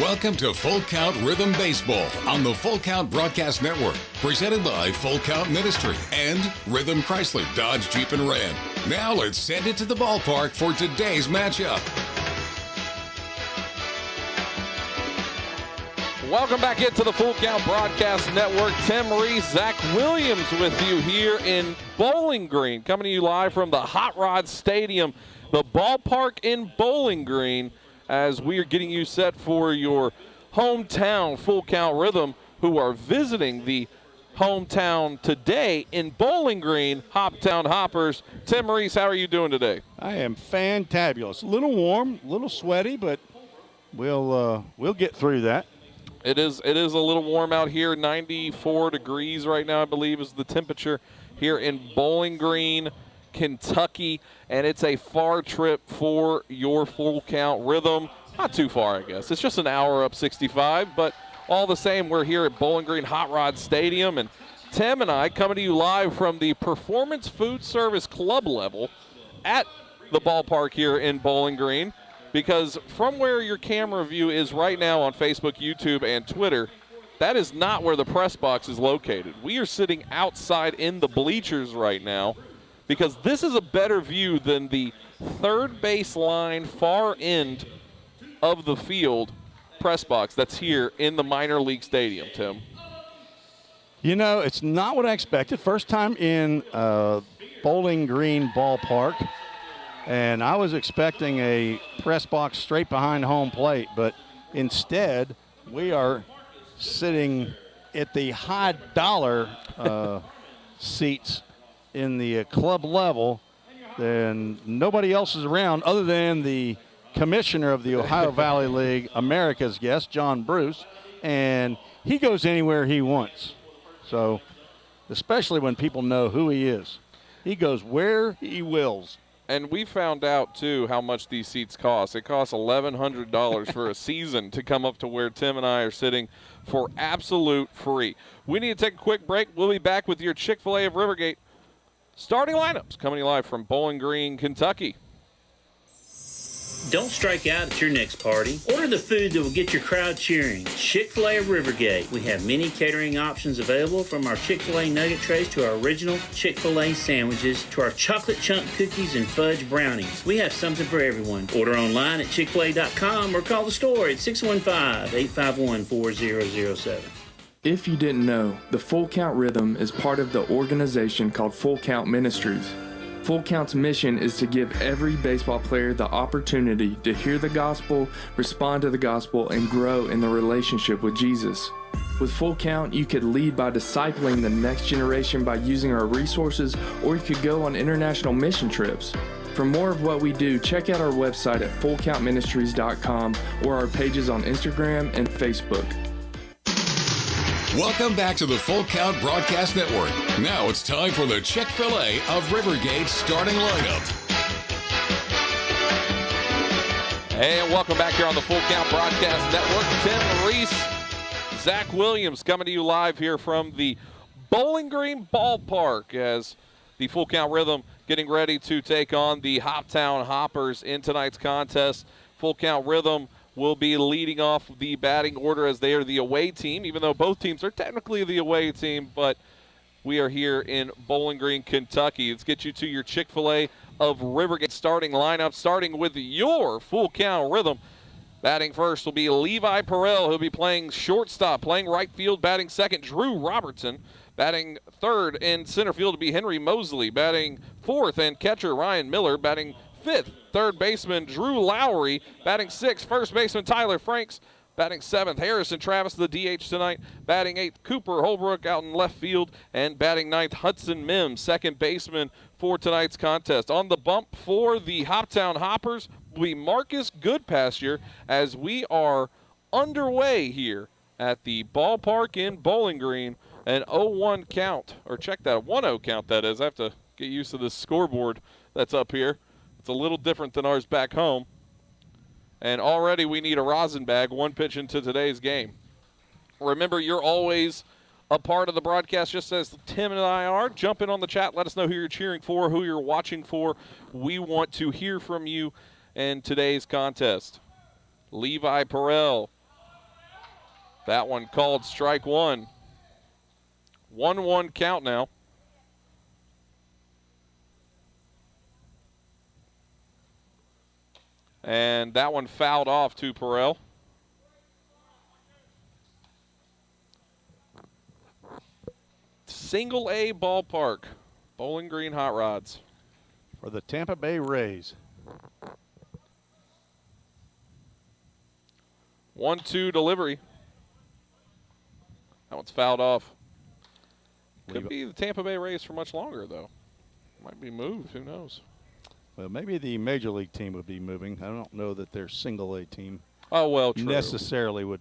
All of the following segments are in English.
Welcome to Full Count Rhythm Baseball on the Full Count Broadcast Network, presented by Full Count Ministry and Rhythm Chrysler Dodge Jeep and Ram. Now let's send it to the ballpark for today's matchup. Welcome back into the Full Count Broadcast Network. Tim Reese, Zach Williams with you here in Bowling Green, coming to you live from the Hot Rod Stadium, the ballpark in Bowling Green, as we are getting you set for your hometown Full Count Rhythm, who are visiting the hometown today in Bowling Green, Hoptown Hoppers. Tim Reese, how are you doing today? I am fantabulous. A little warm, a little sweaty, but we'll get through that. It is a little warm out here. 94 degrees right now, I believe, is the temperature here in Bowling Green, Kentucky, and it's a far trip for your Full Count Rhythm. Not too far, I guess. It's just an hour up 65, but all the same, we're here at Bowling Green Hot Rod Stadium, and Tim and I coming to you live from the Performance Food Service Club level at the ballpark here in Bowling Green, because from where your camera view is right now on Facebook, YouTube, and Twitter, that is not where the press box is located. We are sitting outside in the bleachers right now, because this is a better view than the third base line far end of the field press box that's here in the minor league stadium, Tim. You know, it's not what I expected. First time in Bowling Green ballpark, and I was expecting a press box straight behind home plate, but instead we are sitting at the high dollar seats in the club level. Then nobody else is around other than the commissioner of the Ohio Valley League, America's guest, John Bruce, and he goes anywhere he wants. So, especially when people know who he is. He goes where he wills. And we found out, too, how much these seats cost. It costs $1,100 for a season to come up to where Tim and I are sitting for absolute free. We need to take a quick break. We'll be back with your Chick-fil-A of Rivergate starting lineups coming live from Bowling Green, Kentucky. Don't strike out at your next party. Order the food that will get your crowd cheering. Chick-fil-A of Rivergate. We have many catering options available, from our Chick-fil-A nugget trays to our original Chick-fil-A sandwiches to our chocolate chunk cookies and fudge brownies. We have something for everyone. Order online at chickfil-a.com or call the store at 615-851-4007. If you didn't know, the Full Count Rhythm is part of the organization called Full Count Ministries. Full Count's mission is to give every baseball player the opportunity to hear the gospel, respond to the gospel, and grow in the relationship with Jesus. With Full Count, you could lead by discipling the next generation by using our resources, or you could go on international mission trips. For more of what we do, check out our website at fullcountministries.com or our pages on Instagram and Facebook. Welcome back to the Full Count Broadcast Network. Now it's time for the Chick-fil-A of Rivergate starting lineup. And welcome back here on the Full Count Broadcast Network. Tim Reese, Zach Williams coming to you live here from the Bowling Green ballpark as the Full Count Rhythm getting ready to take on the Hoptown Hoppers in tonight's contest. Full Count Rhythm will be leading off the batting order as they are the away team, even though both teams are technically the away team, but we are here in Bowling Green, Kentucky. Let's get you to your Chick-fil-A of Rivergate starting lineup, starting with your Full Count Rhythm. Batting first will be Levi Perrell. He'll be playing shortstop, playing right field, batting second, Drew Robertson. Batting third in center field will be Henry Mosley. Batting fourth and catcher Ryan Miller. Batting fifth, third baseman Drew Lowry. Batting sixth, first baseman Tyler Franks. Batting seventh, Harrison Travis, the DH tonight. Batting eighth, Cooper Holbrook out in left field. And batting ninth, Hudson Mims, second baseman for tonight's contest. On the bump for the Hoptown Hoppers will be Marcus Goodpasture as we are underway here at the ballpark in Bowling Green. An 0-1 count, or check that, a 1-0 count that is. I have to get used to this scoreboard that's up here. It's a little different than ours back home. And already we need a rosin bag, one pitch into today's game. Remember, you're always a part of the broadcast, just as Tim and I are. Jump in on the chat. Let us know who you're cheering for, who you're watching for. We want to hear from you in today's contest. Levi Perrell That one called strike one. 1-1 count now. And that one fouled off to Perel. Single A ballpark. Bowling Green Hot Rods. For the Tampa Bay Rays. 1-2 delivery. That one's fouled off. Could be the Tampa Bay Rays for much longer, though. Might be moved. Who knows? Well, maybe the Major League team would be moving. I don't know that their single A team True. necessarily would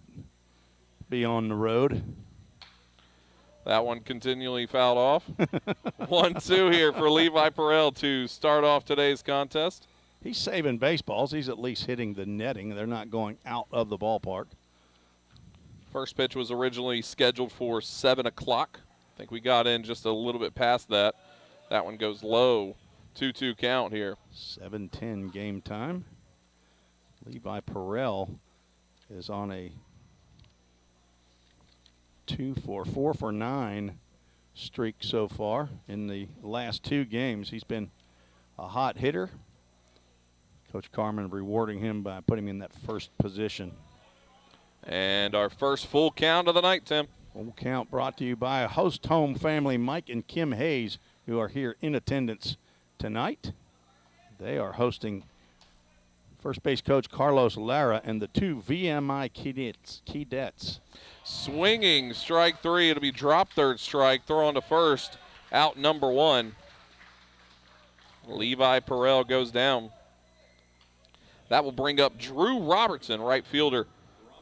be on the road. That one continually fouled off. 1-2 here for Levi Perel to start off today's contest. He's saving baseballs. He's at least hitting the netting. They're not going out of the ballpark. First pitch was originally scheduled for 7 o'clock. I think we got in just a little bit past that. That one goes low. 2-2 count here. 7:10 game time. Levi Perel is on a 4-for-9 streak so far in the last 2 games. He's been a hot hitter. Coach Carmen rewarding him by putting him in that first position. And our first full count of the night, Tim. Full count brought to you by a host home family, Mike and Kim Hayes, who are here in attendance tonight. They are hosting first base coach Carlos Lara and the 2 VMI cadets. Swinging, strike 3. It'll be drop third strike. Throw on to first. Out number 1. Levi Perel goes down. That will bring up Drew Robertson, right fielder,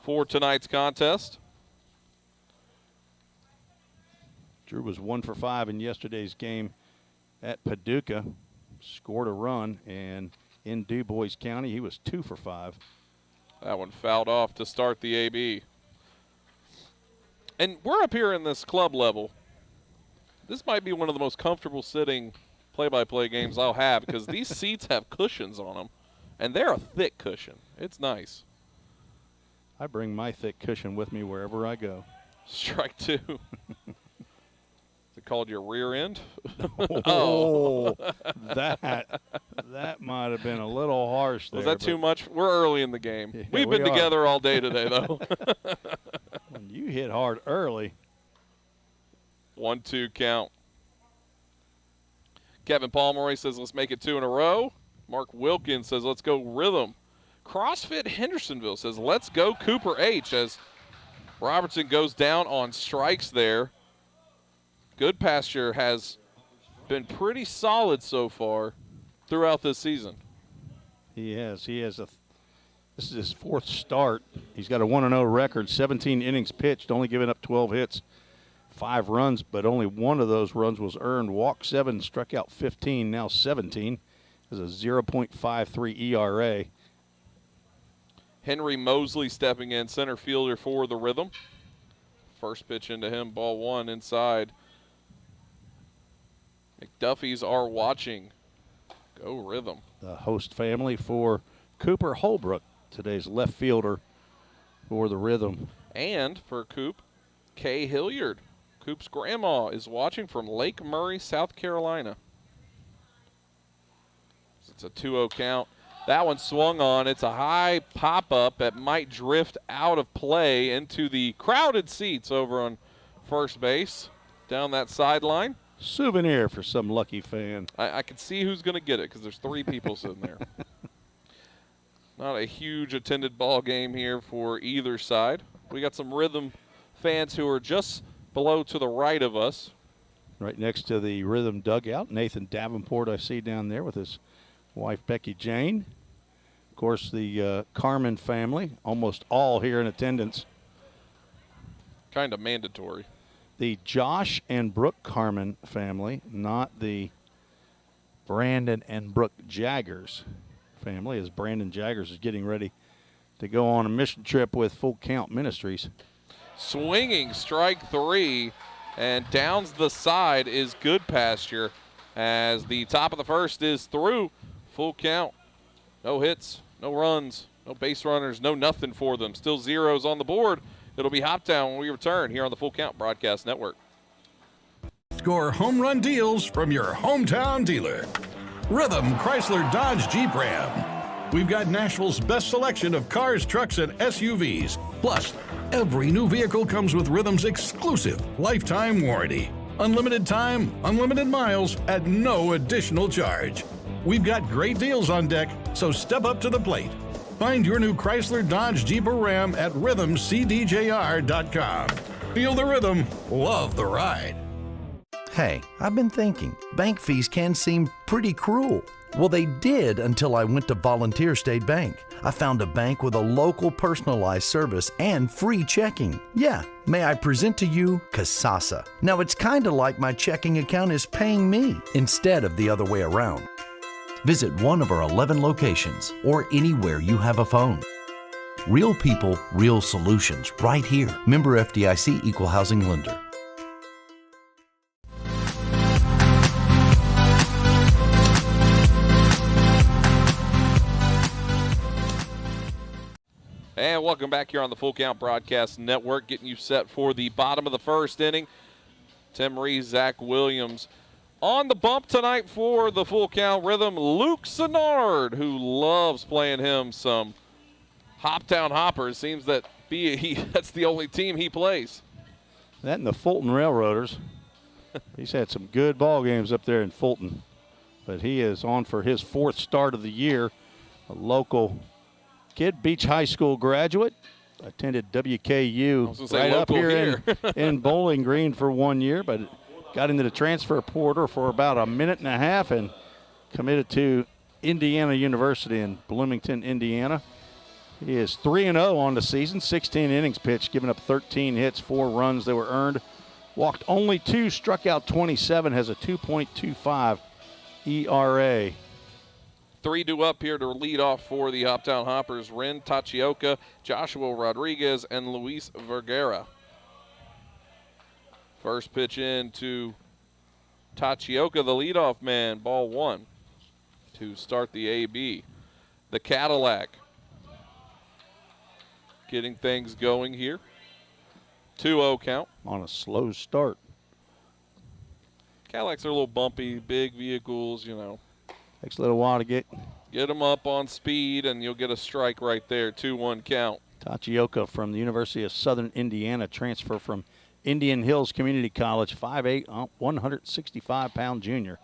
for tonight's contest. Drew was 1 for 5 in yesterday's game at Paducah. Scored a run, and in Du Bois County, he was 2 for 5. That one fouled off to start the AB. And we're up here in this club level. This might be one of the most comfortable sitting play-by-play games I'll have because these seats have cushions on them, and they're a thick cushion. It's nice. I bring my thick cushion with me wherever I go. Strike 2. Is it called your rear end? Oh, that might have been a little harsh there. Was that too much? We're early in the game. Yeah, We've been we are. together all day today, though. You hit hard early. 1-2 count. Kevin Pomeroy says, let's make it 2 in a row. Mark Wilkins says, let's go Rhythm. CrossFit Hendersonville says, let's go Cooper H. As Robertson goes down on strikes there. Good Pasture has been pretty solid so far throughout this season. He has. This is his 4th start. He's got a 1-0 record, 17 innings pitched, only giving up 12 hits, 5 runs, but only one of those runs was earned. Walked 7, struck out 15, now 17. Has a 0.53 ERA. Henry Mosley stepping in, center fielder for the Rhythm. First pitch into him, ball 1 inside. McDuffies are watching. Go Rhythm. The host family for Cooper Holbrook, today's left fielder for the Rhythm. And for Coop, Kay Hilliard. Coop's grandma is watching from Lake Murray, South Carolina. It's a 2-0 count. That one swung on. It's a high pop-up that might drift out of play into the crowded seats over on first base down that sideline. Souvenir for some lucky fan. I can see who's going to get it because there's 3 people sitting there. Not a huge attended ball game here for either side. We got some Rhythm fans who are just below to the right of us. Right next to the Rhythm dugout, Nathan Davenport I see down there with his wife Becky Jane. Of course, the Carmen family, almost all here in attendance. Kind of mandatory. The Josh and Brooke Carmen family, not the Brandon and Brooke Jaggers family, as Brandon Jaggers is getting ready to go on a mission trip with Full Count Ministries. Swinging, strike 3, and downs the side is Good Pasture as the top of the first is through. Full count. No hits, no runs, no base runners, no nothing for them. Still zeros on the board. It'll be Hoptown when we return here on the Full Count Broadcast Network. Score home run deals from your hometown dealer. Rhythm Chrysler Dodge Jeep Ram. We've got Nashville's best selection of cars, trucks, and SUVs. Plus, every new vehicle comes with Rhythm's exclusive lifetime warranty. Unlimited time, unlimited miles at no additional charge. We've got great deals on deck, so step up to the plate. Find your new Chrysler Dodge Jeep or Ram at rhythmcdjr.com. Feel the rhythm, love the ride. Hey, I've been thinking, bank fees can seem pretty cruel. Well, they did until I went to Volunteer State Bank. I found a bank with a local personalized service and free checking. Yeah, may I present to you Kasasa. Now, it's kind of like my checking account is paying me instead of the other way around. Visit one of our 11 locations or anywhere you have a phone. Real people, real solutions, right here. Member FDIC Equal Housing Lender. And welcome back here on the Full Count Broadcast Network, getting you set for the bottom of the first inning. Tim Reese, Zach Williams. On the bump tonight for the Full Count Rhythm, Luke Sennard, who loves playing him some Hoptown Hoppers. Seems that that's the only team he plays. That and the Fulton Railroaders. He's had some good ball games up there in Fulton. But he is on for his 4th start of the year. A local kid, Beach High School graduate, attended WKU right up here. in Bowling Green for 1 year, but got into the transfer portal for about a minute and a half and committed to Indiana University in Bloomington, Indiana. He is 3-0 on the season, 16 innings pitched, giving up 13 hits, 4 runs that were earned. Walked only 2, struck out 27, has a 2.25 ERA. 3 up here to lead off for the Hoptown Hoppers, Ren Tachioka, Joshua Rodriguez, and Luis Vergara. First pitch in to Tachioka, the leadoff man, ball 1 to start the AB. The Cadillac getting things going here. 2-0 count. On a slow start. Cadillacs are a little bumpy, big vehicles, Takes a little while to get them up on speed, and you'll get a strike right there, 2-1 count. Tachioka from the University of Southern Indiana, transfer from Indian Hills Community College, 5'8", 165-pound junior.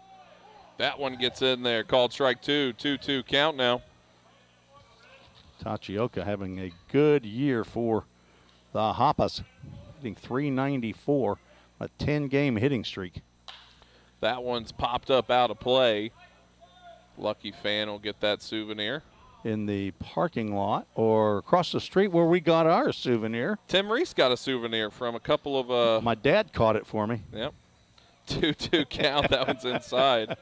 That one gets in there, called strike 2, 2-2 count now. Tachioka having a good year for the Hoppers, hitting .394, a 10-game hitting streak. That one's popped up out of play. Lucky fan will get that souvenir. In the parking lot or across the street where we got our souvenir. Tim Reese got a souvenir from a couple of... My dad caught it for me. Yep. 2-2 count. That one's inside.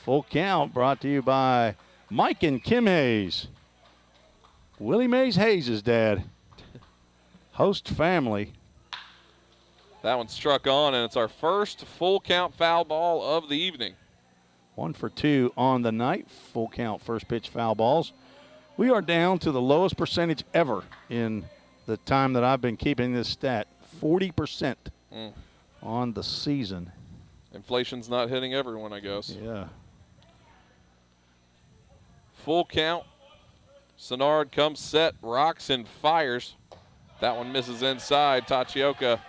Full count brought to you by Mike and Kim Hayes. Willie Mays Hayes' dad. Host family. That one struck on, and it's our first full count foul ball of the evening. 1 for 2 on the night. Full count first pitch foul balls. We are down to the lowest percentage ever in the time that I've been keeping this stat. 40% on the season. Inflation's not hitting everyone, I guess. Yeah. Full count. Sennard comes set, rocks and fires. That one misses inside. Tachioka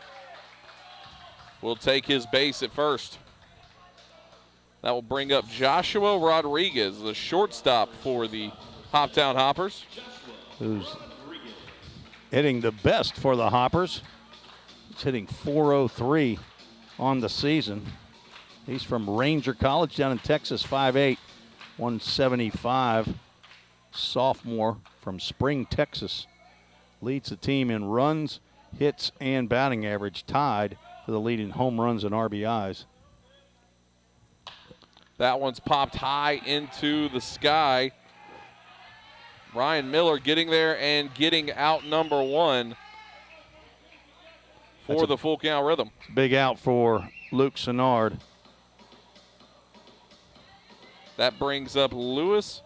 will take his base at first. That will bring up Joshua Rodriguez, the shortstop for the Hoptown Hoppers. Who's hitting the best for the Hoppers. He's hitting .403 on the season. He's from Ranger College down in Texas, 5'8", 175. Sophomore from Spring, Texas. Leads the team in runs, hits, and batting average, tied for the lead in home runs and RBIs. That one's popped high into the sky. Ryan Miller getting there and getting out number 1 for the full count Rhythm. Big out for Luke Sennard. That brings up Luis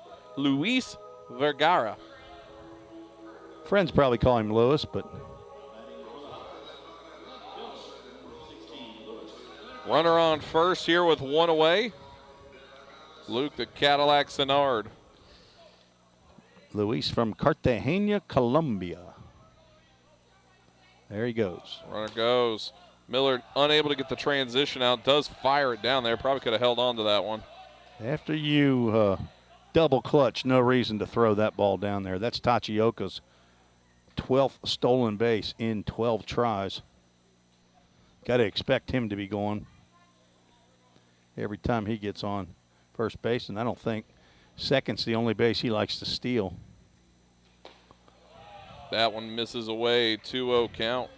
Vergara. Friends probably call him Lewis, but Runner on first here with one away. Luke the Cadillac Senard. Luis from Cartagena, Colombia. There he goes. Runner goes. Miller unable to get the transition out. Does fire it down there. Probably could have held on to that one. After you double clutch, no reason to throw that ball down there. That's Tachioka's 12th stolen base in 12 tries. Got to expect him to be going every time he gets on first base, and I don't think second's the only base he likes to steal. That one misses away, 2-0 count.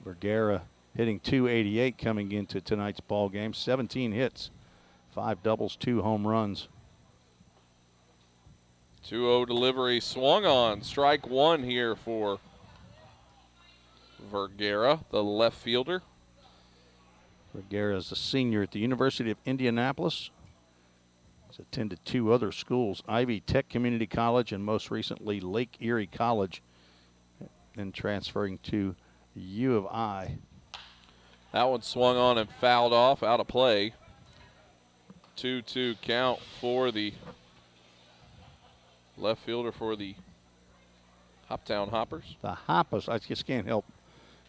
Vergara hitting .288 coming into tonight's ball game. 17 hits, 5 doubles, 2 home runs. 2-0 delivery, swung on. Strike one here for Vergara, the left fielder. Vergara is a senior at the University of Indianapolis. He's attended 2 other schools, Ivy Tech Community College and most recently Lake Erie College, then transferring to U of I. That one swung on and fouled off, out of play. 2-2 count for the left fielder for the Hoptown Hoppers. The Hoppers, I just can't help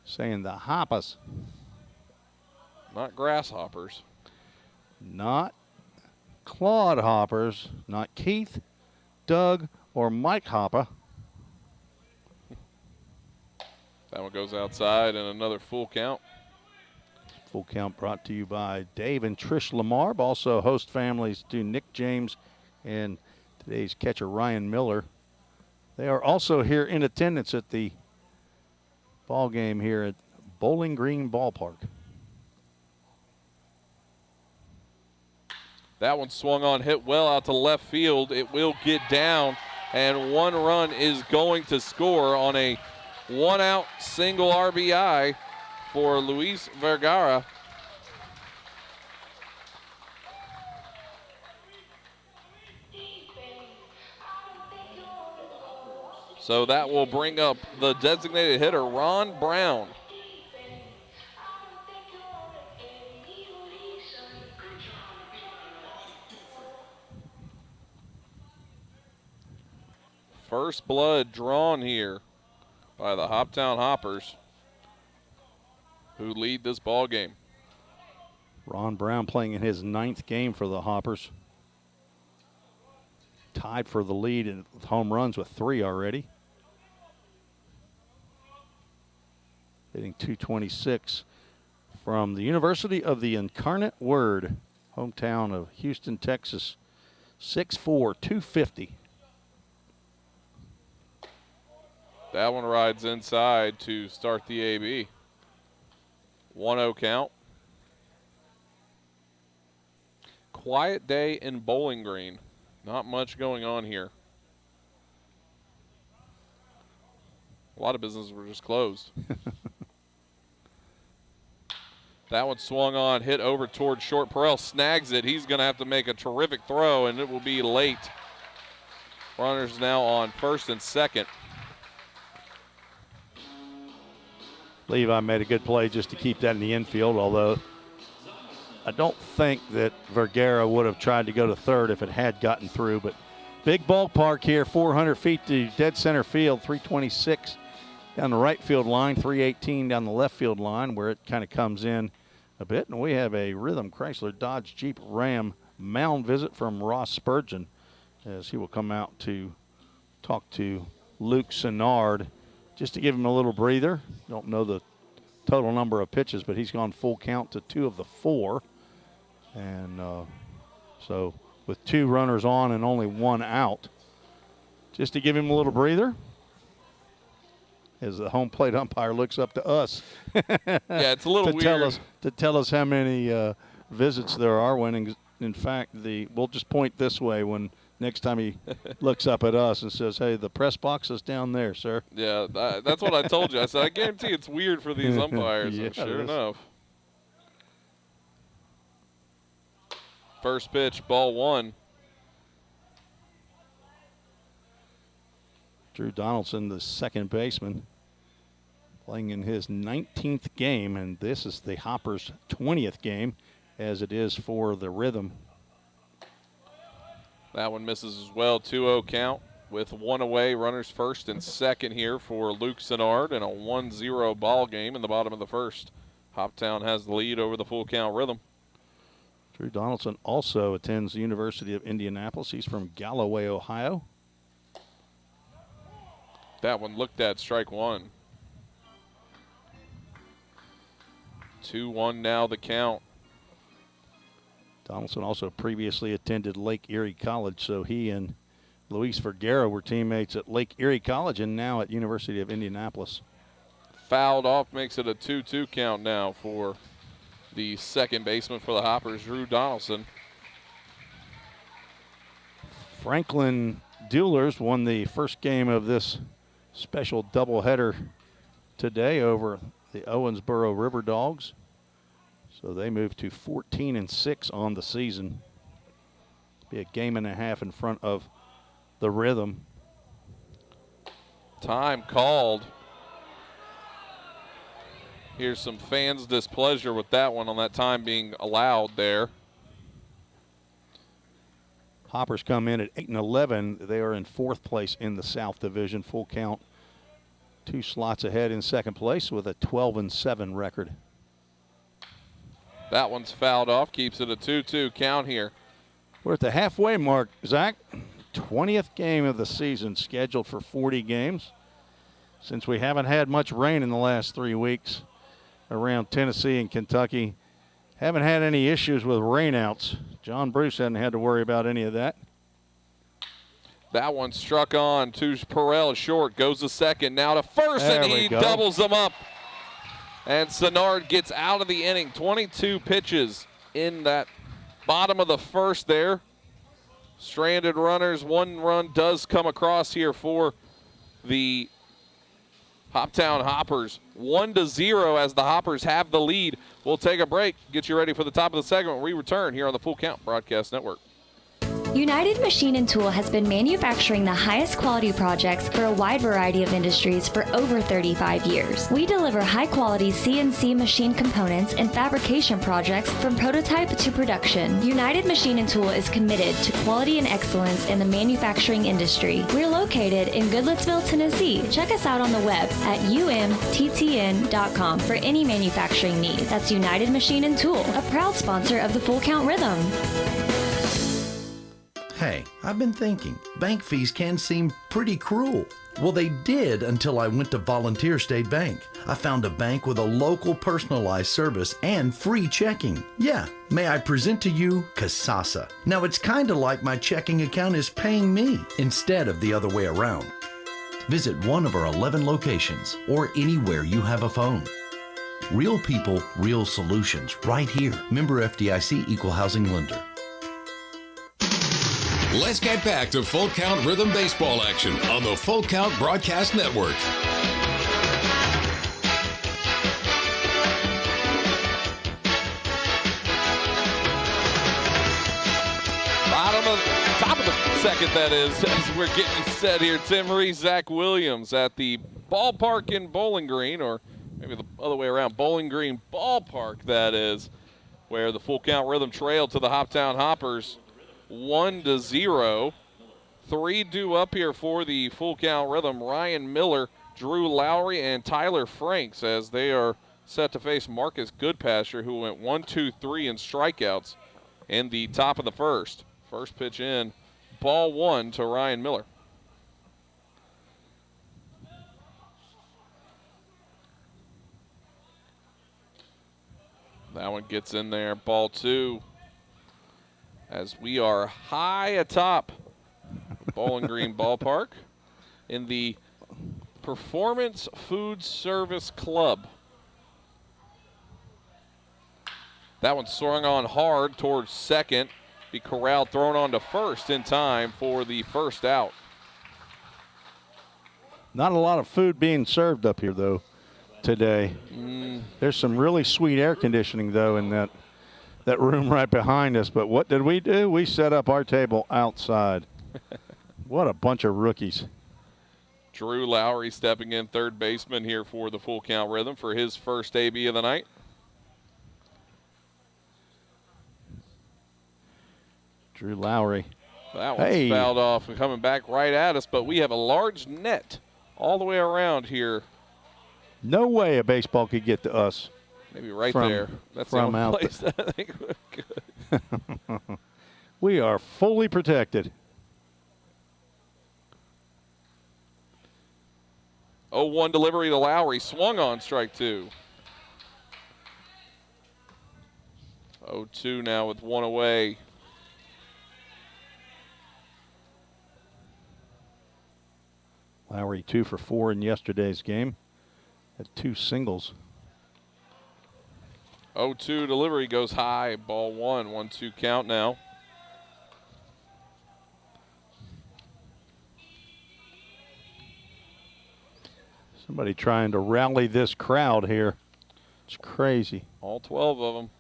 saying the Hoppers. Not grasshoppers. Not Claude Hoppers, not Keith, Doug, or Mike Hopper. That one goes outside and another full count. Full count brought to you by Dave and Trish Lamarb, also host families to Nick James and today's catcher Ryan Miller. They are also here in attendance at the ball game here at Bowling Green Ballpark. That one swung on, hit well out to left field. It will get down, and one run is going to score on a one-out single RBI for Luis Vergara. So that will bring up the designated hitter, Ron Brown. First blood drawn here by the Hoptown Hoppers, who lead this ball game. Ron Brown playing in his 9th game for the Hoppers. Tied for the lead in home runs with 3 already. Hitting .226 from the University of the Incarnate Word, hometown of Houston, Texas. 6'4", 250. That one rides inside to start the AB. 1-0 count. Quiet day in Bowling Green. Not much going on here. A lot of businesses were just closed. That one swung on, hit over toward short. Perel snags it. He's going to have to make a terrific throw, and it will be late. Runners now on first and second. Levi made a good play just to keep that in the infield, although I don't think that Vergara would have tried to go to third if it had gotten through. But big ballpark here, 400 feet to dead center field, 326 down the right field line, 318 down the left field line where it kind of comes in a bit. And we have a Rhythm Chrysler Dodge Jeep Ram mound visit from Ross Spurgeon as he will come out to talk to Luke Senard just to give him a little breather. Don't know the total number of pitches, but he's gone full count to 2 of the 4. And so with 2 runners on and only 1 out, just to give him a little breather as the home plate umpire looks up to us. Yeah, it's a little weird. To tell us how many visits there are when, in fact, we'll just point this way when next time he looks up at us and says, hey, the press box is down there, sir. Yeah, that's what I told you. I said, I guarantee it's weird for these umpires. Yeah, and sure enough. First pitch, ball 1. Drew Donaldson, the second baseman, playing in his 19th game, and this is the Hoppers' 20th game, as it is for the Rhythm. That one misses as well. 2-0 count with one away. Runners first and second here for Luke Sinnard in a 1-0 ball game in the bottom of the first. Hoptown has the lead over the full count Rhythm. Drew Donaldson also attends the University of Indianapolis. He's from Galloway, Ohio. That one looked at, strike one. 2-1 now the count. Donaldson also previously attended Lake Erie College, so he and Luis Vergara were teammates at Lake Erie College and now at University of Indianapolis. Fouled off, makes it a 2-2 count now for the second baseman for the Hoppers, Drew Donaldson. Franklin Duelers won the first game of this special doubleheader today over the Owensboro River Dogs. So they move to 14-6 on the season. Be a game and a half in front of the Rhythm. Time called. Here's some fans' displeasure with that one on that time being allowed there. Hoppers come in at 8-11. They are in fourth place in the South Division. Full count, 2 slots ahead in second place with a 12-7 record. That one's fouled off, keeps it a 2-2 count here. We're at the halfway mark, Zach. 20th game of the season, scheduled for 40 games. Since we haven't had much rain in the last 3 weeks around Tennessee and Kentucky, haven't had any issues with rainouts. John Bruce hadn't had to worry about any of that. That one struck on to Perel, short, goes to second, now to first, There and we he go. doubles them up. And Sinnard gets out of the inning. 22 pitches in that bottom of the first there. Stranded runners, 1 run does come across here for the Hoptown Hoppers. 1-0 as the Hoppers have the lead. We'll take a break, get you ready for the top of the segment when we return here on the Full Count Broadcast Network. United Machine and Tool has been manufacturing the highest quality projects for a wide variety of industries for over 35 years. We deliver high-quality CNC machine components and fabrication projects from prototype to production. United Machine and Tool is committed to quality and excellence in the manufacturing industry. We're located in Goodlettsville, Tennessee. Check us out on the web at umttn.com for any manufacturing need. That's United Machine and Tool, a proud sponsor of the Full Count Rhythm. Hey, I've been thinking, bank fees can seem pretty cruel. Well, they did until I went to Volunteer State Bank. I found a bank with a local personalized service and free checking. Yeah, may I present to you Kasasa. Now, it's kind of like my checking account is paying me instead of the other way around. Visit one of our 11 locations or anywhere you have a phone. Real people, real solutions, right here. Member FDIC Equal Housing Lender. Let's get back to Full Count Rhythm Baseball action on the Full Count Broadcast Network. Top of the second, that is, as we're getting set here. Tim Reese, Zach Williams at the ballpark in Bowling Green, or maybe the other way around, Bowling Green Ballpark, that is, where the Full Count Rhythm trailed to the Hoptown Hoppers 1-0. 3 due up here for the Full Count Rhythm. Ryan Miller, Drew Lowry, and Tyler Franks as they are set to face Marcus Goodpasture, who went 1-2-3 in strikeouts in the top of the first. First pitch in, ball 1 to Ryan Miller. That one gets in there, ball 2. As we are high atop Bowling Green Ballpark in the Performance Food Service Club. That one swung on hard towards second. Be corralled, thrown on to first in time for the first out. Not a lot of food being served up here, though, today. There's some really sweet air conditioning, though, in that room right behind us. But what did we do? We set up our table outside. What a bunch of rookies. Drew Lowry stepping in, third baseman here for the Full Count Rhythm for his first AB of the night. Drew Lowry. That one's fouled off and coming back right at us, but we have a large net all the way around here. No way a baseball could get to us. Maybe right there. That's the only place that I think we could. We are fully protected. 0-1 delivery to Lowry. Swung on, strike two. 0-2 now with one away. Lowry 2 for 4 in yesterday's game. Had 2 singles. 0-2 delivery goes high. Ball one. 1-2 count now. Somebody trying to rally this crowd here. It's crazy. All 12 of them.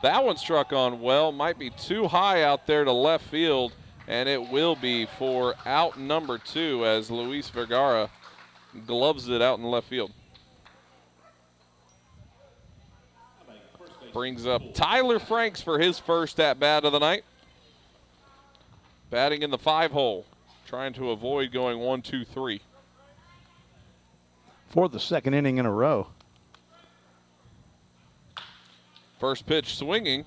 That one struck on well. Might be too high out there to left field, and it will be for out number 2 as Luis Vergara gloves it out in left field. Brings up Tyler Franks for his first at-bat of the night. Batting in the 5-hole, trying to avoid going 1-2-3. For the second inning in a row. First pitch swinging.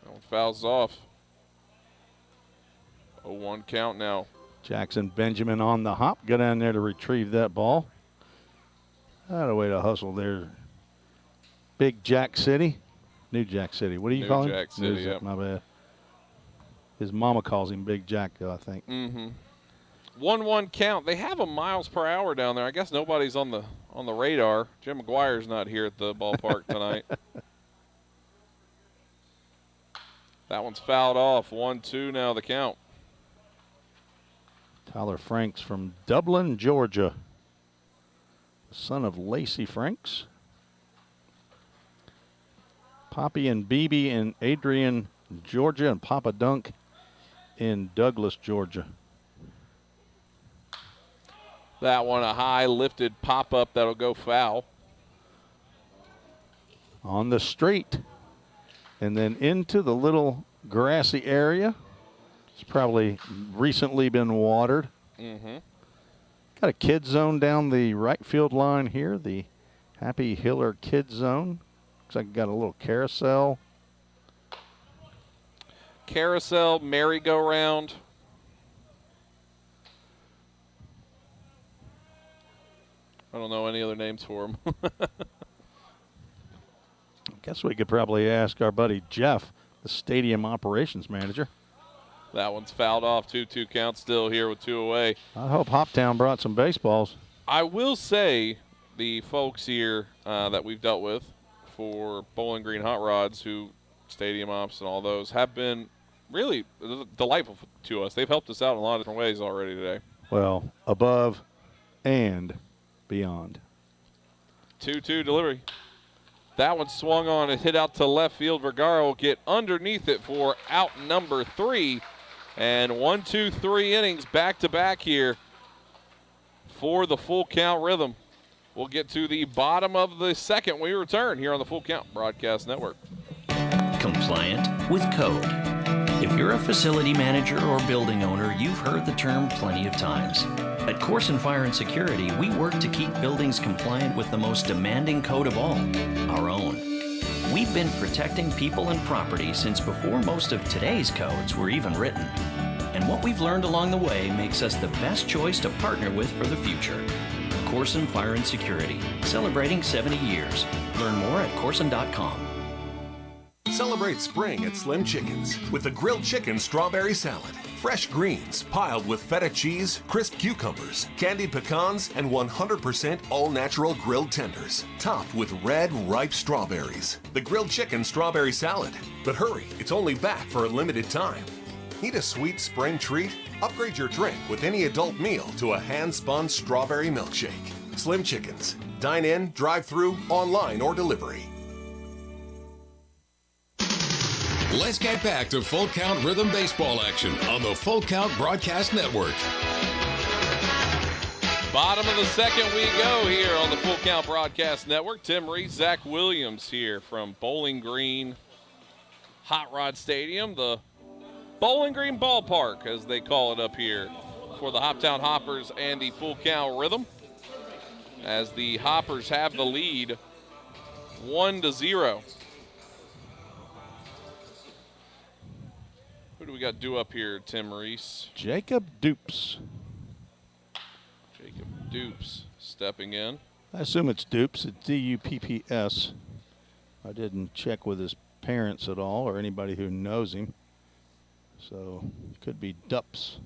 That one fouls off. 0-1 count now. Jackson Benjamin on the hop. Go down there to retrieve that ball. What a way to hustle there. Big Jack City. New Jack City. What do you call him? New Jack City, yep. My bad. His mama calls him Big Jack, though, I think. Mm-hmm. 1-1 count. They have a miles per hour down there. I guess nobody's on the radar. Jim McGuire's not here at the ballpark tonight. That one's fouled off. 1-2 now the count. Tyler Franks from Dublin, Georgia. The son of Lacey Franks. Poppy and BB in Adrian, Georgia, and Papa Dunk in Douglas, Georgia. That one a high lifted pop-up that'll go foul. On the street. And then into the little grassy area. It's probably recently been watered. Mm-hmm. Got a kid zone down the right field line here. The Happy Hiller Kid Zone. Looks like got a little carousel. Carousel, merry-go-round. I don't know any other names for them. I guess we could probably ask our buddy Jeff, the stadium operations manager. That one's fouled off. 2-2 count still here with 2 away. I hope Hoptown brought some baseballs. I will say the folks here that we've dealt with for Bowling Green Hot Rods, who stadium ops and all those, have been really delightful to us. They've helped us out in a lot of different ways already today. Well, above and beyond. 2-2 delivery. That one swung on and hit out to left field. Vergara will get underneath it for out number 3. And 1-2-3 innings back-to-back here for the Full Count Rhythm. We'll get to the bottom of the second when we return here on the Full Count Broadcast Network. Compliant with code. If you're a facility manager or building owner, you've heard the term plenty of times. At Corson Fire and Security, we work to keep buildings compliant with the most demanding code of all, our own. We've been protecting people and property since before most of today's codes were even written. And what we've learned along the way makes us the best choice to partner with for the future. Corson Fire and Security, celebrating 70 years. Learn more at corson.com. Celebrate spring at Slim Chickens with a grilled chicken strawberry salad. Fresh greens piled with feta cheese, crisp cucumbers, candied pecans, and 100% all-natural grilled tenders. Topped with red, ripe strawberries. The grilled chicken strawberry salad. But hurry, it's only back for a limited time. Need a sweet spring treat? Upgrade your drink with any adult meal to a hand-spun strawberry milkshake. Slim Chickens. Dine in, drive-through, online, or delivery. Let's get back to Full Count Rhythm Baseball action on the Full Count Broadcast Network. Bottom of the second we go here on the Full Count Broadcast Network. Tim Reese, Zach Williams here from Bowling Green Hot Rod Stadium, the Bowling Green Ballpark, as they call it up here, for the Hoptown Hoppers and the Full Count Rhythm, as the Hoppers have the lead 1-0. Who do we got due up here, Tim Reese? Jacob Dupes. Jacob Dupes stepping in. I assume it's Dupes. It's D-U-P-P-S. I didn't check with his parents at all or anybody who knows him. So it could be Dupes.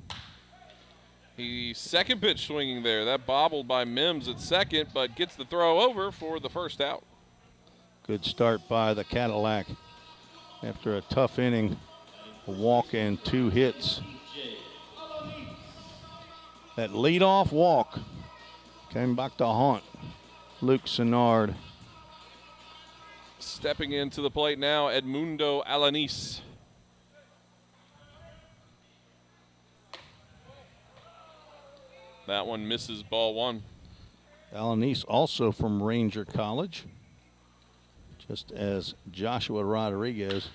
He second pitch swinging there. That bobbled by Mims at second, but gets the throw over for the first out. Good start by the Cadillac after a tough inning. A walk and 2 hits. That leadoff walk came back to haunt Luke Senard. Stepping into the plate now, Edmundo Alanis. That one misses, ball 1. Alanis also from Ranger College, just as Joshua Rodriguez.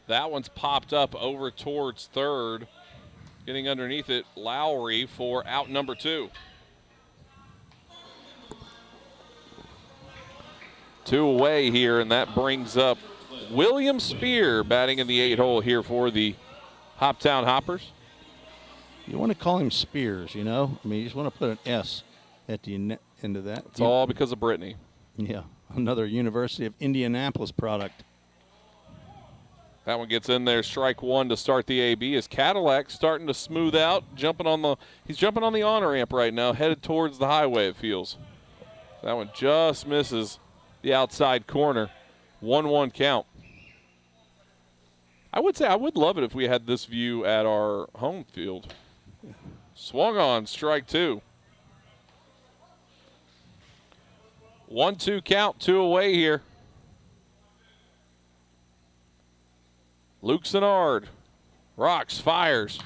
That one's popped up over towards third. Getting underneath it, Lowry for out number 2. 2 away here, and that brings up William Spear batting in the 8 hole here for the Hoptown Hoppers. You want to call him Spears, you know? I mean, you just want to put an S at the end of that. It's all because of Brittany. Yeah, another University of Indianapolis product. That one gets in there, strike 1 to start the AB. As Cadillac starting to smooth out, he's jumping on the on-ramp right now, headed towards the highway, it feels. That one just misses the outside corner. 1-1 count. I would say I would love it if we had this view at our home field. Swung on, strike 2. 1-2 count, 2 away here. Luke Senard rocks, fires.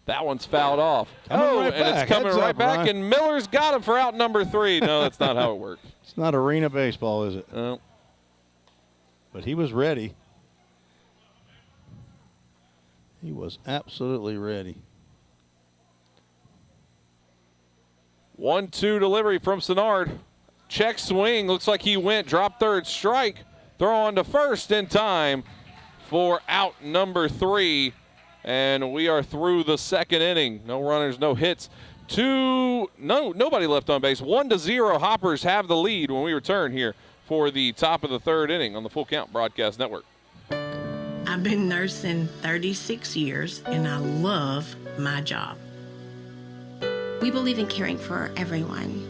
That one's fouled off. It's coming right back, Ryan. and Miller's got him for out number 3. No, that's not how it works. It's not arena baseball, is it? No. But he was ready. He was absolutely ready. 1-2 delivery from Senard. Check swing. Looks like he went. Drop third, strike. Throw on to first in time for out number 3. And we are through the second inning. No runners, no hits. Nobody left on base. 1-0. Hoppers have the lead when we return here for the top of the third inning on the Full Count Broadcast Network. I've been nursing 36 years, and I love my job. We believe in caring for everyone.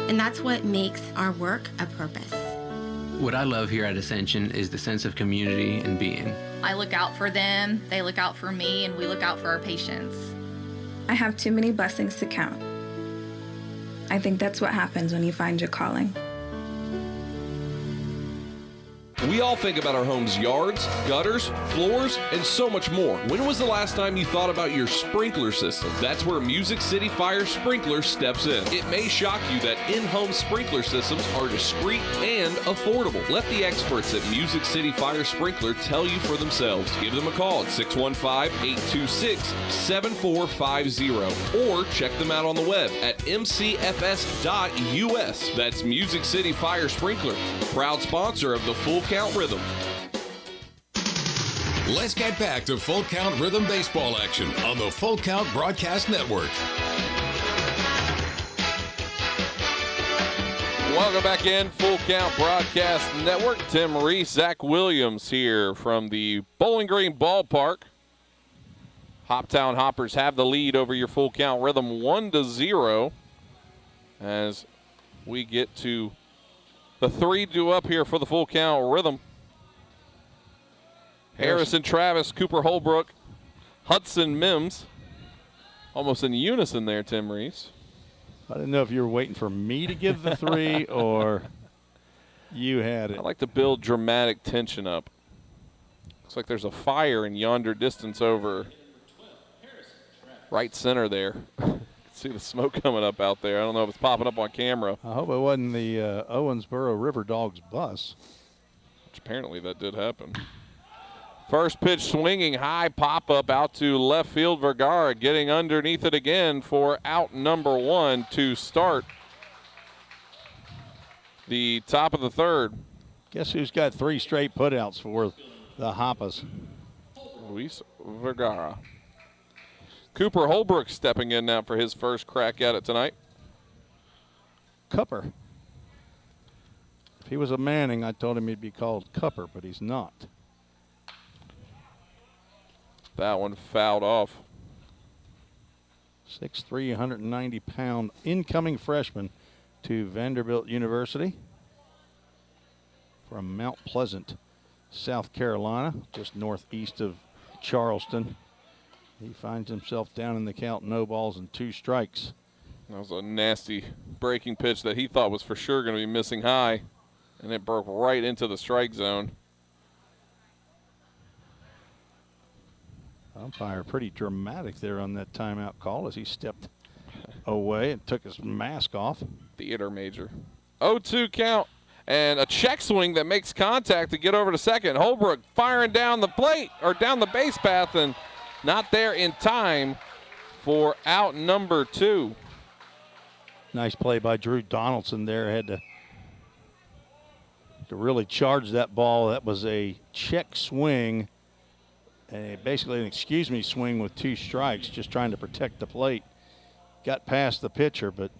And that's what makes our work a purpose. What I love here at Ascension is the sense of community and being. I look out for them, they look out for me, and we look out for our patients. I have too many blessings to count. I think that's what happens when you find your calling. We all think about our home's yards, gutters, floors, and so much more. When was the last time you thought about your sprinkler system? That's where Music City Fire Sprinkler steps in. It may shock you that in-home sprinkler systems are discreet and affordable. Let the experts at Music City Fire Sprinkler tell you for themselves. Give them a call at 615-826-7450 or check them out on the web at mcfs.us. That's Music City Fire Sprinkler, proud sponsor of the Full Count Rhythm. Let's get back to Full Count Rhythm baseball action on the Full Count Broadcast Network. Welcome back in, Full Count Broadcast Network. Tim Reese, Zach Williams here from the Bowling Green Ballpark. Hoptown Hoppers have the lead over your Full Count Rhythm 1-0 as we get to the 3 due up here for the Full Count Rhythm. Harrison Travis, Cooper Holbrook, Hudson Mims. Almost in unison there, Tim Reese. I didn't know if you were waiting for me to give the 3 or you had it. I like to build dramatic tension up. Looks like there's a fire in yonder distance over right center there. See the smoke coming up out there. I don't know if it's popping up on camera. I hope it wasn't the Owensboro River Dogs bus. Which apparently that did happen. First pitch swinging high, pop-up out to left field. Vergara getting underneath it again for out number 1 to start the top of the third. Guess who's got 3 straight putouts for the Hoppers? Luis Vergara. Cooper Holbrook stepping in now for his first crack at it tonight. Cupper. If he was a Manning, I told him he'd be called Cupper, but he's not. That one fouled off. 6'3", 190-pound incoming freshman to Vanderbilt University from Mount Pleasant, South Carolina, just northeast of Charleston. He finds himself down in the count, no balls and 2 strikes. That was a nasty breaking pitch that he thought was for sure going to be missing high, and it broke right into the strike zone. Umpire pretty dramatic there on that timeout call as he stepped away and took his mask off. Theater major. 0-2 count, and a check swing that makes contact to get over to second. Holbrook firing down the plate, or down the base path, and not there in time for out number 2. Nice play by Drew Donaldson there. Had to really charge that ball. That was a check swing. Basically an excuse me swing with 2 strikes, just trying to protect the plate. Got past the pitcher, but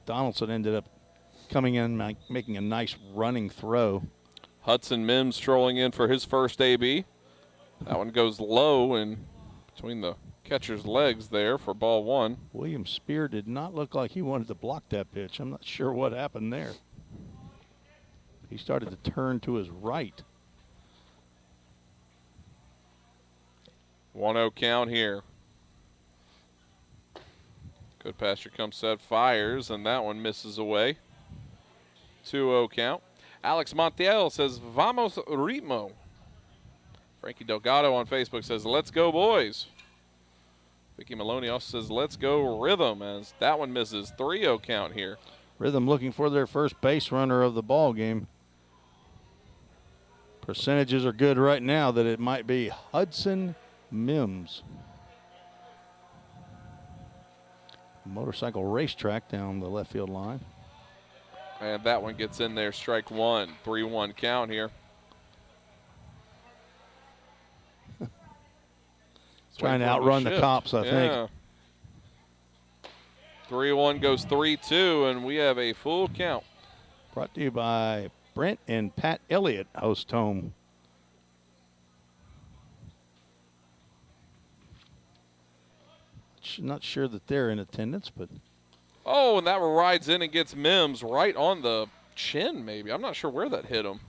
Donaldson ended up coming in, making a nice running throw. Hudson Mims strolling in for his first AB. That one goes low and between the catcher's legs there for ball 1. William Spear did not look like he wanted to block that pitch. I'm not sure what happened there. He started to turn to his right. 1-0 count here. Good pasture comes set, fires, and that one misses away. 2-0 count. Alex Montiel says, "Vamos ritmo." Frankie Delgado on Facebook says, "Let's go, boys." Vicky Maloney also says, "Let's go, Rhythm," as that one misses. 3-0 count here. Rhythm looking for their first base runner of the ball game. Percentages are good right now that it might be Hudson Mims. Motorcycle racetrack down the left field line. And that one gets in there, strike 1. 3-1 count here. Trying to outrun the cops, I think. 3-1 goes 3-2, and we have a full count. Brought to you by Brent and Pat Elliott, host home. Not sure that they're in attendance, but. Oh, and that one rides in and gets Mims right on the chin, maybe. I'm not sure where that hit him.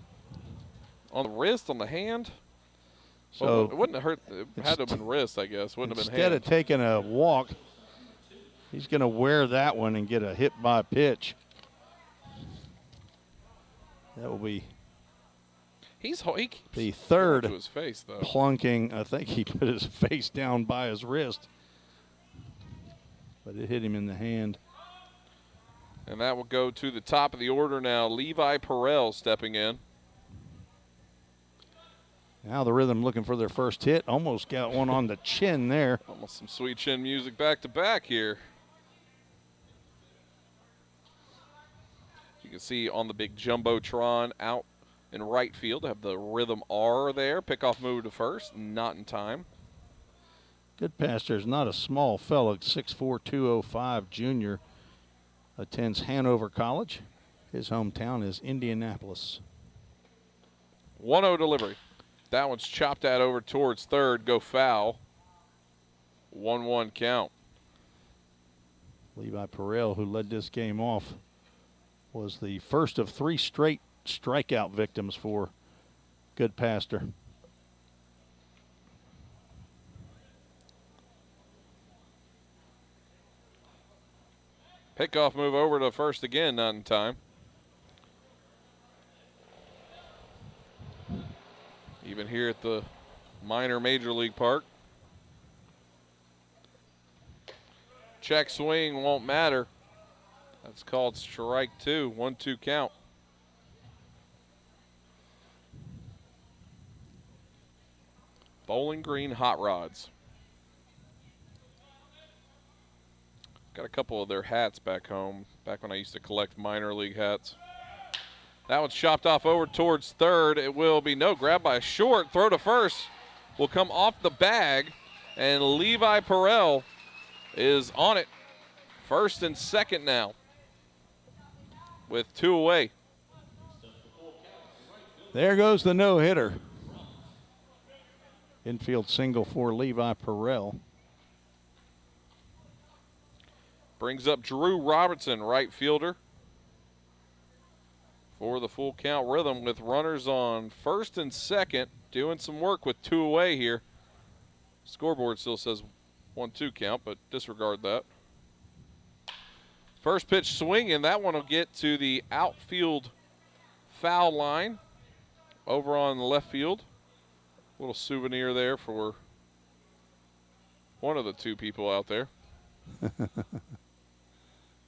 On the wrist, on the hand? So well, it wouldn't have hurt. It had to have been wrist, I guess. Wouldn't have been hand. Instead of taking a walk, he's going to wear that one and get a hit by pitch. That will be the third to his face, though. plunking. I think he put his face down by his wrist, but it hit him in the hand. And that will go to the top of the order now. Levi Perel stepping in. Now the Rhythm looking for their first hit. Almost got one on the chin there. Almost some sweet chin music back to back here. You can see on the big Jumbotron out in right field, have the Rhythm R there. Pickoff move to first, not in time. Goodpaster is not a small fellow, 6'4", 205 junior. Attends Hanover College. His hometown is Indianapolis. 1-0 delivery. That one's chopped at over towards third. Go foul. 1-1 count. Levi Perel, who led this game off, was the first of 3 straight strikeout victims for Goodpaster. Pickoff move over to first again, not in time. Even here at the minor major league park. Check swing won't matter. That's called strike 2, 1-2 count. Bowling Green Hot Rods. Got a couple of their hats back home, back when I used to collect minor league hats. That one's chopped off over towards third. It will be no grab by short. Throw to first will come off the bag, and Levi Perrell is on it. First and second now with 2 away. There goes the no-hitter. Infield single for Levi Perrell. Brings up Drew Robertson, right fielder, for the full count rhythm with runners on first and second, doing some work with 2 away here. Scoreboard still says 1-2 count, but disregard that. First pitch swinging, that one will get to the outfield foul line over on the left field. Little souvenir there for one of the 2 people out there.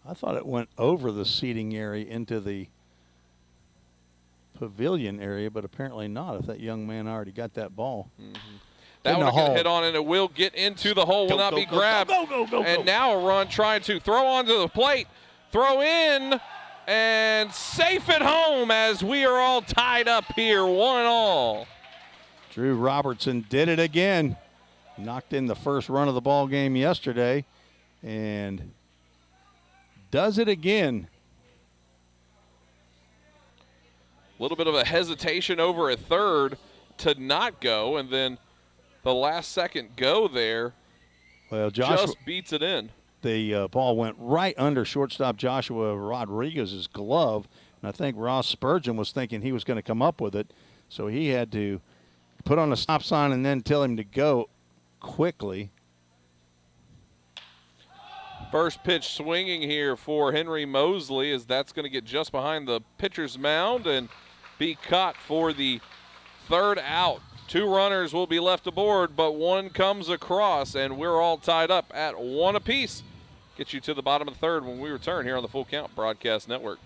I thought it went over the seating area into the pavilion area, but apparently not if that young man already got that ball. That one will hit on, and it will get into the hole, will not be grabbed. Go. And now a run trying to throw onto the plate, throw in, and safe at home as we are all tied up here, 1-1. Drew Robertson did it again. Knocked in the first run of the ball game yesterday and does it again. A little bit of a hesitation over at third to not go, and then the last second go there just beats it in. The ball went right under shortstop Joshua Rodriguez's glove, and I think Ross Spurgeon was thinking he was going to come up with it, so he had to put on a stop sign and then tell him to go quickly. First pitch swinging here for Henry Mosley, as that's going to get just behind the pitcher's mound and be caught for the third out. 2 runners will be left aboard, but 1 comes across, and we're all tied up at 1 apiece. Get you to the bottom of the third when we return here on the Full Count Broadcast Network.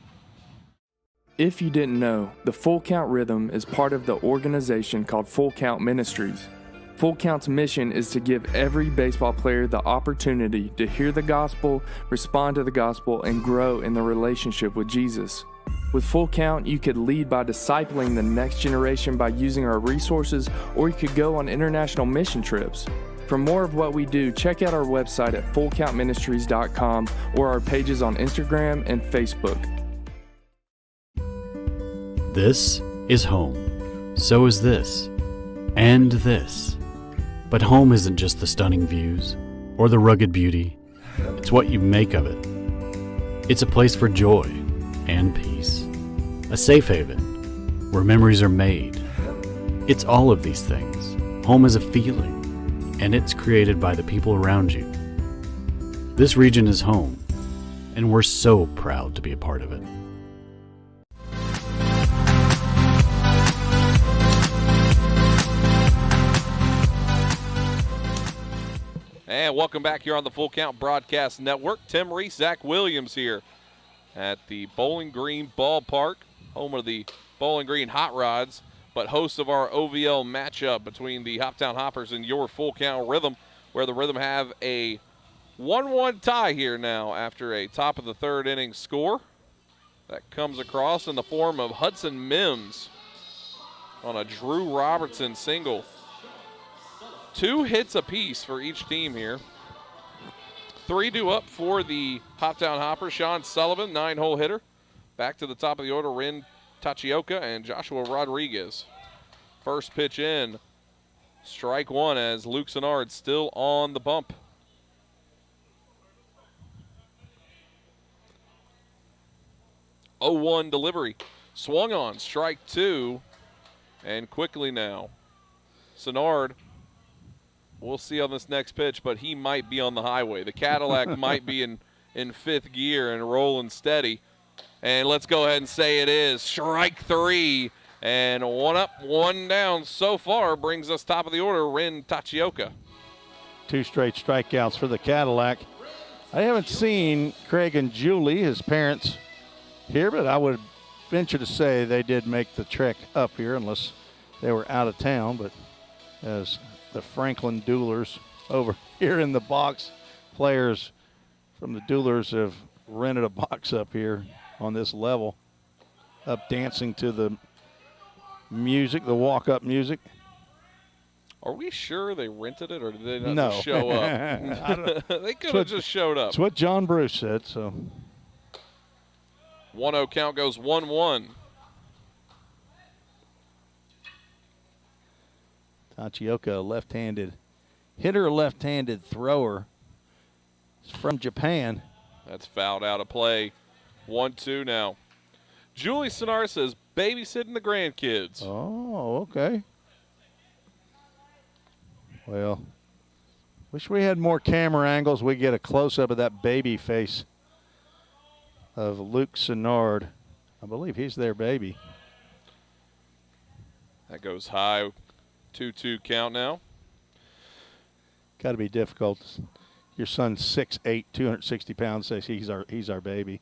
If you didn't know, the Full Count Rhythm is part of the organization called Full Count Ministries. Full Count's mission is to give every baseball player the opportunity to hear the gospel, respond to the gospel, and grow in the relationship with Jesus. With Full Count, you could lead by discipling the next generation by using our resources, or you could go on international mission trips. For more of what we do, check out our website at fullcountministries.com or our pages on Instagram and Facebook. This is home. So is this. And this. But home isn't just the stunning views or the rugged beauty. It's what you make of it. It's a place for joy and peace. A safe haven where memories are made. It's all of these things. Home is a feeling, and it's created by the people around you. This region is home, and we're so proud to be a part of it. And welcome back here on the Full Count Broadcast Network. Tim Reese, Zach Williams here at the Bowling Green Ballpark, home of the Bowling Green Hot Rods, but host of our OVL matchup between the Hoptown Hoppers and your Full Count Rhythm, where the Rhythm have a 1-1 tie here now after a top of the third inning score. That comes across in the form of Hudson Mims on a Drew Robertson single. 2 hits apiece for each team here. 3 due up for the Hoptown Hoppers. Sean Sullivan, 9-hole hitter. Back to the top of the order, Rin Tachioka and Joshua Rodriguez. First pitch in. Strike 1 as Luke Sennard still on the bump. Oh-1 delivery. Swung on, strike 2. And quickly now. Sennard, we'll see on this next pitch, but he might be on the highway. The Cadillac might be in 5th gear and rolling steady. And let's go ahead and say it is. Strike 3. And 1 up, 1 down so far brings us top of the order, Rin Tachioka. 2 straight strikeouts for the Cadillac. I haven't seen Craig and Julie, his parents, here, but I would venture to say they did make the trek up here unless they were out of town. But as the Franklin Duelers over here in the box, players from the Duelers have rented a box up here on this level, up dancing to the music, the walk-up music. Are we sure they rented it, or did they not just show up? They could have just showed up. That's what John Bruce said. So 1-0 count goes 1-1. Tachioka, left-handed hitter, left-handed thrower. It's from Japan. That's fouled out of play. 1-2 now. Julie Sonar says, babysitting the grandkids. Oh, okay. Well, wish we had more camera angles. We get a close-up of that baby face of Luke Senard. I believe he's their baby. That goes high. 2-2 count now. Got to be difficult. Your son's 6'8", 260 pounds, says he's our baby.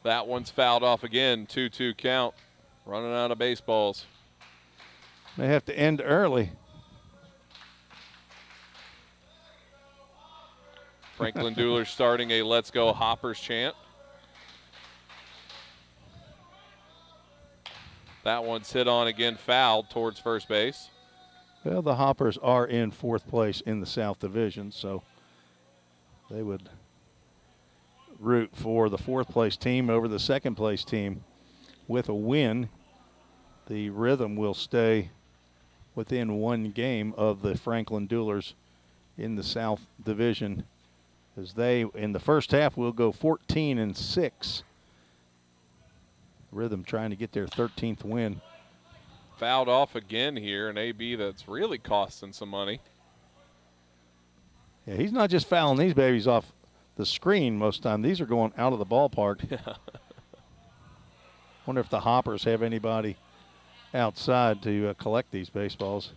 That one's fouled off again. 2-2 count. Running out of baseballs. They have to end early. Franklin Dueler starting a Let's Go Hoppers chant. That one's hit on again, fouled towards first base. Well, the Hoppers are in fourth place in the South Division, so they would root for the fourth place team over the second place team. With a win, the Rhythm will stay within one game of the Franklin Duelers in the South Division, as they, in the first half, will go 14-6. Rhythm trying to get their 13th win. Fouled off again here, an AB that's really costing some money. Yeah, he's not just fouling these babies off the screen most of the time. These are going out of the ballpark. Wonder if the Hoppers have anybody outside to collect these baseballs.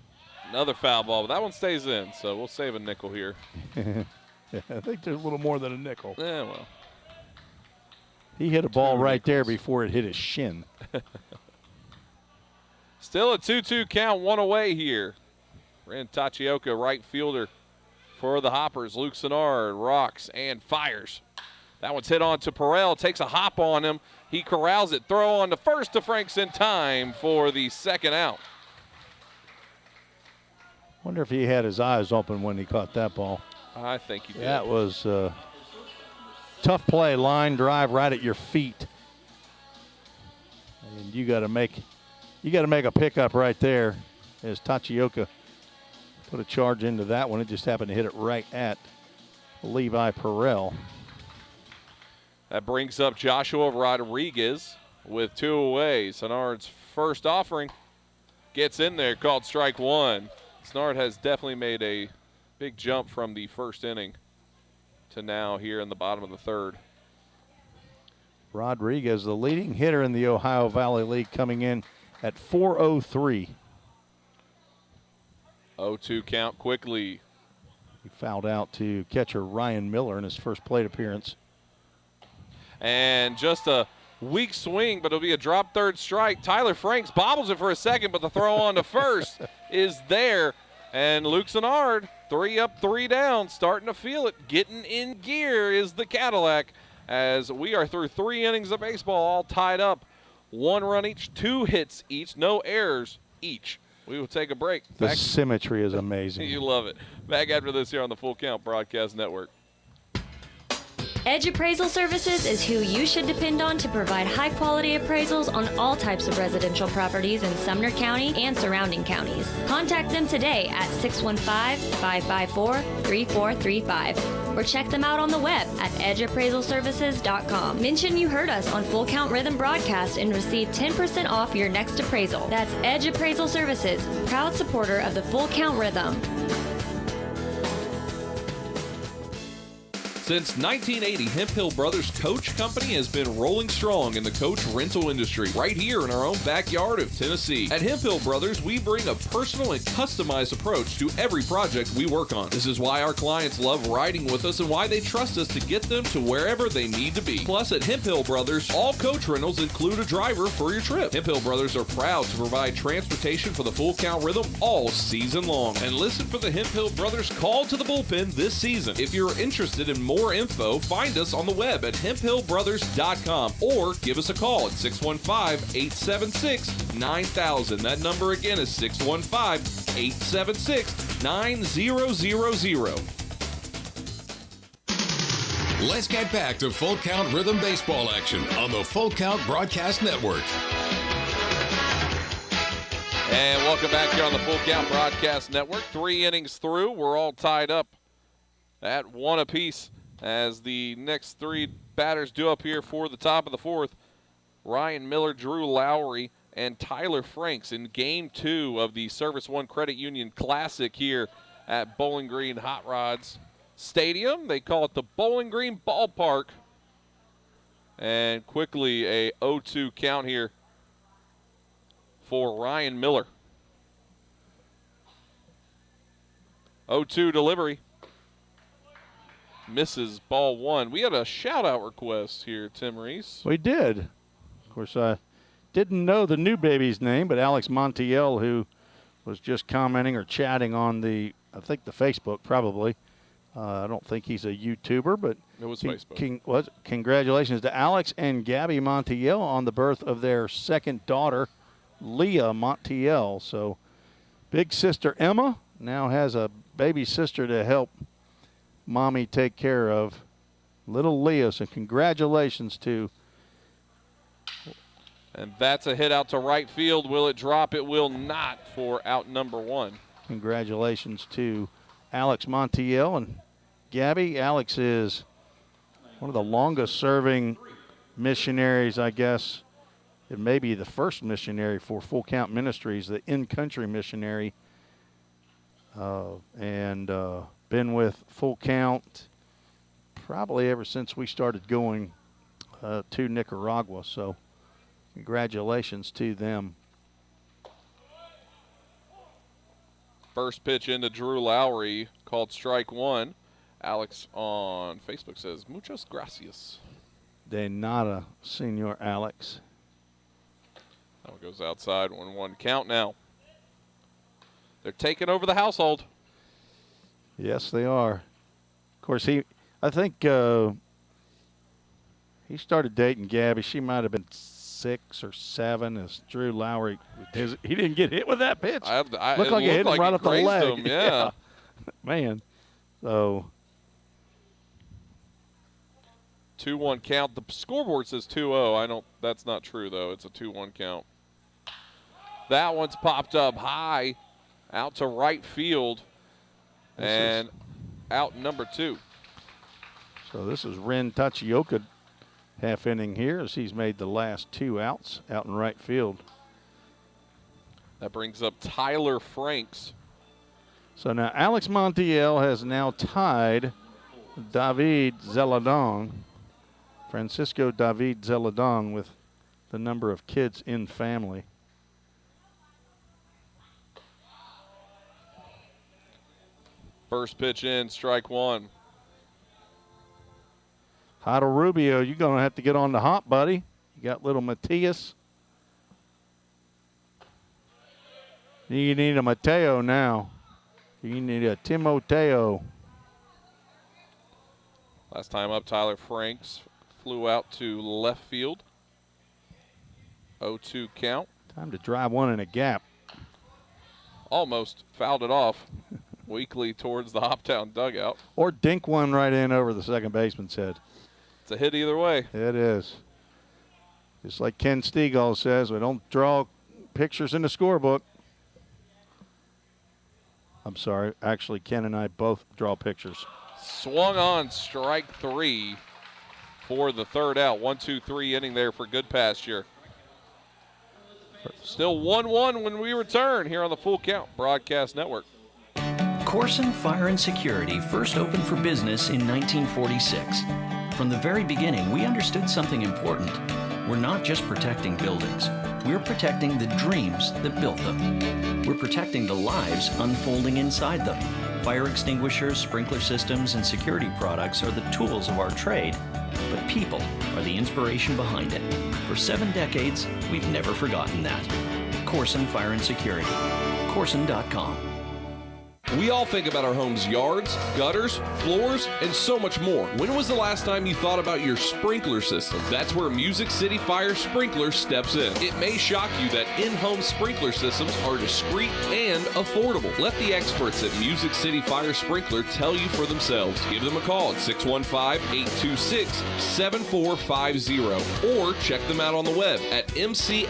Another foul ball, but that one stays in, so we'll save a nickel here. Yeah, I think there's a little more than a nickel. Yeah, well. He hit a ball right there before it hit his shin. Still a 2-2 count, one away here. Ren Tachioka, right fielder for the Hoppers. Luke Senard rocks and fires. That one's hit on to Perel, takes a hop on him. He corrals it, throw on to first to Franks in time for the second out. Wonder if he had his eyes open when he caught that ball. I think he did. That was tough play, line drive right at your feet. And you got to make a pickup right there as Tachioka put a charge into that one. It just happened to hit it right at Levi Perel. That brings up Joshua Rodriguez with two away. Senard's first offering gets in there, called strike one. Senard has definitely made a big jump from the first inning to now here in the bottom of the third. Rodriguez, the leading hitter in the Ohio Valley League, coming in at .403. 0-2 count quickly. He fouled out to catcher Ryan Miller in his first plate appearance. And just a weak swing, but it'll be a drop third strike. Tyler Franks bobbles it for a second, but the throw on to first is there. And Luke Senard, 3 up, 3 down, starting to feel it. Getting in gear is the Cadillac, as we are through 3 innings of baseball, all tied up. 1 run each, 2 hits each, no errors each. We will take a break. The symmetry is amazing. You love it. Back after this here on the Full Count Broadcast Network. Edge Appraisal Services is who you should depend on to provide high-quality appraisals on all types of residential properties in Sumner County and surrounding counties. Contact them today at 615-554-3435 or check them out on the web at edgeappraisalservices.com. Mention you heard us on Full Count Rhythm Broadcast and receive 10% off your next appraisal. That's Edge Appraisal Services, proud supporter of the Full Count Rhythm. Since 1980, Hemp Hill Brothers Coach Company has been rolling strong in the coach rental industry right here in our own backyard of Tennessee. At Hemp Hill Brothers, we bring a personal and customized approach to every project we work on. This is why our clients love riding with us and why they trust us to get them to wherever they need to be. Plus, at Hemp Hill Brothers, all coach rentals include a driver for your trip. Hemp Hill Brothers are proud to provide transportation for the Full Count Rhythm all season long. And listen for the Hemp Hill Brothers call to the bullpen this season. If you're interested in more info, find us on the web at hemphillbrothers.com or give us a call at 615-876-9000. That number again is 615-876-9000. Let's get back to Full Count Rhythm Baseball action on the Full Count Broadcast Network. And welcome back here on the Full Count Broadcast Network. 3 innings through. We're all tied up at 1 apiece as the next 3 batters due up here for the top of the 4th. Ryan Miller, Drew Lowry, and Tyler Franks in Game 2 of the Service One Credit Union Classic here at Bowling Green Hot Rods Stadium. They call it the Bowling Green Ballpark. And quickly a 0-2 count here for Ryan Miller. 0-2 delivery. Misses ball 1. We had a shout-out request here, Tim Reese. We did. Of course, I didn't know the new baby's name, but Alex Montiel, who was just commenting or chatting on the Facebook probably. I don't think he's a YouTuber, but it was Facebook. Congratulations to Alex and Gabby Montiel on the birth of their second daughter, Leah Montiel. So big sister Emma now has a baby sister to help mommy take care of little Leah. So congratulations to. And that's a hit out to right field. Will it drop? It will not for out number 1. Congratulations to Alex Montiel and Gabby. Alex is one of the longest serving missionaries, I guess. It may be the first missionary for Full Count Ministries, the in-country missionary, and been with Full Count probably ever since we started going to Nicaragua. So congratulations to them. First pitch into Drew Lowry, called strike 1. Alex on Facebook says, muchas gracias. De nada, Senor Alex. That one goes outside, 1-1 count now. They're taking over the household. Yes, they are. Of course, I think he started dating Gabby. She might have been 6 or 7 as Drew Lowry. He didn't get hit with that pitch. Looked like it hit him right up the leg. Him, yeah. Man. So 2-1 count. The scoreboard says 2-0. That's not true though. It's a 2-1 count. That one's popped up high out to right field and out number 2. So this is Ren Tachioka half inning here as he's made the last 2 outs out in right field. That brings up Tyler Franks. So now Alex Montiel has now tied David Zeladon, Francisco David Zeladon, with the number of kids in family. First pitch in, strike 1. Heidelberg Rubio, you're going to have to get on the hop, buddy. You got little Matias. You need a Mateo now. You need a Timoteo. Last time up, Tyler Franks flew out to left field. 0-2 count. Time to drive one in a gap. Almost fouled it off weakly towards the Hoptown dugout. Or dink one right in over the second baseman's head. It's a hit either way. It is. Just like Ken Stegall says, we don't draw pictures in the scorebook. I'm sorry. Actually, Ken and I both draw pictures. Swung on, strike 3 for the third out. 1-2-3 inning there for Goodpasture. Still 1-1 when we return here on the Full Count Broadcast Network. Corson Fire and Security first opened for business in 1946. From the very beginning, we understood something important. We're not just protecting buildings. We're protecting the dreams that built them. We're protecting the lives unfolding inside them. Fire extinguishers, sprinkler systems, and security products are the tools of our trade, but people are the inspiration behind it. For 7 decades, we've never forgotten that. Corson Fire and Security. Corson.com. We all think about our home's yards, gutters, floors, and so much more. When was the last time you thought about your sprinkler system? That's where Music City Fire Sprinkler steps in. It may shock you that in-home sprinkler systems are discreet and affordable. Let the experts at Music City Fire Sprinkler tell you for themselves. Give them a call at 615-826-7450 or check them out on the web at mcfs.us.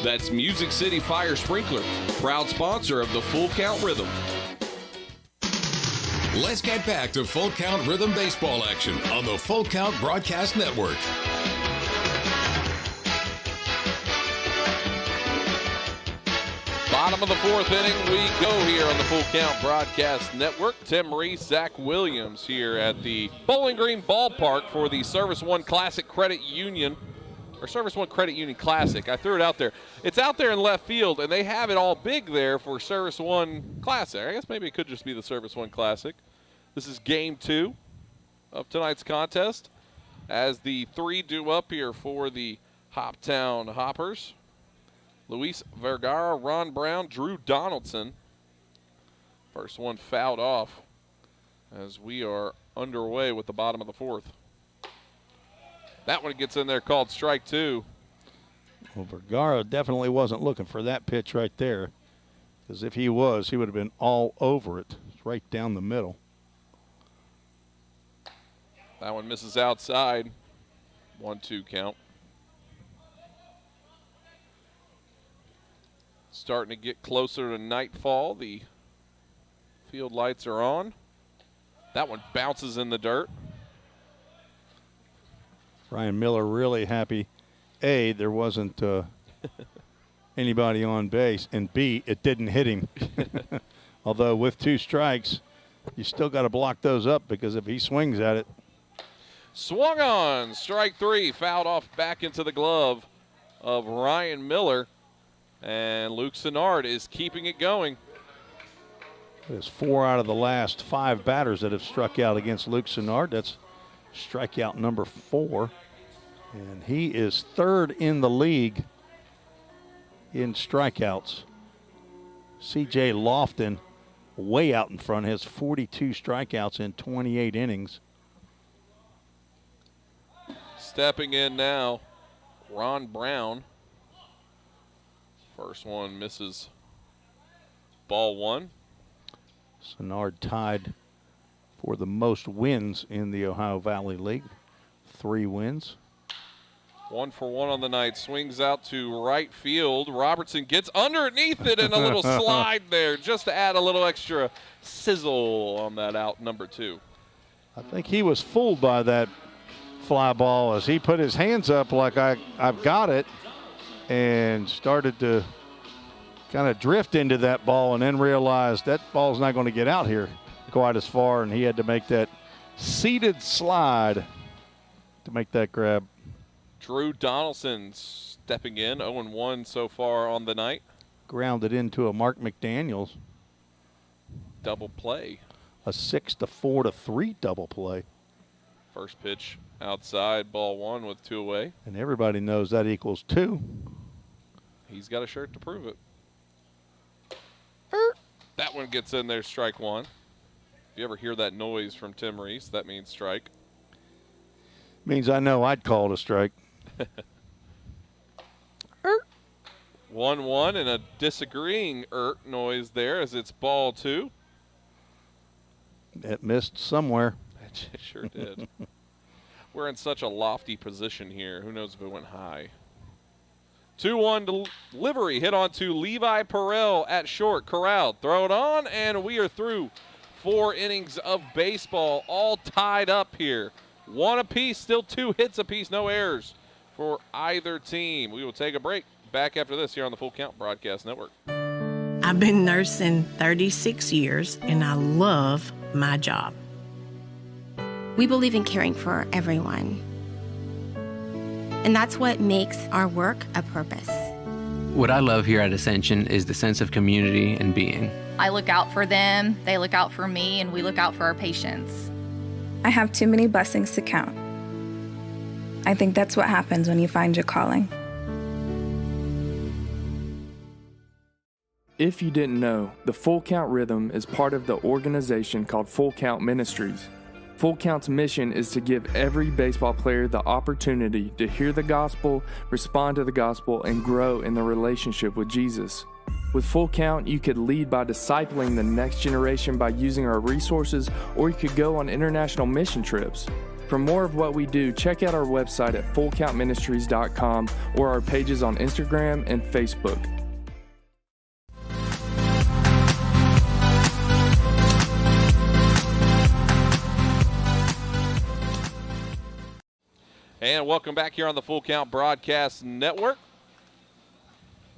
That's Music City Fire Sprinkler, proud sponsor of the Full Count Rhythm. Let's get back to Full Count Rhythm baseball action on the Full Count Broadcast Network. Bottom of the 4th inning we go here on the Full Count Broadcast Network. Tim Reese, Zach Williams here at the Bowling Green Ballpark for the Service One Classic Credit Union, or Service One Credit Union Classic. I threw it out there. It's out there in left field, and they have it all big there for Service One Classic. I guess maybe it could just be the Service One Classic. This is Game 2 of tonight's contest as the 3 due up here for the Hoptown Hoppers. Luis Vergara, Ron Brown, Drew Donaldson. First one fouled off as we are underway with the bottom of the 4th. That one gets in there, called strike 2. Well, Vergara definitely wasn't looking for that pitch right there, because if he was, he would have been all over it. It's right down the middle. That one misses outside. 1-2 count. Starting to get closer to nightfall. The field lights are on. That one bounces in the dirt. Ryan Miller really happy. A, there wasn't anybody on base, and B, it didn't hit him. Although with 2 strikes, you still got to block those up, because if he swings at it. Swung on, strike 3, fouled off back into the glove of Ryan Miller, and Luke Sennard is keeping it going. There's 4 out of the last 5 batters that have struck out against Luke Sennard. That's strikeout number 4. And he is 3rd in the league in strikeouts. C.J. Lofton way out in front, has 42 strikeouts in 28 innings. Stepping in now, Ron Brown. First one misses. Ball 1. Sennard tied for the most wins in the Ohio Valley League. 3 wins. 1 for 1 on the night. Swings out to right field. Robertson gets underneath it, and a little slide there just to add a little extra sizzle on that out, number 2. I think he was fooled by that fly ball as he put his hands up like I've got it, and started to kind of drift into that ball, and then realized that ball's not going to get out here quite as far, and he had to make that seated slide to make that grab. Drew Donaldson stepping in, 0-1 so far on the night. Grounded into a Mark McDaniels. Double play. A 6-4-3 double play. First pitch outside, ball 1 with 2 away. And everybody knows that equals 2. He's got a shirt to prove it. That one gets in there, strike 1. If you ever hear that noise from Tim Reese, that means strike. Means I know I'd call it a strike. 1-1 and a disagreeing noise there as it's ball 2. It missed somewhere. It sure did. We're in such a lofty position here. Who knows if it went high. 2-1 delivery hit onto Levi Perrell at short. Corralled. Throw it on, and we are through 4 innings of baseball, all tied up here. 1 apiece, still 2 hits apiece, no errors for either team. We will take a break. Back after this here on the Full Count Broadcast Network. I I've been nursing 36 years, and I love my job. We believe in caring for everyone. And that's what makes our work a purpose. What I love here at Ascension is the sense of community and being. I look out for them, they look out for me, and we look out for our patients. I have too many blessings to count. I think that's what happens when you find your calling. If you didn't know, the Full Count Rhythm is part of the organization called Full Count Ministries. Full Count's mission is to give every baseball player the opportunity to hear the gospel, respond to the gospel, and grow in their relationship with Jesus. With Full Count, you could lead by discipling the next generation by using our resources, or you could go on international mission trips. For more of what we do, check out our website at fullcountministries.com or our pages on Instagram and Facebook. And welcome back here on the Full Count Broadcast Network.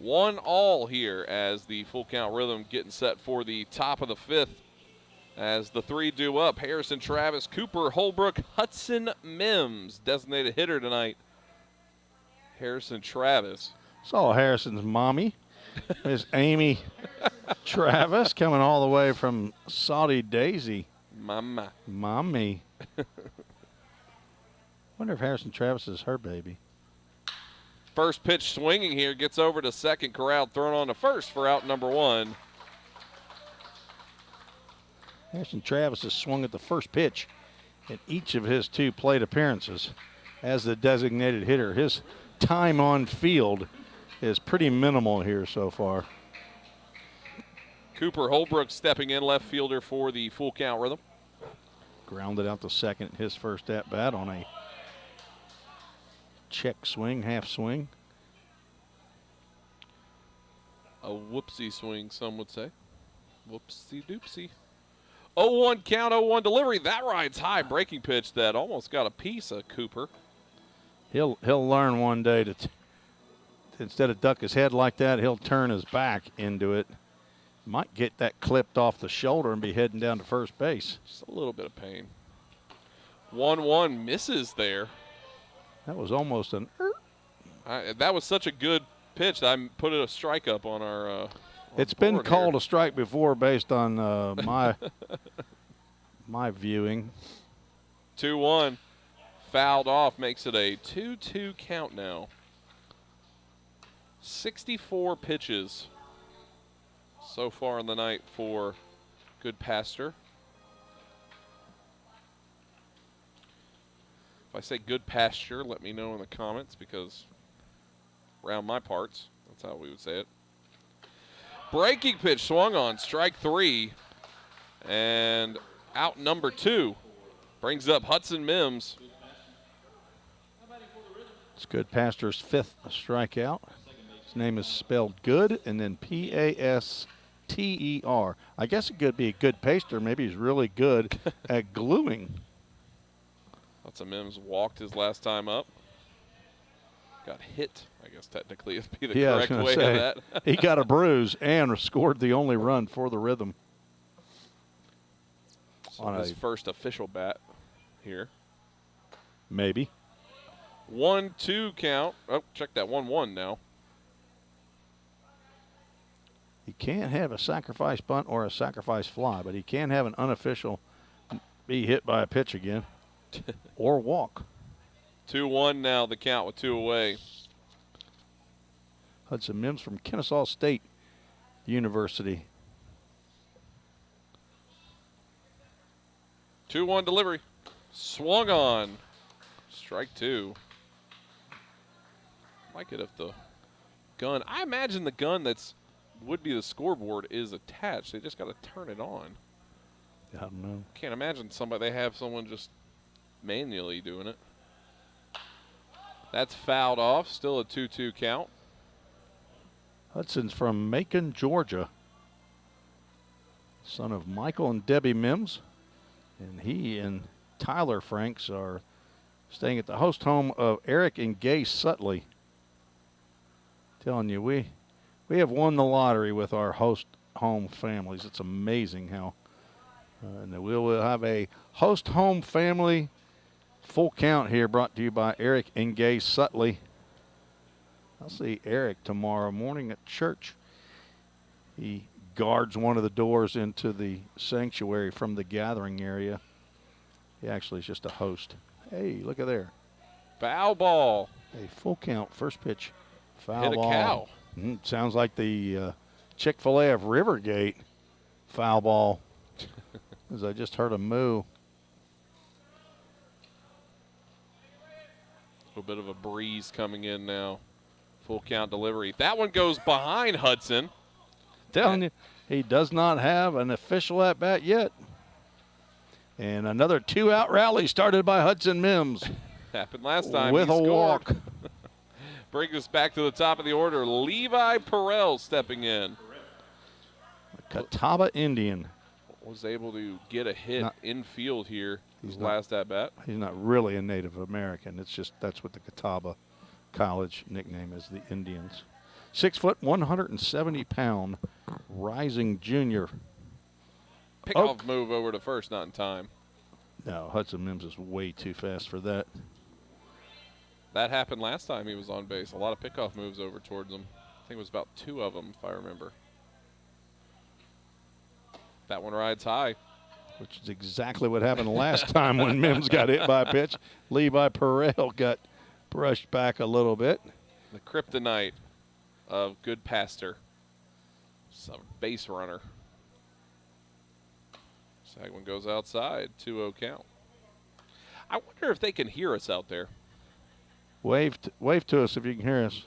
1-1 here as the Full Count Rhythm getting set for the top of the fifth. As the three due up, Harrison Travis, Cooper Holbrook, Hudson Mims, designated hitter tonight. Harrison Travis. Saw Harrison's mommy, Miss Amy Travis, coming all the way from Saudi Daisy. Mama. Mommy. Wonder if Harrison Travis is her baby. First pitch swinging here, gets over to second, corralled, thrown on to first for out number one. Harrison Travis has swung at the first pitch in each of his two plate appearances as the designated hitter. His time on field is pretty minimal here so far. Cooper Holbrook stepping in, left fielder for the Full Count Rhythm. Grounded out to second, his first at bat on a check swing, half swing. A whoopsie swing, some would say. Whoopsie doopsie. 0-1 count, 0-1 delivery. That rides high. Breaking pitch that almost got a piece of Cooper. He'll learn one day to instead of duck his head like that, he'll turn his back into it. Might get that clipped off the shoulder and be heading down to first base. Just a little bit of pain. 1-1 misses there. That was almost an. That was such a good pitch that I put a strike up on our. It's been called a strike before based on my viewing. 2-1. Fouled off, makes it a 2-2 count now. 64 pitches so far in the night for Goodpasture. If I say Goodpasture, let me know in the comments, because around my parts, that's how we would say it. Breaking pitch swung on, strike three, and out number two. Brings up Hudson Mims. It's Goodpasture's fifth strikeout. His name is spelled good and then Paster. I guess it could be a good paster. Maybe he's really good at gluing. Hudson Mims walked his last time up. Got hit, I guess technically would be the correct way of that. He got a bruise and scored the only run for the Rhythm. So on his first official bat here. Maybe. 1-2 count. Oh, check that 1-1 now. He can't have a sacrifice bunt or a sacrifice fly, but he can have an unofficial be hit by a pitch again or walk. 2-1 now, the count with two away. Hudson Mims from Kennesaw State University. 2-1 delivery. Swung on. Strike two. Like it if the gun, I imagine the gun that's would be the scoreboard is attached. They just got to turn it on. I don't know. Can't imagine they have someone just manually doing it. That's fouled off. Still a 2-2 count. Hudson's from Macon, Georgia. Son of Michael and Debbie Mims. And he and Tyler Franks are staying at the host home of Eric and Gay Sutley. Telling you, we have won the lottery with our host home families. It's amazing how. And we'll have a host home family full count here, brought to you by Eric and Gay Sutley. I'll see Eric tomorrow morning at church. He guards one of the doors into the sanctuary from the gathering area. He actually is just a host. Hey, look at there. Foul ball. A full count, first pitch. Foul Hit a ball. cow. Sounds like the Chick-fil-A of Rivergate. Foul ball. As I just heard a moo. A little bit of a breeze coming in now. Full count delivery. That one goes behind Hudson. Telling you, he does not have an official at bat yet. And another 2-out rally started by Hudson Mims. Happened last time. With he a scored. walk. Brings us back to the top of the order. Levi Perel stepping in. Catawba Indian. Was able to get a hit infield here. He's His last at bat. He's not really a Native American. It's just that's what the Catawba College nickname is, the Indians. 6 foot, 170 pound, rising junior. Pickoff move over to first, not in time. No, Hudson Mims is way too fast for that. That happened last time he was on base. A lot of pickoff moves over towards him. I think it was about 2 of them, if I remember. That one rides high. Which is exactly what happened last time when Mims got hit by a pitch. Levi Perel got brushed back a little bit. The kryptonite of good pastor. Some base runner. Second one goes outside. 2-0 count. I wonder if they can hear us out there. Wave to us if you can hear us.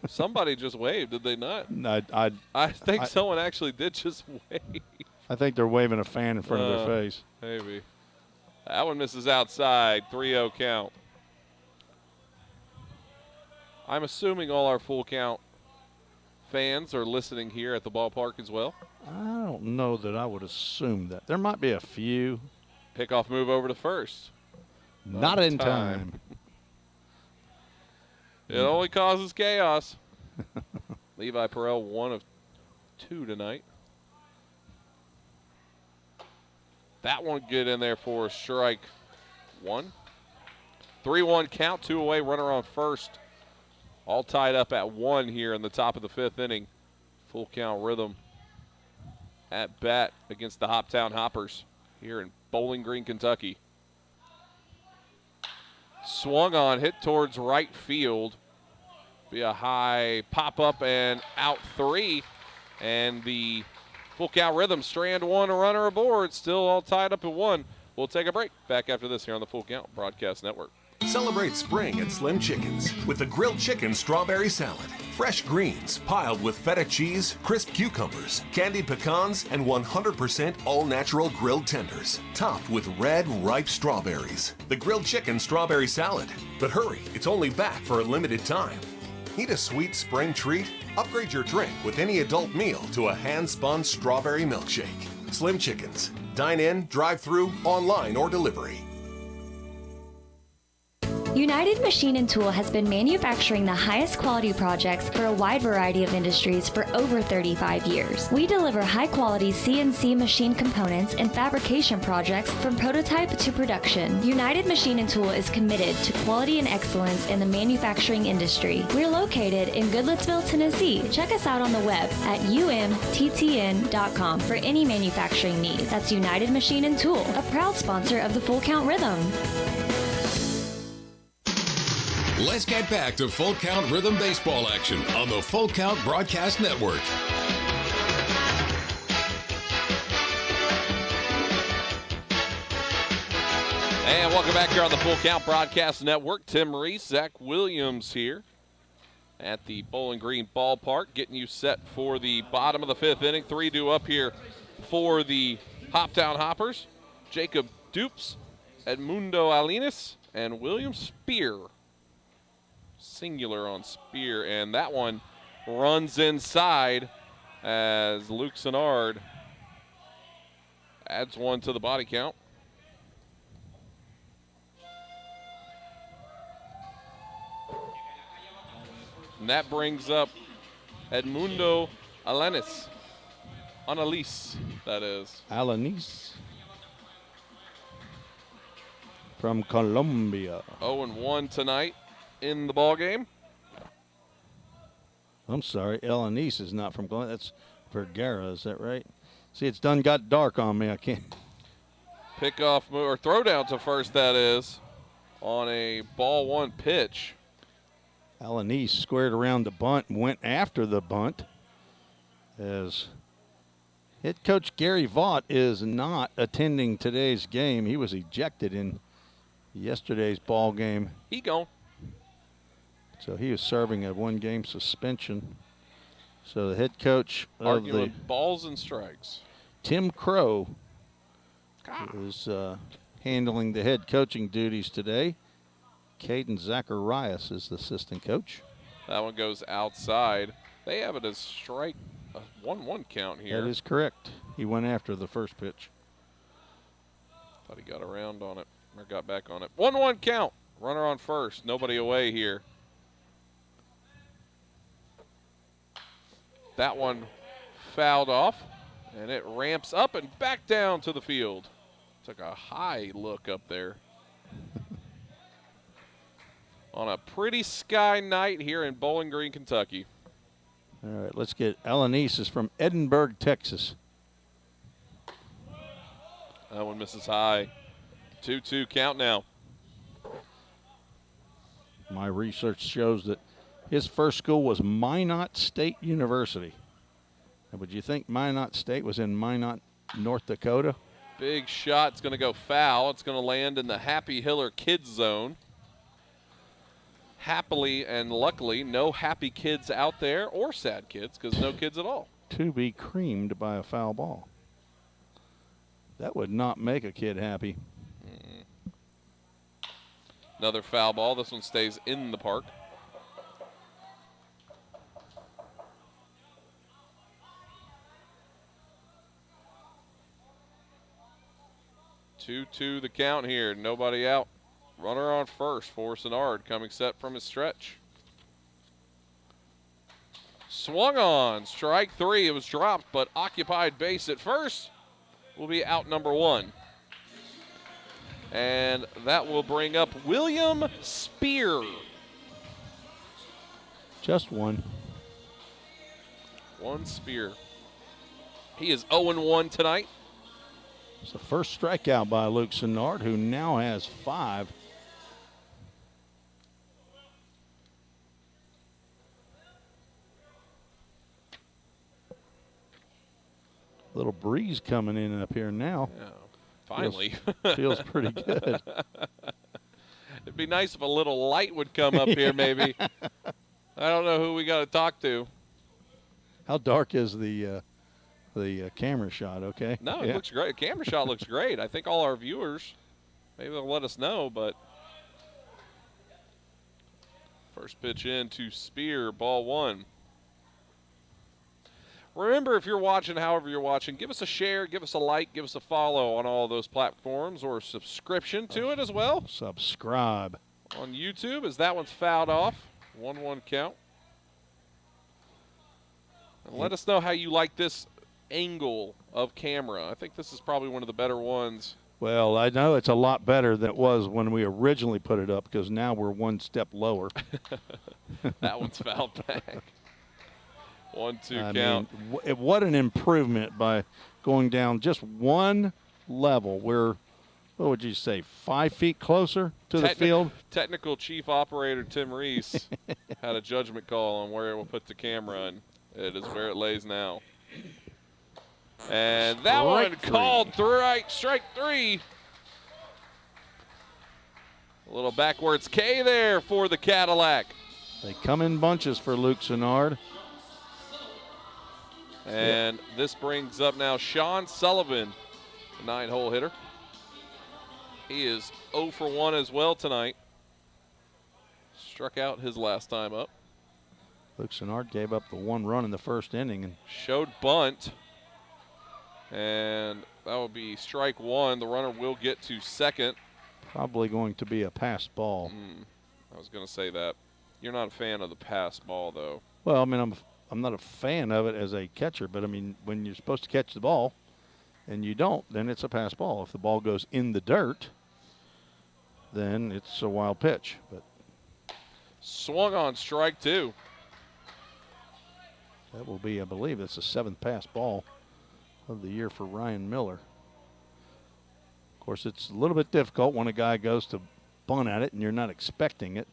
Somebody just waved, did they not? No, I think someone actually did just wave. I think they're waving a fan in front of their face. Maybe. That one misses outside. 3-0 count. I'm assuming all our full count fans are listening here at the ballpark as well. I don't know that I would assume that. There might be a few. Pickoff move over to first. Not in time. It only causes chaos. Levi Perel, 1 of 2 tonight. That one good in there for strike 1. 3-1 count, 2 away, runner on first. All tied up at 1 here in the top of the 5th inning. Full count rhythm at bat against the Hoptown Hoppers here in Bowling Green, Kentucky. Swung on, hit towards right field. Be a high pop up and out 3. And the full count rhythm, strand 1, a runner aboard. Still all tied up at 1. We'll take a break. Back after this here on the Full Count Broadcast Network. Celebrate spring at Slim Chickens with the grilled chicken strawberry salad. Fresh greens piled with feta cheese, crisp cucumbers, candied pecans, and 100% all-natural grilled tenders. Topped with red, ripe strawberries. The grilled chicken strawberry salad. But hurry, it's only back for a limited time. Need a sweet spring treat? Upgrade your drink with any adult meal to a hand-spun strawberry milkshake. Slim Chickens. Dine in, drive-through, online, or delivery. United Machine and Tool has been manufacturing the highest quality projects for a wide variety of industries for over 35 years. We deliver high-quality CNC machine components and fabrication projects from prototype to production. United Machine and Tool is committed to quality and excellence in the manufacturing industry. We're located in Goodlettsville, Tennessee. Check us out on the web at umttn.com for any manufacturing need. That's United Machine and Tool, a proud sponsor of the Full Count Rhythm. Let's get back to Full Count Rhythm baseball action on the Full Count Broadcast Network. And welcome back here on the Full Count Broadcast Network. Tim Reese, Zach Williams here at the Bowling Green Ballpark, getting you set for the bottom of the 5th inning. 3-2 up here for the Hoptown Hoppers. Jacob Dupes, Edmundo Alinas, and William Spear. Singular on Spear, and that one runs inside as Luke Senard adds 1 to the body count. And that brings up Edmundo Alanis. Annalise, that is. Alanis from Colombia. 0-1 tonight in the ball game. I'm sorry, Alanis is not from Colombia. That's Vergara, is that right? See, it's done got dark on me. I can't. Pickoff or throw down to first, that is, on a ball one pitch. Alanis squared around the bunt and went after the bunt as head coach Gary Vaught is not attending today's game. He was ejected in yesterday's ball game. He gone. So he is serving a one-game suspension. So the head coach of the balls and strikes, Tim Crow, is handling the head coaching duties today. Caden Zacharias is the assistant coach. That one goes outside. They have it as strike, a 1-1 count here. That is correct. He went after the first pitch. Thought he got around on it, or got back on it. 1-1 count. Runner on first. Nobody away here. That one fouled off, and it ramps up and back down to the field. Took a high look up there. On a pretty sky night here in Bowling Green, Kentucky. All right, let's get Alanis is from Edinburgh, Texas. That one misses high. 2-2 count now. My research shows that his first school was Minot State University. Now, would you think Minot State was in Minot, North Dakota? Big shot's going to go foul. It's going to land in the Happy Hiller kids zone. Happily and luckily, no happy kids out there or sad kids, because no kids at all. To be creamed by a foul ball. That would not make a kid happy. Another foul ball. This one stays in the park. Two the count here. Nobody out. Runner on first for Sennard, coming set from his stretch. Swung on, strike three. It was dropped, but occupied base at first will be out number one. And that will bring up William Spear. Just one. One Spear. He is 0-1 tonight. It's the first strikeout by Luke Sennard, who now has 5. Little breeze coming in up here now. Yeah, finally. Feels pretty good. It'd be nice if a little light would come up here, maybe. I don't know who we got to talk to. How dark is the camera shot? Okay. No, it looks great. The camera shot looks great. I think all our viewers, maybe they'll let us know. But first pitch in to Spear, ball one. Remember, if you're watching, however you're watching, give us a share, give us a like, give us a follow on all those platforms, or a subscription to it as well. Subscribe. On YouTube, as that one's fouled off. 1-1 count. And let us know how you like this angle of camera. I think this is probably one of the better ones. Well, I know it's a lot better than it was when we originally put it up, because now we're one step lower. That one's fouled back. 1-2 count. Mean, what an improvement by going down just one level. We're, what would you say, 5 feet closer to the field? Technical Chief Operator Tim Reese had a judgment call on where we'll put the camera, and it is where it lays now. And that one called strike three. A little backwards K there for the Cadillac. They come in bunches for Luke Sennard. And this brings up now Sean Sullivan, the 9-hole hitter. He is 0 for 1 as well tonight. Struck out his last time up. Luke Sennard gave up the 1 run in the first inning. And showed bunt. And that will be strike 1. The runner will get to second. Probably going to be a pass ball. I was going to say that. You're not a fan of the pass ball, though. Well, I mean, I'm not a fan of it as a catcher, but I mean, when you're supposed to catch the ball and you don't, then it's a pass ball. If the ball goes in the dirt, then it's a wild pitch. But swung on, strike 2. That will be, I believe, that's the 7th pass ball of the year for Ryan Miller. Of course, it's a little bit difficult when a guy goes to bunt at it and you're not expecting it.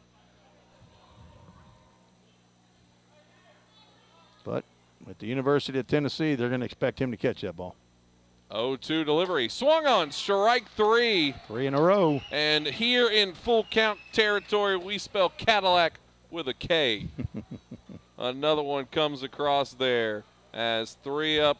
But at the University of Tennessee, they're going to expect him to catch that ball. 0-2 delivery. Swung on, strike 3. 3 in a row. And here in full count territory, we spell Cadillac with a K. Another one comes across there as 3 up.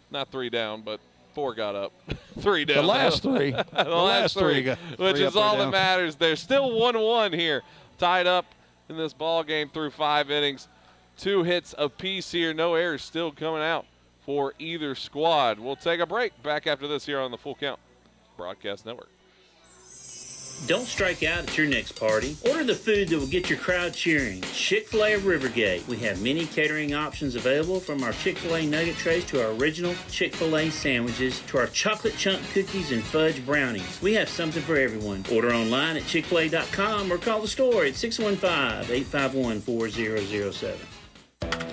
Not 3 down, but 4 got up. 3 down. The last 3. The last 3 got which 3 is all down. that matters. There's still 1-1 here. Tied up in this ball game through 5 innings. 2 hits apiece here. No errors still coming out for either squad. We'll take a break. Back after this here on the Full Count Broadcast Network. Don't strike out at your next party. Order the food that will get your crowd cheering. Chick-fil-A of Rivergate. We have many catering options available, from our Chick-fil-A nugget trays to our original Chick-fil-A sandwiches to our chocolate chunk cookies and fudge brownies. We have something for everyone. Order online at chickfil-a.com or call the store at 615-851-4007.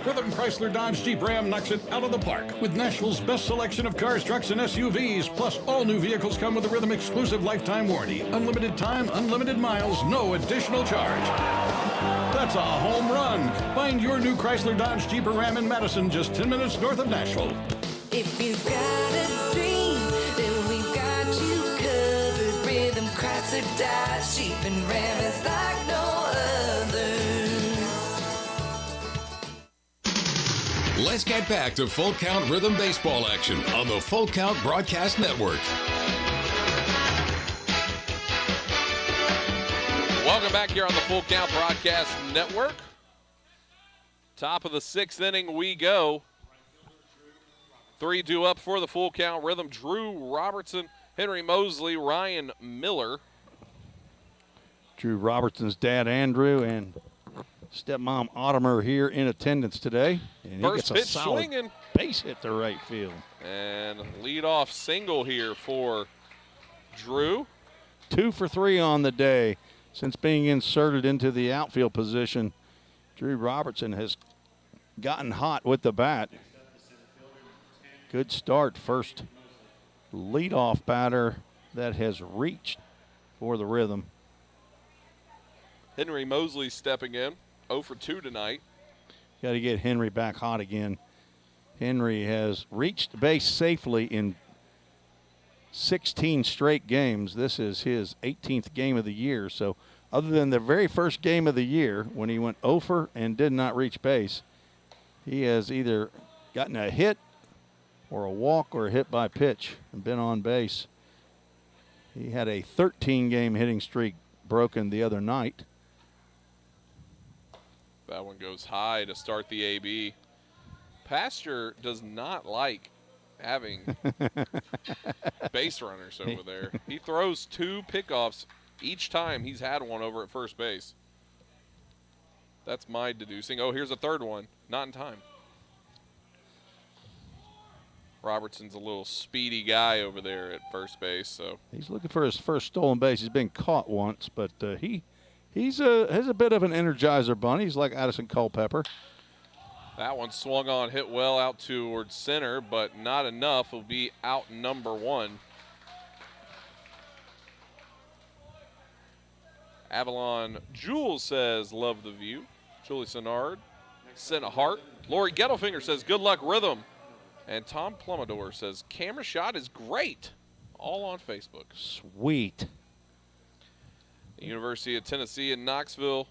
Rhythm Chrysler Dodge Jeep Ram knocks it out of the park with Nashville's best selection of cars, trucks, and SUVs. Plus, all new vehicles come with a Rhythm exclusive lifetime warranty. Unlimited time, unlimited miles, no additional charge. That's a home run. Find your new Chrysler Dodge Jeep or Ram in Madison, just 10 minutes north of Nashville. If you've got a dream, then we've got you covered. Rhythm Chrysler Dodge Jeep and Ram is like no other. Let's get back to Full Count Rhythm Baseball action on the Full Count Broadcast Network. Welcome back here on the Full Count Broadcast Network. Top of the 6th inning we go. 3-2 up for the Full Count Rhythm. Drew Robertson, Henry Mosley, Ryan Miller. Drew Robertson's dad, Andrew, and stepmom Ottomer here in attendance today. And First he pitch gets a solid swinging. base hit to right field. And leadoff single here for Drew. 2 for 3 on the day. Since being inserted into the outfield position, Drew Robertson has gotten hot with the bat. Good start. First leadoff batter that has reached for the Rhythm. Henry Mosley stepping in. 0 for 2 tonight. Got to get Henry back hot again. Henry has reached base safely in 16 straight games. This is his 18th game of the year. So other than the very first game of the year when he went 0 for and did not reach base, he has either gotten a hit or a walk or a hit by pitch and been on base. He had a 13-game hitting streak broken the other night. That one goes high to start the AB. Pastor does not like having base runners over there. He throws 2 pickoffs each time he's had one over at first base. That's my deducing. Oh, here's a third one. Not in time. Robertson's a little speedy guy over there at first base. So he's looking for his first stolen base. He's been caught once, but He's has a bit of an energizer bunny. He's like Addison Culpepper. That one swung on, hit well out towards center, but not enough. Will be out number 1. Avalon Jules says, love the view. Julie Senard sent a heart. Lori Gettelfinger says, good luck, Rhythm. And Tom Plumidor says, camera shot is great. All on Facebook. Sweet. University of Tennessee in Knoxville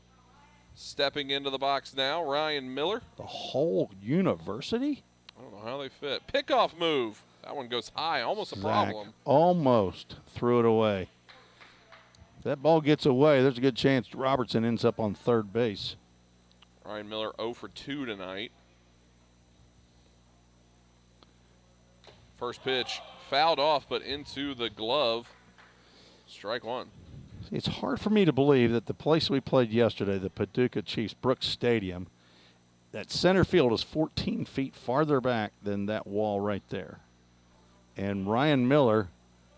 stepping into the box now. Ryan Miller. The whole university? I don't know how they fit. Pickoff move. That one goes high. Almost a problem. Almost threw it away. If that ball gets away, there's a good chance Robertson ends up on third base. Ryan Miller 0 for 2 tonight. First pitch fouled off, but into the glove. Strike 1. It's hard for me to believe that the place we played yesterday, the Paducah Chiefs Brooks Stadium, that center field is 14 feet farther back than that wall right there. And Ryan Miller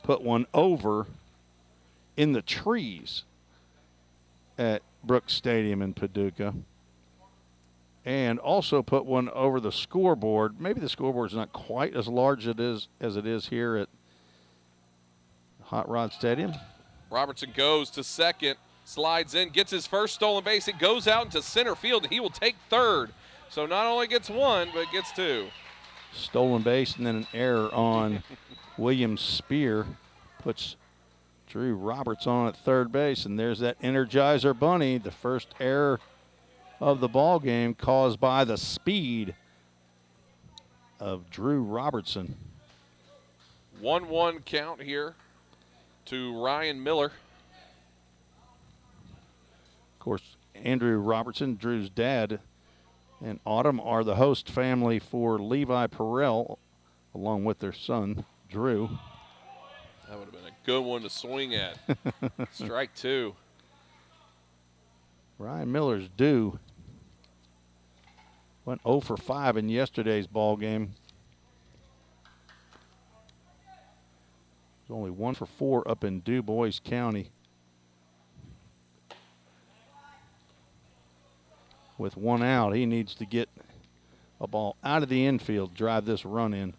put one over in the trees at Brooks Stadium in Paducah. And also put one over the scoreboard. Maybe the scoreboard's not quite as large as it is here at Hot Rod Stadium. Robertson goes to second, slides in, gets his first stolen base. It goes out into center field, and he will take third. So not only gets one, but gets two. Stolen base and then an error on William Spear puts Drew Roberts on at third base. And there's that Energizer Bunny, the first error of the ball game caused by the speed of Drew Robertson. 1-1 count here to Ryan Miller. Of course, Andrew Robertson, Drew's dad, and Autumn are the host family for Levi Perrell, along with their son, Drew. That would have been a good one to swing at. Strike two. Ryan Miller's due. Went 0 for 5 in yesterday's ball game. Was only 1 for 4 up in Du Bois County. With one out, he needs to get a ball out of the infield, drive this run in.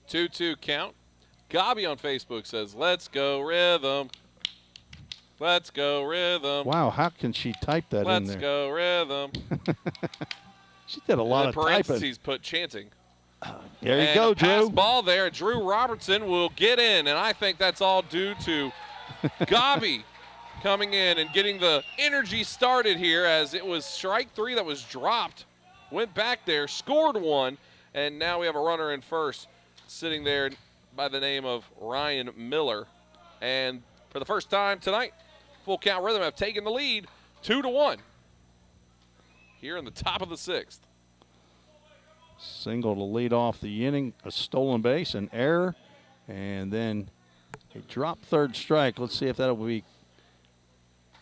2-2 count. Gobby on Facebook says, "Let's go Rhythm. Let's go Rhythm." Wow, how can she type that in there? Let's go Rhythm. She did a lot of typing. Parentheses put chanting. There you go, Drew. Pass ball there. Drew Robertson will get in, and I think that's all due to Gobby coming in and getting the energy started here, as it was strike three that was dropped. Went back there, scored one, and now we have a runner in first sitting there by the name of Ryan Miller. And for the first time tonight, Full Count Rhythm have taken the lead 2-1 here in the top of the sixth. Single to lead off the inning, a stolen base, an error, and then a drop third strike. Let's see if that'll be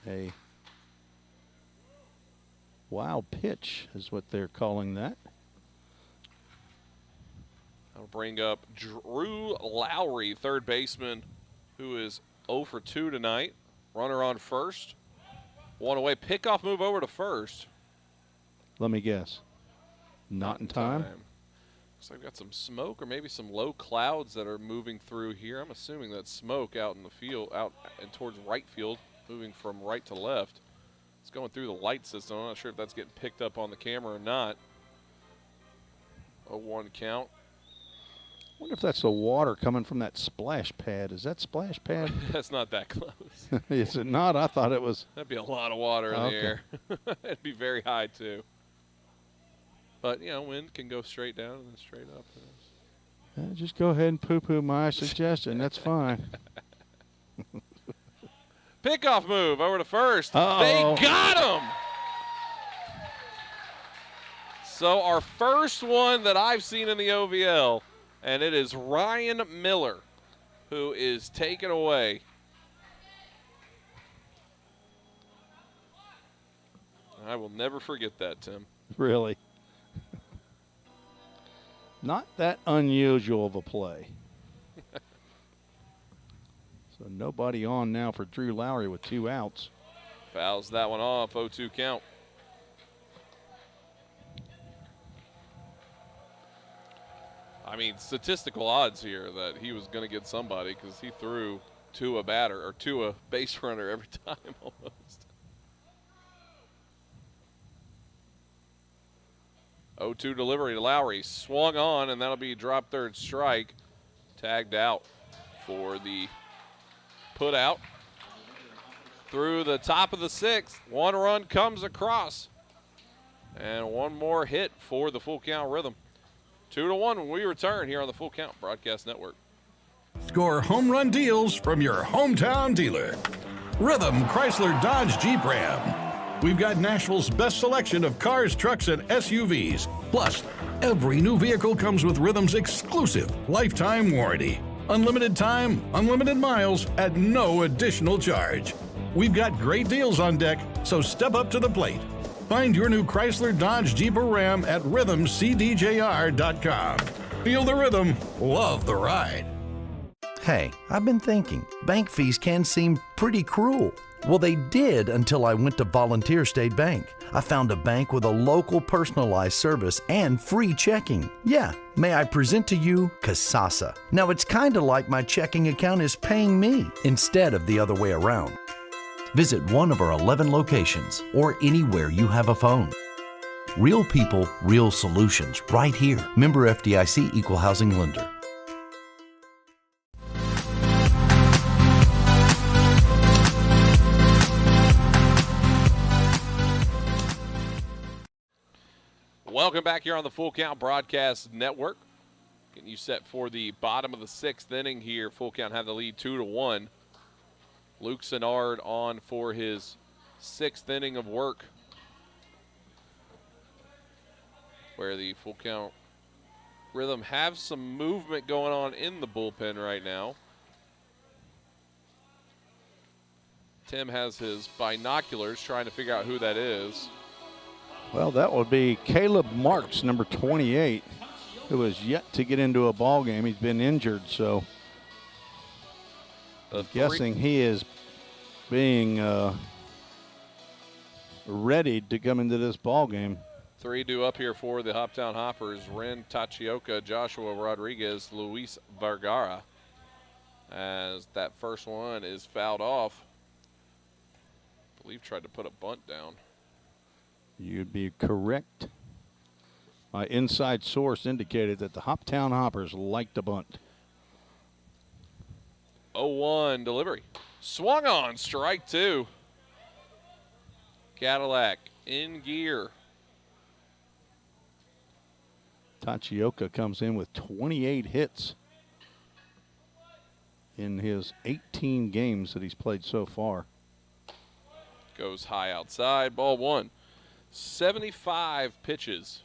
a wild pitch is what they're calling that. I'll bring up Drew Lowry, third baseman, who is 0 for 2 tonight. Runner on first. One away. Pickoff move over to first. Let me guess. Not in time. Looks like we've got some smoke or maybe some low clouds that are moving through here. I'm assuming that's smoke out in the field, out and towards right field, moving from right to left. It's going through the light system. I'm not sure if that's getting picked up on the camera or not. 0-1 count. I wonder if that's the water coming from that splash pad. Is that splash pad? That's not that close. Is it not? I thought it was. That'd be a lot of water in the air. It'd be very high, too. But, you know, wind can go straight down and then straight up. Just go ahead and poo-poo my suggestion. That's fine. Pickoff move over to first. Uh-oh. They got him! So our first one that I've seen in the OVL, and it is Ryan Miller, who is taken away. I will never forget that, Tim. Really? Not that unusual of a play. So nobody on now for Drew Lowry with 2 outs. Fouls that one off, 0-2 count. I mean, statistical odds here that he was going to get somebody because he threw to a batter or to a base runner every time almost. 0-2 delivery to Lowry. Swung on, and that'll be drop third strike. Tagged out for the put out. Through the top of the sixth, 1 run comes across. And 1 more hit for the Full Count Rhythm. 2-1 when we return here on the Full Count Broadcast Network. Score home run deals from your hometown dealer. Rhythm Chrysler Dodge Jeep Ram. We've got Nashville's best selection of cars, trucks, and SUVs. Plus, every new vehicle comes with Rhythm's exclusive lifetime warranty. Unlimited time, unlimited miles at no additional charge. We've got great deals on deck, so step up to the plate. Find your new Chrysler, Dodge, Jeep, or Ram at rhythmcdjr.com. Feel the rhythm, love the ride. Hey, I've been thinking, bank fees can seem pretty cruel. Well, they did until I went to Volunteer State Bank. I found a bank with a local personalized service and free checking. Yeah, may I present to you Kasasa. Now, it's kind of like my checking account is paying me instead of the other way around. Visit one of our 11 locations or anywhere you have a phone. Real people, real solutions, right here. Member FDIC Equal Housing Lender. Welcome back here on the Full Count Broadcast Network. Getting you set for the bottom of the 6th inning here. Full Count have the lead 2-1. Luke Sinnard on for his 6th inning of work, where the Full Count Rhythm have some movement going on in the bullpen right now. Tim has his binoculars trying to figure out who that is. Well, that would be Caleb Marks, number 28, who has yet to get into a ball game. He's been injured, so I'm guessing he is being readied to come into this ball game. 3 due up here for the Hoptown Hoppers: Ren Tachioka, Joshua Rodriguez, Luis Vergara. As that first one is fouled off. I believe tried to put a bunt down. You'd be correct. My inside source indicated that the Hoptown Hoppers like to bunt. 0-1 delivery. Swung on, strike 2. Cadillac in gear. Tachioka comes in with 28 hits in his 18 games that he's played so far. Goes high outside, ball 1. 75 pitches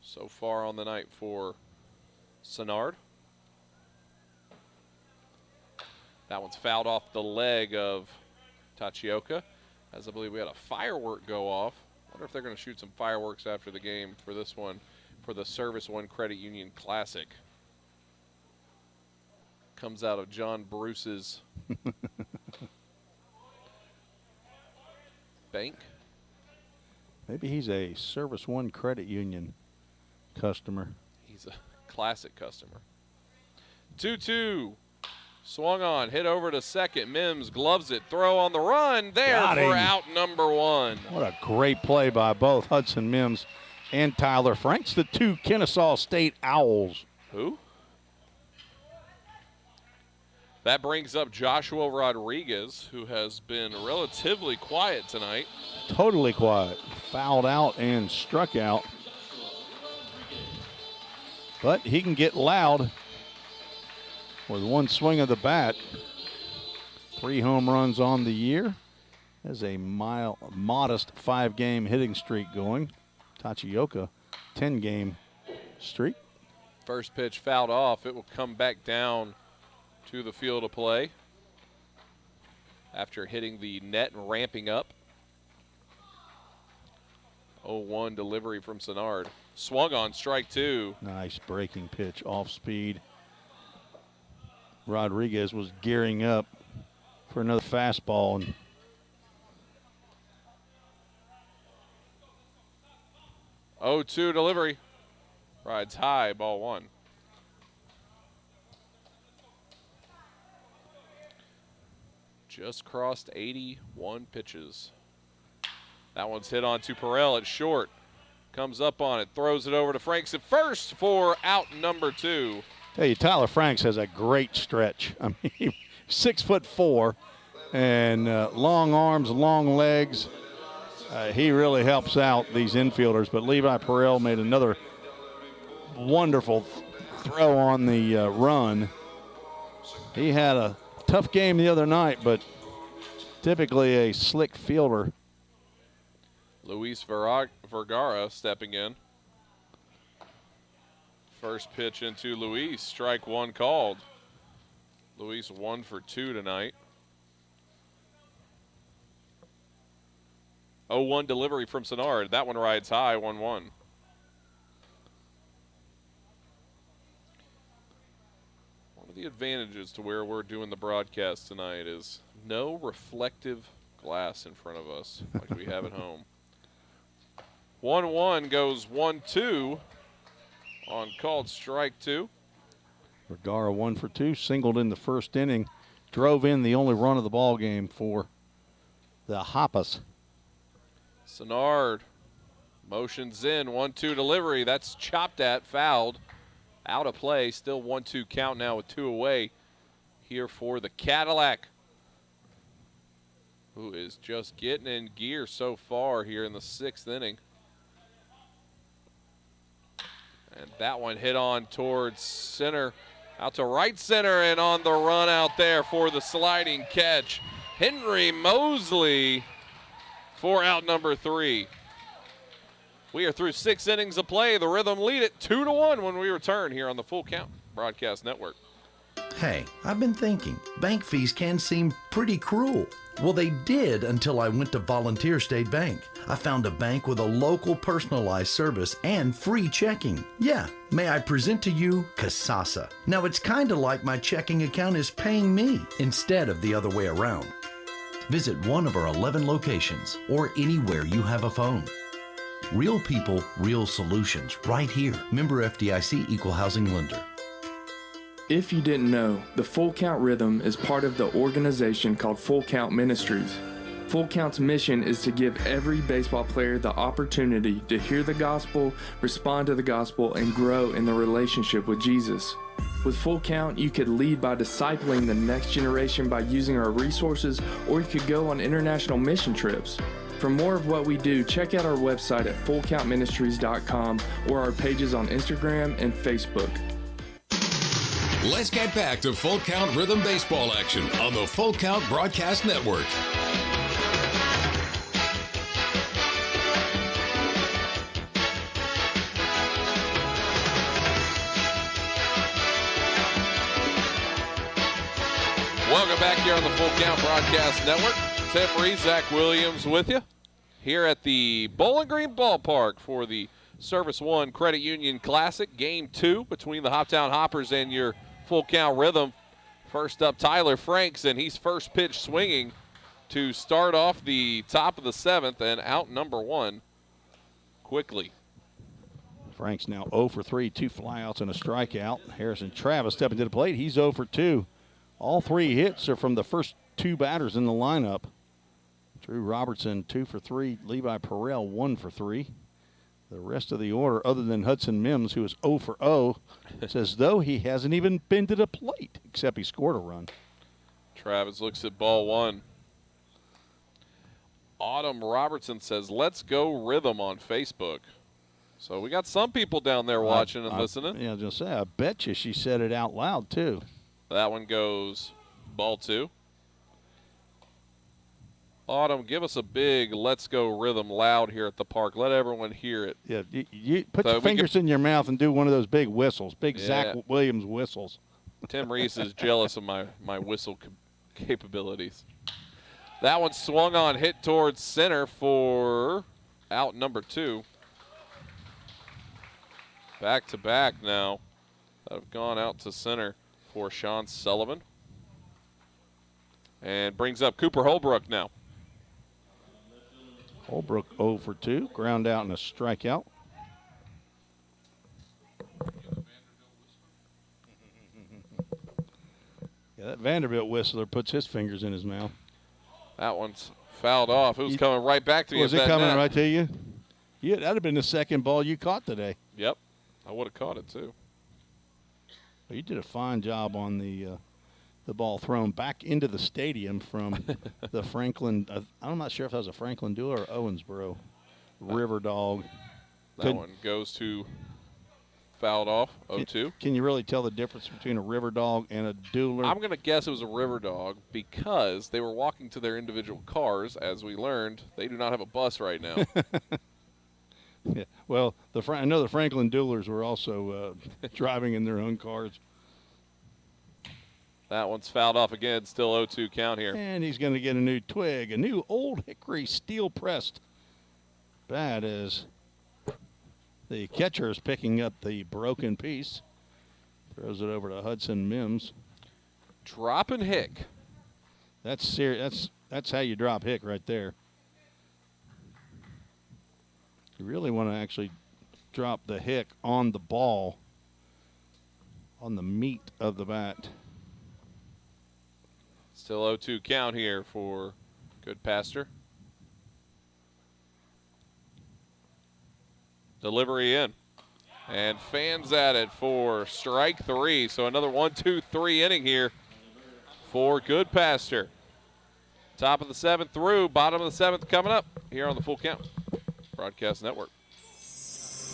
so far on the night for Sinnard. That one's fouled off the leg of Tachioka, as I believe we had a firework go off. Wonder if they're going to shoot some fireworks after the game for this one, for the Service One Credit Union Classic. Comes out of John Bruce's bank. Maybe he's a Service One Credit Union customer. He's a classic customer. 2-2. Swung on, hit over to second. Mims gloves it, throw on the run. There for out number 1. What a great play by both Hudson Mims and Tyler Franks, the 2 Kennesaw State Owls. Who? That brings up Joshua Rodriguez, who has been relatively quiet tonight. Totally quiet. Fouled out and struck out. But he can get loud with one swing of the bat. 3 home runs on the year. Has a modest 5-game hitting streak going. Tachioka, 10-game streak. First pitch fouled off. It will come back down to the field of play after hitting the net and ramping up. 0-1 delivery from Sinnard. Swung on, strike 2. Nice breaking pitch, off speed. Rodriguez was gearing up for another fastball. And 0-2 delivery. Rides high, ball 1. Just crossed 81 pitches. That one's hit on to Perel at short. Comes up on it, throws it over to Franks at first for out number 2. Hey, Tyler Franks has a great stretch. I mean, 6'4", and long arms, long legs. He really helps out these infielders. But Levi Perel made another wonderful throw on the run. He had a tough game the other night, but typically a slick fielder. Luis Vergara stepping in. First pitch into Luis, strike 1 called. Luis 1 for 2 tonight. 0-1 delivery from Sennard. That one rides high, 1-1. One of the advantages to where we're doing the broadcast tonight is no reflective glass in front of us like we have at home. 1-1 goes 1-2 on called strike 2. Vergara 1 for 2, singled in the first inning, drove in the only run of the ball game for the Hoppers. Sennard motions in, 1-2 delivery. That's chopped at, fouled, out of play. Still 1-2 count now with 2 away here for the Cadillac, who is just getting in gear so far here in the 6th inning. And that one hit on towards center, out to right center, and on the run out there for the sliding catch, Henry Mosley for out number 3. We are through 6 innings of play. The Rhythm lead it 2-1 when we return here on the Full Count Broadcast Network. Hey, I've been thinking, bank fees can seem pretty cruel. Well, they did until I went to Volunteer State Bank. I found a bank with a local personalized service and free checking. Yeah, may I present to you Kasasa. Now, it's kind of like my checking account is paying me instead of the other way around. Visit one of our 11 locations or anywhere you have a phone. Real people, real solutions, right here. Member FDIC Equal Housing Lender. If you didn't know, the Full Count Rhythm is part of the organization called Full Count Ministries. Full Count's mission is to give every baseball player the opportunity to hear the gospel, respond to the gospel, and grow in the relationship with Jesus. With Full Count, you could lead by discipling the next generation by using our resources, or you could go on international mission trips. For more of what we do, check out our website at fullcountministries.com or our pages on Instagram and Facebook. Let's get back to Full Count Rhythm Baseball action on the Full Count Broadcast Network. Welcome back here on the Full Count Broadcast Network. Tim Reese, Zach Williams with you here at the Bowling Green Ballpark for the Service One Credit Union Classic, Game 2 between the Hoptown Hoppers and your Full Count Rhythm. First up, Tyler Franks, and he's first pitch swinging to start off the top of the 7th and out number 1 quickly. Franks now 0 for 3, 2 flyouts and a strikeout. Harrison Travis stepping to the plate. He's 0 for 2. All 3 hits are from the first 2 batters in the lineup. Drew Robertson 2 for 3. Levi Perrell 1 for 3. The rest of the order, other than Hudson Mims, who is 0 for 0, says though he hasn't even been to the plate, except he scored a run. Travis looks at ball 1. Autumn Robertson says, "Let's go Rhythm" on Facebook. So we got some people down there watching and listening. Yeah, I was going to say, I bet you she said it out loud, too. That one goes ball 2. Autumn, give us a big "Let's go Rhythm" loud here at the park. Let everyone hear it. Yeah, you put your fingers in your mouth and do one of those big whistles, big Zach Williams whistles. Tim Reese is jealous of my whistle capabilities. That one swung on, hit towards center for out number 2. Back-to-back now that have gone out to center for Sean Sullivan. And brings up Cooper Holbrook now. Holbrook 0 for 2, ground out and a strikeout. Yeah, that Vanderbilt whistler puts his fingers in his mouth. That one's fouled off. It was coming right back to you. Was it coming right to you? Yeah, that'd have been the second ball you caught today. Yep, I would have caught it too. Well, you did a fine job on the ball thrown back into the stadium from the Franklin. I'm not sure if that was a Franklin Duel or Owensboro River Dog. That one goes to fouled off, 0-2. Can you really tell the difference between a River Dog and a Dueler? I'm going to guess it was a River Dog because they were walking to their individual cars. As we learned, they do not have a bus right now. Yeah. Well, I know the Franklin Duelers were also driving in their own cars. That one's fouled off again, still 0-2 count here. And he's going to get a new twig, a new Old Hickory steel-pressed bad as the catcher is picking up the broken piece. Throws it over to Hudson Mims. Dropping Hick. That's serious. That's how you drop Hick right there. You really want to actually drop the Hick on the ball, on the meat of the bat. Still 0-2 count here for Goodpaster. Delivery in. And fans at it for strike 3. So another 1-2-3 inning here for Goodpaster. Top of the 7th through, bottom of the 7th coming up here on the Full Count Broadcast Network.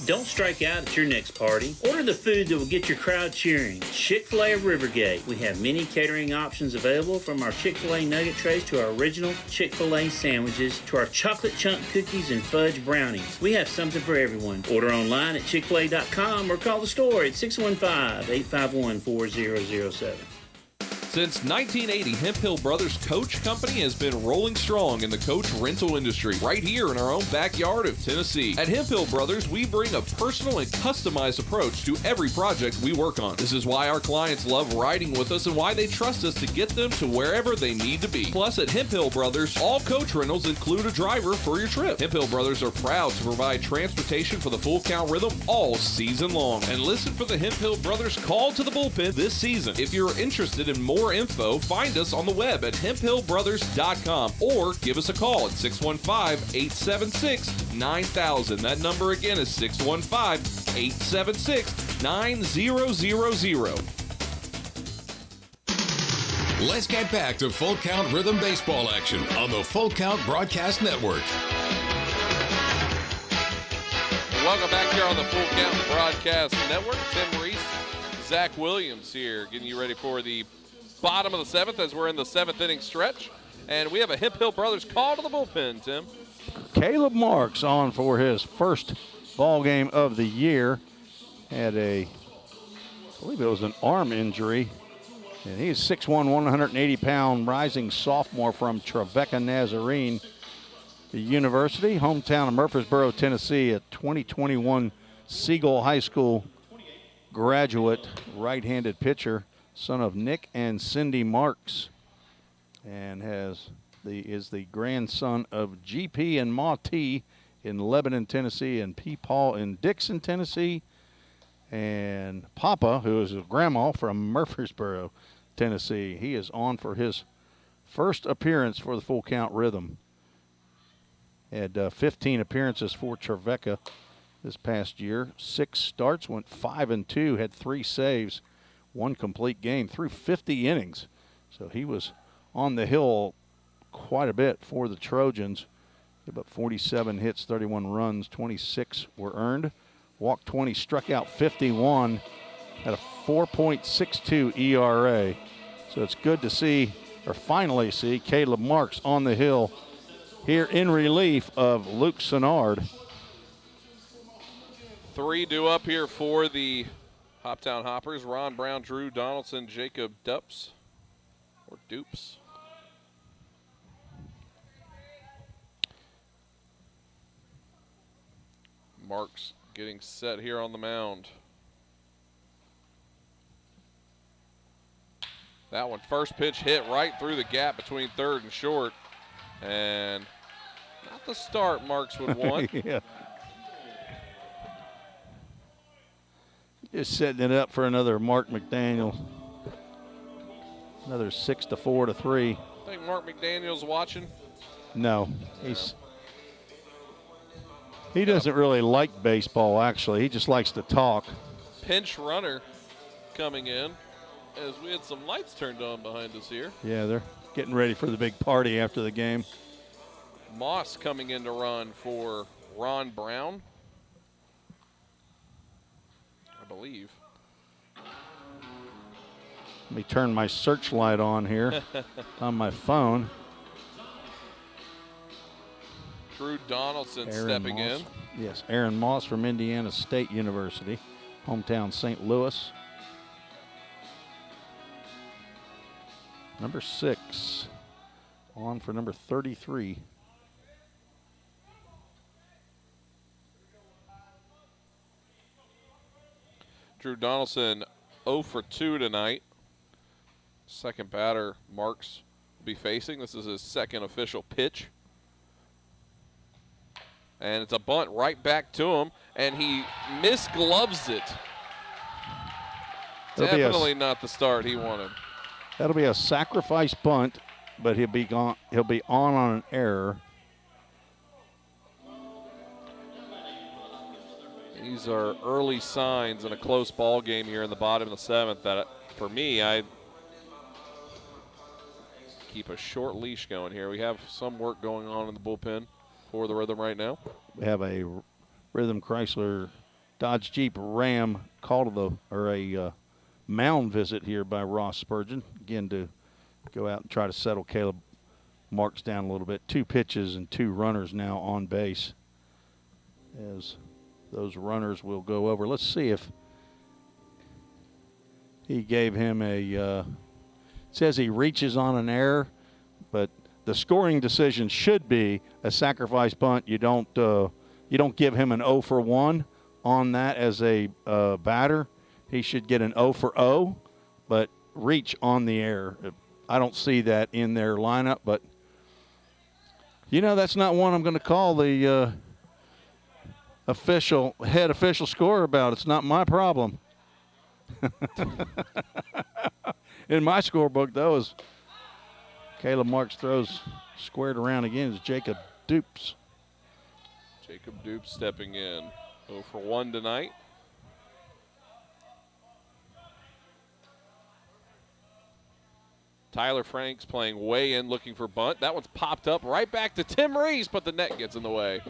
Don't strike out at your next party. Order the food that will get your crowd cheering. Chick-fil-A of Rivergate. We have many catering options available, from our Chick-fil-A nugget trays to our original Chick-fil-A sandwiches to our chocolate chunk cookies and fudge brownies. We have something for everyone. Order online at chickfil-a.com or call the store at 615-851-4007. Since 1980, Hemp Hill Brothers Coach Company has been rolling strong in the coach rental industry right here in our own backyard of Tennessee. At Hemp Hill Brothers, we bring a personal and customized approach to every project we work on. This is why our clients love riding with us and why they trust us to get them to wherever they need to be. Plus, at Hemp Hill Brothers, all coach rentals include a driver for your trip. Hemp Hill Brothers are proud to provide transportation for the Full Count Rhythm all season long. And listen for the Hemp Hill Brothers call to the bullpen this season. If you're interested in more info, find us on the web at hemphillbrothers.com or give us a call at 615-876-9000. That number again is 615-876-9000. Let's get back to Full Count Rhythm Baseball action on the Full Count Broadcast Network. Welcome back here on the Full Count Broadcast Network. Tim Reese, Zach Williams here, getting you ready for the bottom of the 7th as we're in the 7th inning stretch. And we have a Hemp Hill Brothers call to the bullpen, Tim. Caleb Marks on for his first ball game of the year. Had I believe it was an arm injury. And he's 6'1", 180-pound rising sophomore from Trevecca Nazarene University, hometown of Murfreesboro, Tennessee, a 2021 Siegel High School graduate, right-handed pitcher, son of Nick and Cindy Marks, and is the grandson of GP and Ma T in Lebanon, Tennessee, and P. Paul in Dixon, Tennessee, and Papa, who is a grandma from Murfreesboro, Tennessee. He is on for his first appearance for the Full Count Rhythm. Had 15 appearances for Trevecca this past year. 6 starts, went 5-2, had 3 saves, 1 complete game, through 50 innings. So he was on the hill quite a bit for the Trojans. About 47 hits, 31 runs, 26 were earned. Walked 20, struck out 51, had a 4.62 ERA. So it's good to see, or finally see, Caleb Marks on the hill here in relief of Luke Sennard. 3 due up here for the Hoptown Hoppers. Ron Brown, Drew Donaldson, Jacob Dupes, or Dupes. Marks getting set here on the mound. That one, first pitch hit right through the gap between third and short. And not the start Marks would want. Yeah. Just setting it up for another Mark McDaniel. Another 6-4 to 3. I think Mark McDaniel's watching. No, he doesn't really like baseball, actually. He just likes to talk. Pinch runner coming in as we had some lights turned on behind us here. Yeah, they're getting ready for the big party after the game. Moss coming in to run for Ron Brown, I believe. Let me turn my searchlight on here on my phone. Drew Donaldson Aaron stepping Moss. in. Yes, Aaron Moss from Indiana State University, hometown St. Louis. Number 6, on for number 33. Andrew Donaldson 0 for 2 tonight. Second batter Marks will be facing. This is his second official pitch. And it's a bunt right back to him, and he misgloves it. Definitely not the start he wanted. That'll be a sacrifice bunt, but he'll be on an error. These are early signs in a close ball game here in the bottom of the 7th that, for me, I keep a short leash going here. We have some work going on in the bullpen for the Rhythm right now. We have a Rhythm Chrysler Dodge Jeep Ram a mound visit here by Ross Spurgeon. Again, to go out and try to settle Caleb Marks down a little bit. 2 pitches and 2 runners now on base, as those runners will go over. Let's see if he gave him it says he reaches on an error, but the scoring decision should be a sacrifice bunt. You don't give him an 0 for 1 on that as a batter. He should get an 0 for 0, but reach on the error. I don't see that in their lineup, but that's not one I'm going to call the head official scorer about. It's not my problem. In my scorebook, though, is Caleb Marks throws squared around again is Jacob Dupes. Jacob Dupes stepping in. 0 for 1 tonight. Tyler Franks playing way in, looking for bunt. That one's popped up right back to Tim Reese, but the net gets in the way.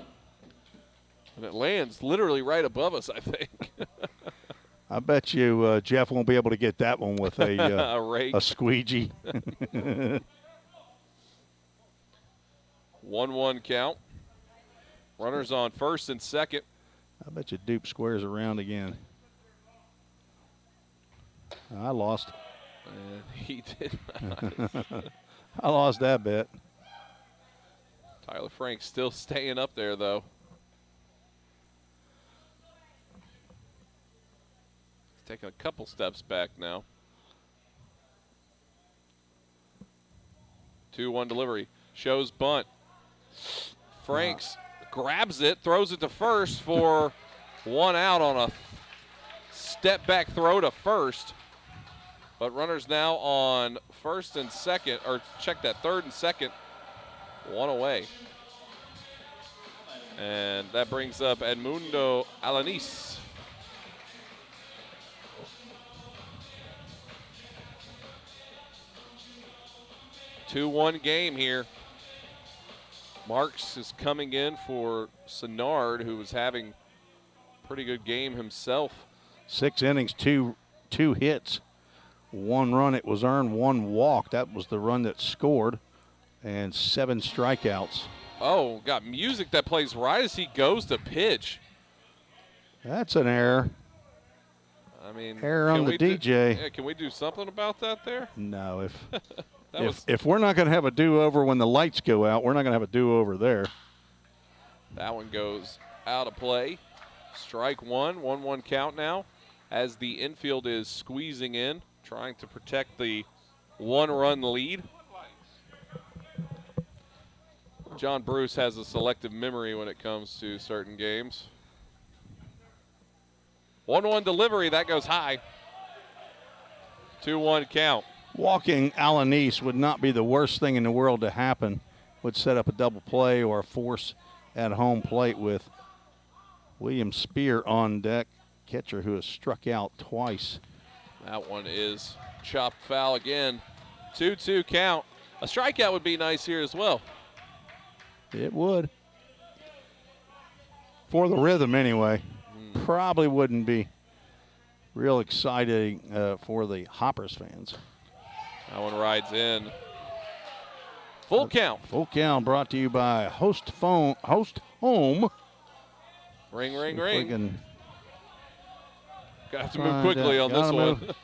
And it lands literally right above us, I think. I bet you Jeff won't be able to get that one with a squeegee. 1-1 count. Runners on first and second. I bet you Dupe squares around again. I lost. And he did not. I lost that bet. Tyler Frank still staying up there, though. He's taking a couple steps back now. 2-1 delivery. Shows bunt. Franks grabs it, throws it to first for 1 out on a step back throw to first. But runners now on first and second, or check that, third and second, 1 away. And that brings up Edmundo Alanis. Two-1 game here. Marks is coming in for Sennard, who was having a pretty good game himself. 6 innings, two hits. 1 run it was earned, 1 walk. That was the run that scored, and 7 strikeouts. Oh, got music that plays right as he goes to pitch. That's an error. I mean, error on the DJ. Can we do something about that there? No, if we're not going to have a do-over when the lights go out, we're not going to have a do-over there. That one goes out of play. Strike 1, 1-1 count now, as the infield is squeezing in, trying to protect the 1-run lead. John Bruce has a selective memory when it comes to certain games. 1-1 delivery, that goes high. 2-1 count. Walking Alanis would not be the worst thing in the world to happen. Would set up a double play or a force at home plate with William Spear on deck, catcher who has struck out twice. That one is chopped foul again. 2-2 count. A strikeout would be nice here as well. It would. For the Rhythm anyway. Probably wouldn't be real exciting for the Hoppers fans. That one rides in. Full count. Full count brought to you by Host Home. Ring, ring, ring. Got to have to move quickly on this one.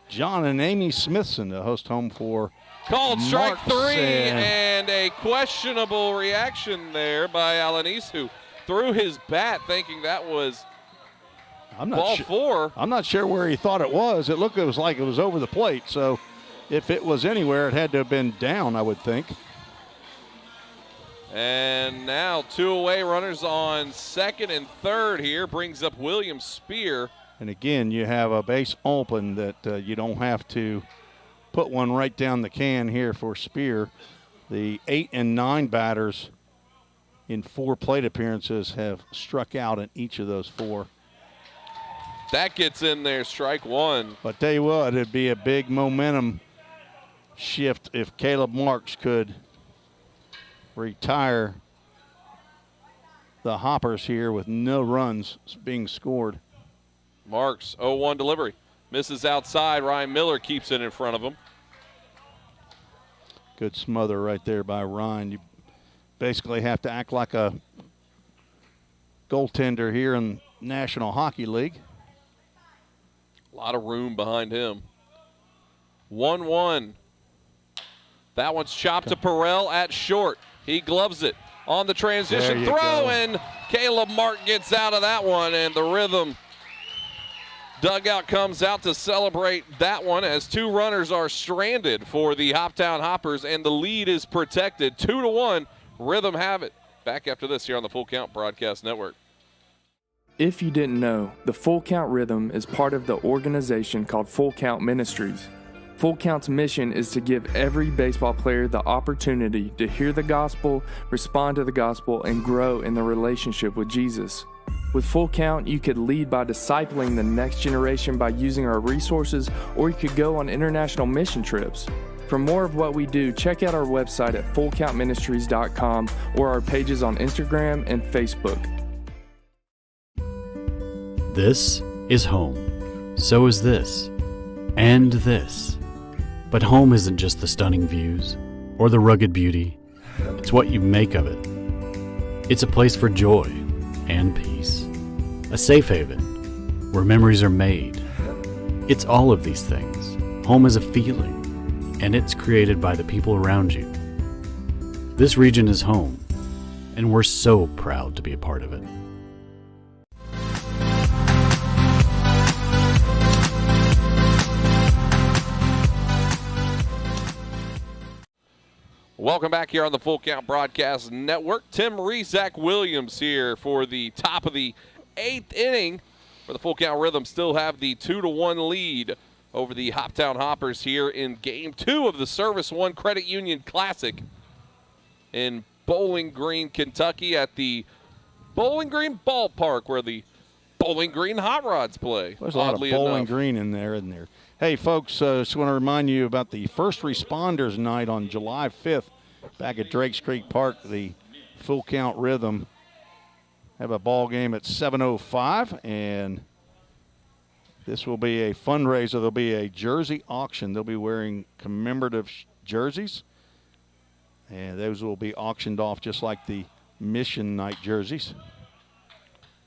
John and Amy Smithson to Host Home for called strike Marks 3, and a questionable reaction there by Alanis, who threw his bat thinking that was Ball four. I'm not sure where he thought it was. It was like it was over the plate. So if it was anywhere, it had to have been down, I would think. And now 2 away runners on second and third here. Brings up William Spear. And again, you have a base open that you don't have to put one right down the can here for Spear. The 8 and 9 batters in 4 plate appearances have struck out in each of those 4. That gets in there, strike one. But tell you what, it'd be a big momentum shift if Caleb Marks could retire the Hoppers here with no runs being scored. Marks, 0-1 delivery. Misses outside. Ryan Miller keeps it in front of him. Good smother right there by Ryan. You basically have to act like a goaltender here in National Hockey League. A lot of room behind him. 1-1. That one's chopped to Perrell at short. He gloves it on the transition throw, and Caleb Mark gets out of that one, and the Rhythm dugout comes out to celebrate that one as 2 runners are stranded for the Hoptown Hoppers, and the lead is protected. 2-1. Rhythm have it. Back after this here on the Full Count Broadcast Network. If you didn't know, the Full Count Rhythm is part of the organization called Full Count Ministries. Full Count's mission is to give every baseball player the opportunity to hear the gospel, respond to the gospel, and grow in the relationship with Jesus. With Full Count, you could lead by discipling the next generation by using our resources, or you could go on international mission trips. For more of what we do, check out our website at fullcountministries.com or our pages on Instagram and Facebook. This is home. So is this. And this. But home isn't just the stunning views or the rugged beauty. It's what you make of it. It's a place for joy and peace. A safe haven where memories are made. It's all of these things. Home is a feeling, and it's created by the people around you. This region is home, and we're so proud to be a part of it. Welcome back here on the Full Count Broadcast Network. Tim Reese, Zach Williams here for the top of the 8th inning, where the Full Count Rhythm still have the 2-1 lead over the Hoptown Hoppers here in Game 2 of the Service One Credit Union Classic in Bowling Green, Kentucky, at the Bowling Green Ballpark, where the Bowling Green Hot Rods play. There's a lot of Bowling Green in there, isn't there? Hey, folks, just want to remind you about the First Responders Night on July 5th back at Drakes Creek Park. The Full Count Rhythm have a ball game at 7:05, and this will be a fundraiser. There'll be a jersey auction. They'll be wearing commemorative jerseys, and those will be auctioned off just like the Mission Night jerseys.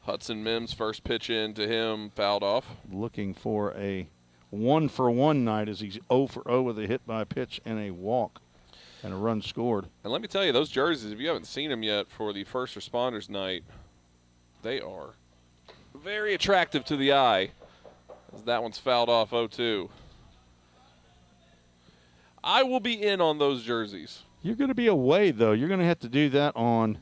Hudson Mims, first pitch in to him, fouled off. Looking for a 1-for-1 night as he's 0-for-0 with a hit by pitch and a walk and a run scored. And let me tell you, those jerseys, if you haven't seen them yet for the First Responders Night, they are very attractive to the eye, as that one's fouled off 0-2. I will be in on those jerseys. You're going to be away, though. You're going to have to do that on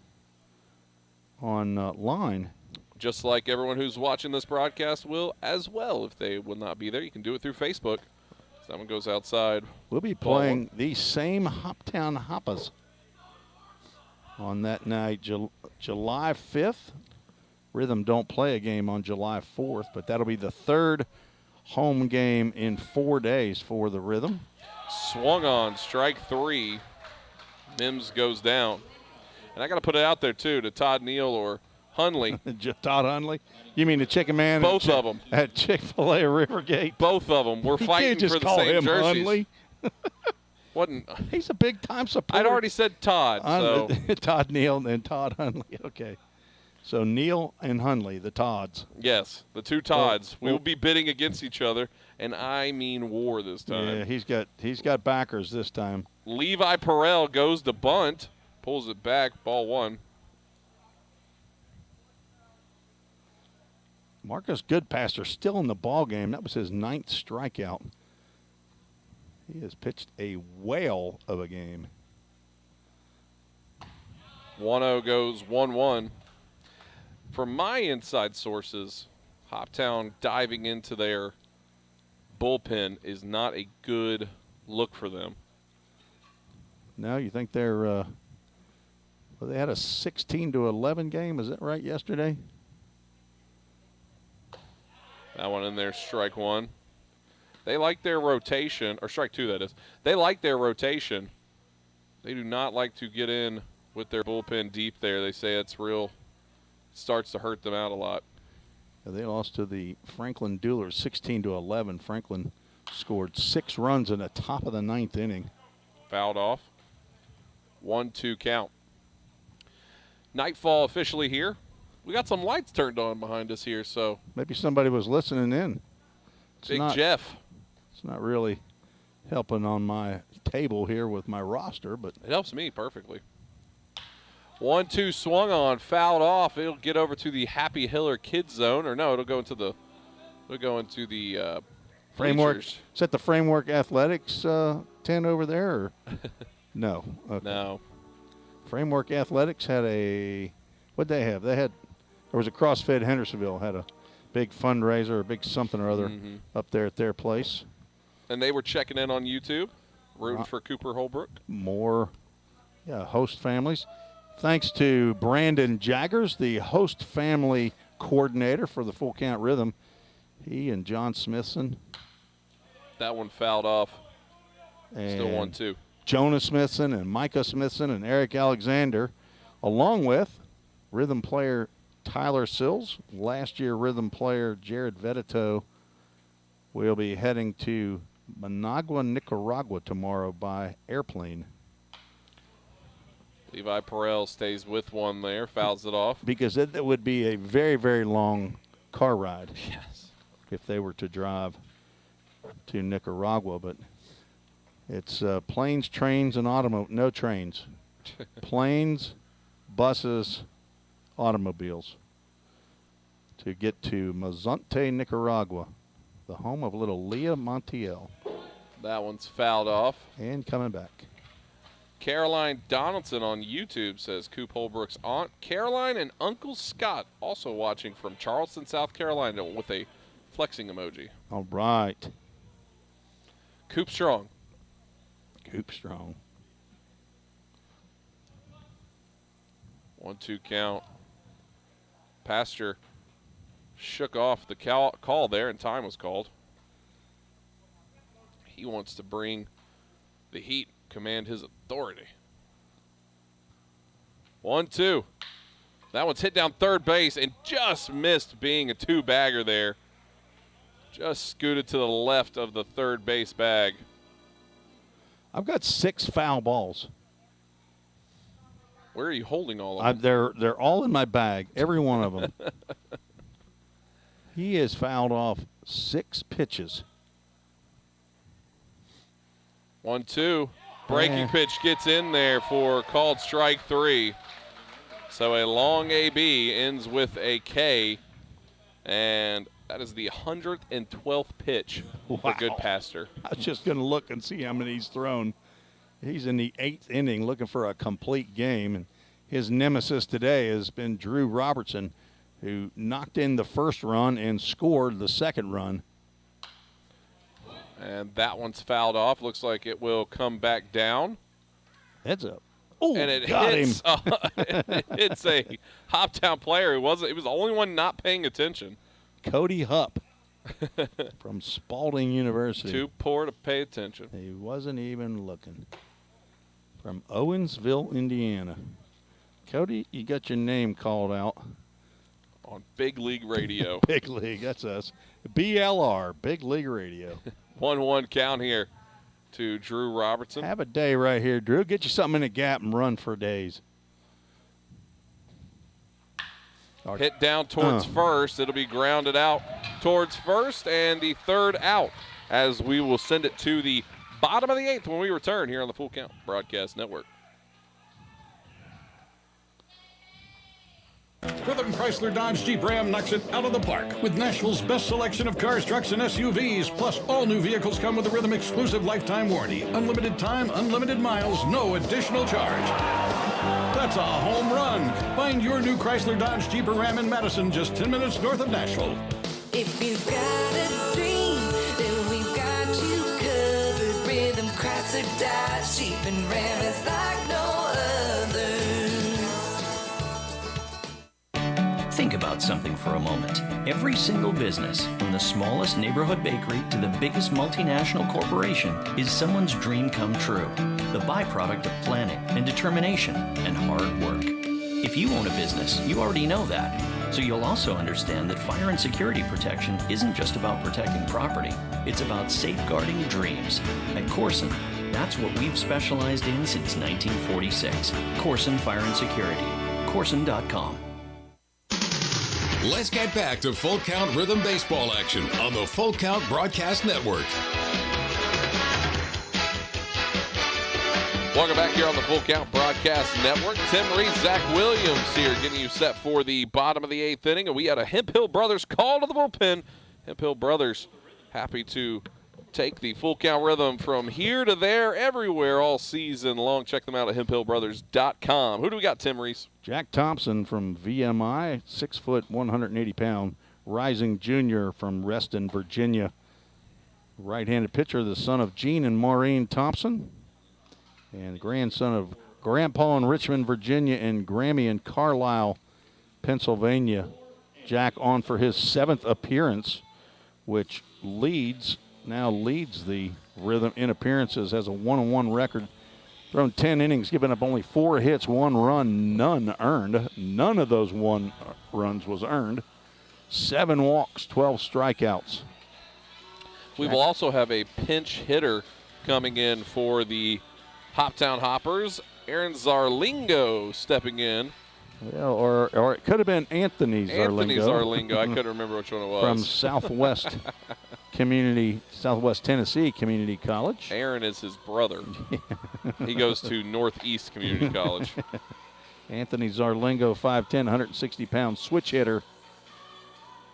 line. Just like everyone who's watching this broadcast will as well. If they will not be there, you can do it through Facebook. So that one goes outside. We'll be playing the same Hoptown Hoppers on that night, July 5th. Rhythm don't play a game on July 4th, but that'll be the 3rd home game in 4 days for the Rhythm. Swung on, strike 3. Mims goes down. And I got to put it out there, too, to Todd Neal or Hunley. Todd Hunley? You mean the Chicken Man? Both of them. At Chick-fil-A Rivergate? Both of them. We're fighting for the same jerseys. Wasn't. He's a big-time supporter. I'd already said Todd. So. Todd Neal and Todd Hunley. Okay. So Neal and Hunley, the Todds. Yes, the two Todds. We will be bidding against each other, and I mean war this time. Yeah, he's got backers this time. Levi Perrell goes to bunt, pulls it back, ball 1. Marcus Goodpaster still in the ball game. That was his 9th strikeout. He has pitched a whale of a game. 1-0 goes 1-1. From my inside sources, Hoptown diving into their bullpen is not a good look for them. No, you think they're well, they had a 16-11 game. Is that right yesterday? That one in there, strike one. They like their rotation, or strike two, that is. They like their rotation. They do not like to get in with their bullpen deep there. They say it's real, starts to hurt them out a lot. They lost to the Franklin Duelers 16-11. Franklin scored 6 runs in the top of the 9th inning. Fouled off. 1-2 count. Nightfall officially here. We got some lights turned on behind us here, so. Maybe somebody was listening in. Big Jeff. It's not really helping on my table here with my roster, but. It helps me perfectly. 1-2 swung on, fouled off. It'll get over to the Happy Hiller Kids Zone, or no, it'll go into the Framework. bleachers. Is that the Framework Athletics tent over there? Or? No. Okay. No. Framework Athletics had a, what'd they have? There was a CrossFit Hendersonville had a big fundraiser, a big something or other up there at their place. And they were checking in on YouTube, rooting for Cooper Holbrook. More host families. Thanks to Brandon Jaggers, the host family coordinator for the Full Count Rhythm. He and John Smithson. That one fouled off. And still 1-2. Jonah Smithson and Micah Smithson and Eric Alexander, along with rhythm player Tyler Sills, last year rhythm player Jared Vedito, will be heading to Managua, Nicaragua tomorrow by airplane. Levi Perel stays with one there, fouls it off. Because it would be a very, very long car ride. Yes. If they were to drive to Nicaragua, but it's planes, trains, and no trains. Planes, buses, automobiles to get to Mazunte, Nicaragua, the home of little Leah Montiel. That one's fouled off. And coming back. Caroline Donaldson on YouTube says Coop Holbrook's aunt Caroline and Uncle Scott also watching from Charleston, South Carolina with a flexing emoji. All right. Coop strong. Coop strong. 1-2 count. Pastor shook off the call there, and time was called. He wants to bring the heat, command his authority. 1-2. That one's hit down third base and just missed being a two-bagger there. Just scooted to the left of the third base bag. I've got 6 foul balls. Where are you holding all of them? They're all in my bag, every one of them. He has fouled off 6 pitches. 1-2. Breaking pitch gets in there for called strike 3. So a long AB ends with a K. And that is the 112th pitch for Goodpaster. I was just going to look and see how many he's thrown. He's in the 8th inning looking for a complete game. And his nemesis today has been Drew Robertson, who knocked in the first run and scored the second run. And that one's fouled off. Looks like it will come back down. Heads up. Oh, and it got hits, him. It's a Hoptown player. It was the only one not paying attention. Cody Hupp from Spalding University. Too poor to pay attention. He wasn't even looking. From Owensville, Indiana. Cody, you got your name called out. On Big League Radio. Big League, that's us. BLR, Big League Radio. 1-1 count here to Drew Robertson. Have a day right here, Drew. Get you something in the gap and run for days. Hit down towards first. It'll be grounded out towards first, and the third out as we will send it to the bottom of the 8th when we return here on the Full Count Broadcast Network. Rhythm Chrysler Dodge Jeep Ram knocks it out of the park with Nashville's best selection of cars, trucks, and SUVs. Plus, all new vehicles come with a Rhythm exclusive lifetime warranty. Unlimited time, unlimited miles, no additional charge. That's a home run. Find your new Chrysler Dodge Jeep or Ram in Madison, just 10 minutes north of Nashville. If you've got a dream, then we've got you covered. Rhythm Chrysler Dodge Jeep and Ram is like no other. Think about something for a moment. Every single business, from the smallest neighborhood bakery to the biggest multinational corporation, is someone's dream come true. The byproduct of planning and determination and hard work. If you own a business, you already know that. So you'll also understand that fire and security protection isn't just about protecting property. It's about safeguarding dreams. At Corson, that's what we've specialized in since 1946. Corson Fire and Security. Corson.com. Let's get back to Full Count Rhythm Baseball action on the Full Count Broadcast Network. Welcome back here on the Full Count Broadcast Network. Tim Reese, Zach Williams here getting you set for the bottom of the 8th inning. And we had a Hemphill Brothers call to the bullpen. Hemphill Brothers happy to take the Full Count Rhythm from here to there, everywhere, all season long. Check them out at hemphillbrothers.com. Who do we got, Tim Reese? Jack Thompson from VMI, 6 foot, 180-pound, rising junior from Reston, Virginia. Right-handed pitcher, the son of Gene and Maureen Thompson, and grandson of Grandpa in Richmond, Virginia, and Grammy in Carlisle, Pennsylvania. Jack on for his 7th appearance, which now leads the Rhythm in appearances, has a 1-1 record. Thrown 10 innings, given up only 4 hits, 1 run, none earned. None of those 1 runs was earned. 7 walks, 12 strikeouts. We will also have a pinch hitter coming in for the Hoptown Hoppers. Aaron Zarlingo stepping in. Well, or it could have been Anthony Zarlingo. Anthony Zarlingo. I couldn't remember which one it was. From Southwest Tennessee Community College. Aaron is his brother. He goes to Northeast Community College. Anthony Zarlingo, 5'10", 160-pound switch hitter.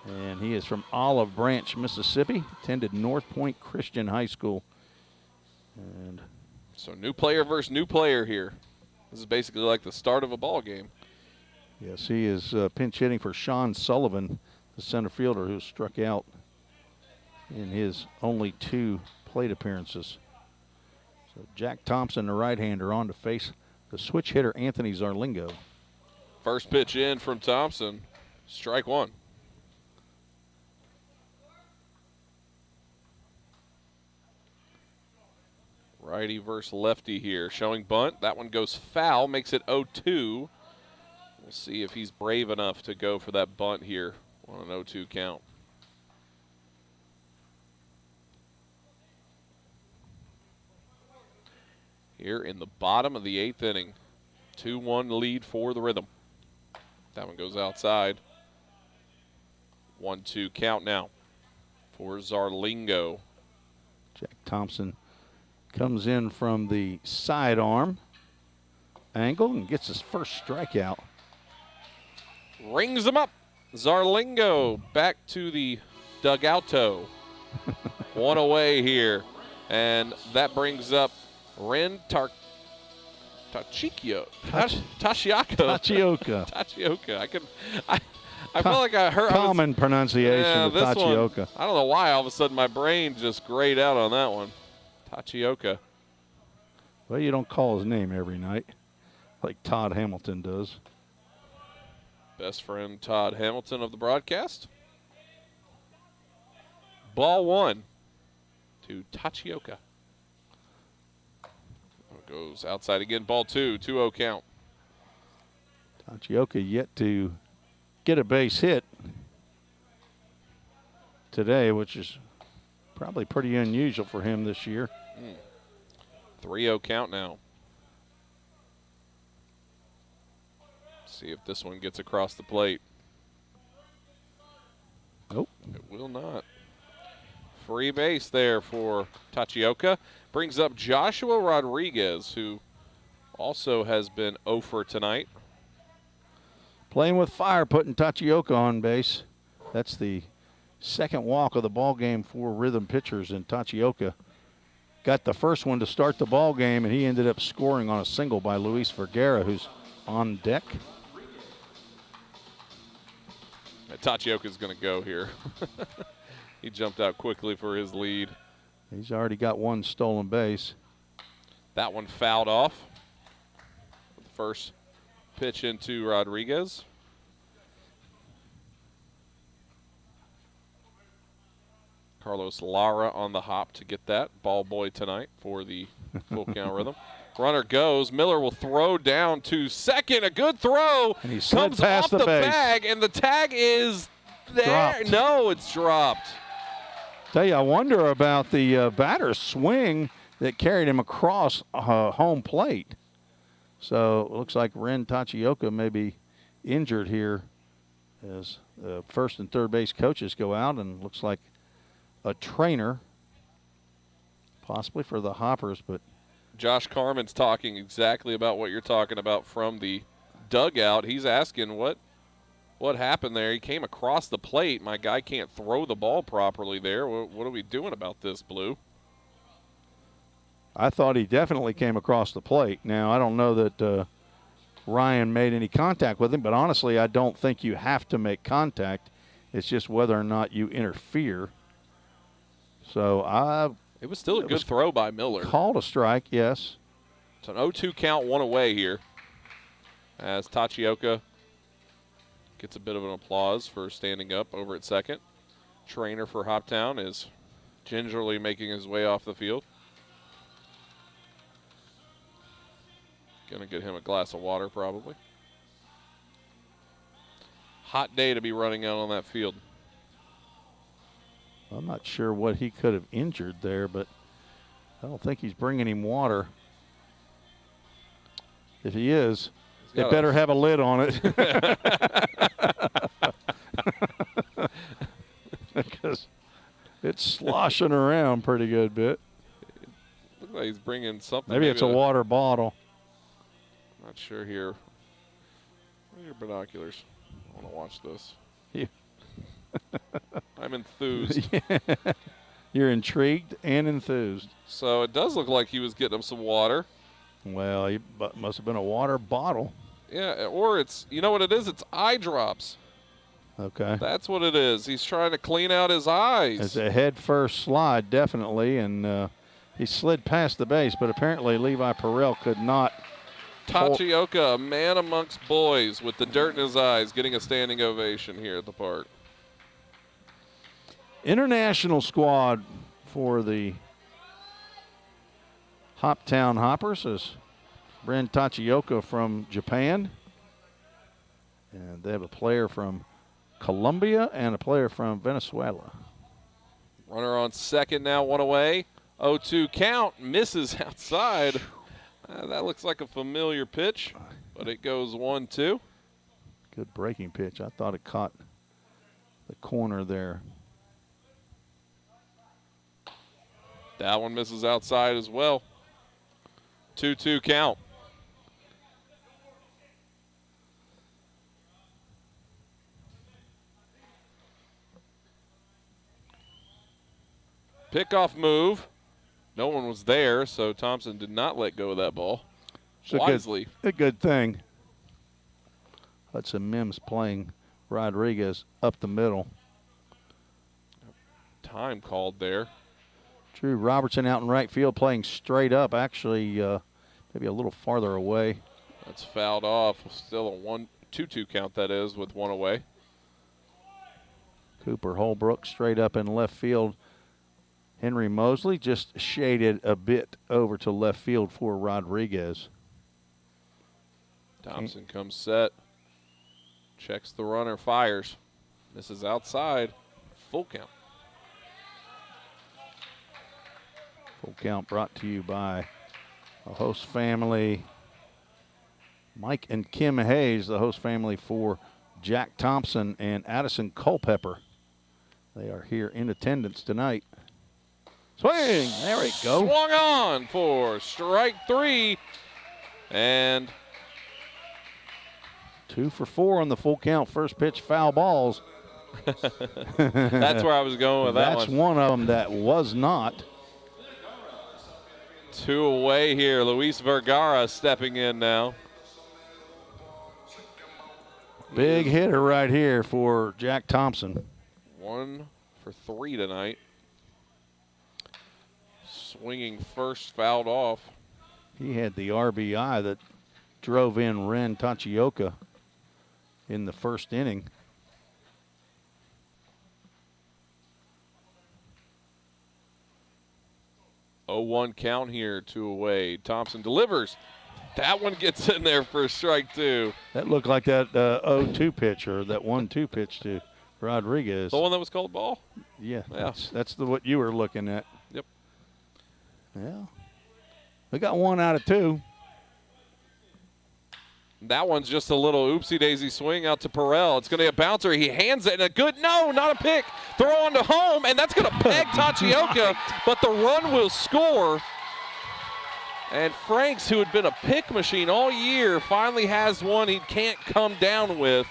And he is from Olive Branch, Mississippi. Attended North Point Christian High School. And so new player versus new player here. This is basically like the start of a ball game. Yes, he is pinch hitting for Sean Sullivan, the center fielder who struck out in his only 2 plate appearances. So Jack Thompson, the right-hander, on to face the switch hitter Anthony Zarlingo. First pitch in from Thompson. Strike 1. Righty versus lefty here. Showing bunt. That one goes foul. Makes it 0-2. We'll see if he's brave enough to go for that bunt here on an 0-2 count. Here in the bottom of the 8th inning. 2-1 lead for the Rhythm. That one goes outside. 1-2 count now for Zarlingo. Jack Thompson comes in from the sidearm angle and gets his first strikeout. Rings him up. Zarlingo back to the dugouto. 1 away here. And that brings up Ren Tachioka. Tachioka. I felt like I heard common pronunciation of Tachioka. One, I don't know why all of a sudden my brain just grayed out on that one. Tachioka. Well, you don't call his name every night like Todd Hamilton does. Best friend Todd Hamilton of the broadcast. Ball 1 to Tachioka. Goes outside again. Ball 2, 2-0 count. Tachioka yet to get a base hit today, which is probably pretty unusual for him this year. 3-0 count now. See if this one gets across the plate. Nope. It will not. Free base there for Tachioka. Brings up Joshua Rodriguez, who also has been 0 for tonight. Playing with fire, putting Tachioka on base. That's the second walk of the ball game for Rhythm pitchers, and Tachioka got the first one to start the ball game, and he ended up scoring on a single by Luis Vergara, who's on deck. Tachioka's going to go here. He jumped out quickly for his lead. He's already got one stolen base. That one fouled off. The first pitch into Rodriguez. Carlos Lara on the hop to get that. Ball boy tonight for the full count Rhythm. Runner goes. Miller will throw down to second. A good throw. And he slid comes past off the base. bag, and the tag is there. Dropped. No, it's dropped. Tell you, I wonder about the batter's swing that carried him across home plate. So it looks like Ren Tachioka may be injured here as the first and third base coaches go out, and looks like a trainer possibly for the Hoppers. But Josh Carmen's talking exactly about what you're talking about from the dugout. He's asking what happened there. He came across the plate. My guy can't throw the ball properly there. What are we doing about this, Blue? I thought he definitely came across the plate. Now, I don't know that Ryan made any contact with him, but honestly, I don't think you have to make contact. It's just whether or not you interfere. So it was still a good throw by Miller. Called a strike, yes. It's an 0-2 count, one away here, as Tachioka gets a bit of an applause for standing up over at second. Trainer for Hoptown is gingerly making his way off the field. Gonna get him a glass of water probably. Hot day to be running out on that field. I'm not sure what he could have injured there, but I don't think he's bringing him water. If he is, it better have a lid on it. Because it's sloshing around pretty good bit. Looks like he's bringing something. Maybe it's a water bottle. Not sure here. Where are your binoculars? I want to watch this. Yeah. I'm enthused. Yeah. You're intrigued and enthused. So it does look like he was getting him some water. Well, he must have been a water bottle. Yeah, or it's, you know what it is? It's eye drops. Okay. That's what it is. He's trying to clean out his eyes. It's a head-first slide, definitely, and he slid past the base, but apparently Levi Perrell could not. Tachioka, a man amongst boys with the dirt in his eyes, getting a standing ovation here at the park. International squad for the Hoptown Hoppers is Ren Tachioka from Japan. And they have a player from Colombia and a player from Venezuela. Runner on second now, one away. 0-2 count, misses outside. That looks like a familiar pitch, but it goes 1-2. Good breaking pitch. I thought it caught the corner there. That one misses outside as well. 2-2 count. Pickoff move. No one was there, so Thompson did not let go of that ball. Wisely. A good thing. Hudson Mims playing Rodriguez up the middle. Time called there. Drew Robertson out in right field playing straight up, actually maybe a little farther away. That's fouled off. Still a 2-2 count, that is, with one away. Cooper Holbrook straight up in left field. Henry Mosley just shaded a bit over to left field for Rodriguez. Thompson comes set. Checks the runner, fires. Misses outside. Full count. Full count brought to you by a host family. Mike and Kim Hayes, the host family for Jack Thompson and Addison Culpepper. They are here in attendance tonight. Swing! There we go. Swung on for strike three. And 2 for 4 on the full count first pitch foul balls. That's where I was going with that one. That's one of them that was not. 2 away here. Luis Vergara stepping in now. Big hitter right here for Jack Thompson. 1 for 3 tonight. Swinging first, fouled off. He had the RBI that drove in Ren Tachioka in the first inning. Oh, 1 count here, 2 away. Thompson delivers. That one gets in there for a strike, too. That looked like that 0-2 pitch, or that 1-2 pitch to Rodriguez. The one that was called ball? Yeah. That's what you were looking at. Yep. Yeah. We got 1 out of 2. That one's just a little oopsie-daisy swing out to Perel. It's going to be a bouncer. He hands it, and a good, no, not a pick. Throw on to home, and that's going to peg Tachioka, but the run will score. And Franks, who had been a pick machine all year, finally has one he can't come down with,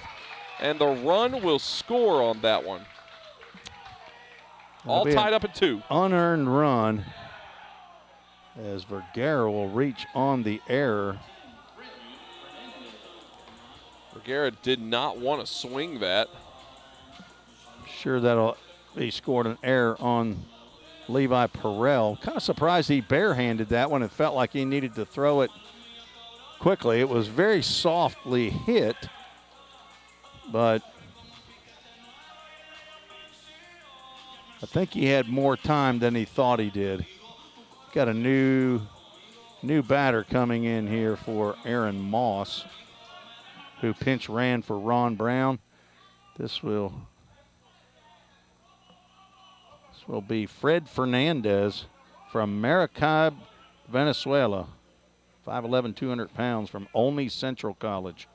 and the run will score on that one. All tied up at 2. Unearned run as Vergara will reach on the error. Vergara did not want to swing that. Sure that'll be scored an error on Levi Perel. Kind of surprised he barehanded that one. It felt like he needed to throw it quickly. It was very softly hit, but I think he had more time than he thought he did. Got a new batter coming in here for Aaron Moss, who pinch ran for Ron Brown. This will be Fred Fernandez from Maracaibo, Venezuela. 5'11", 200 pounds from Olney Central College.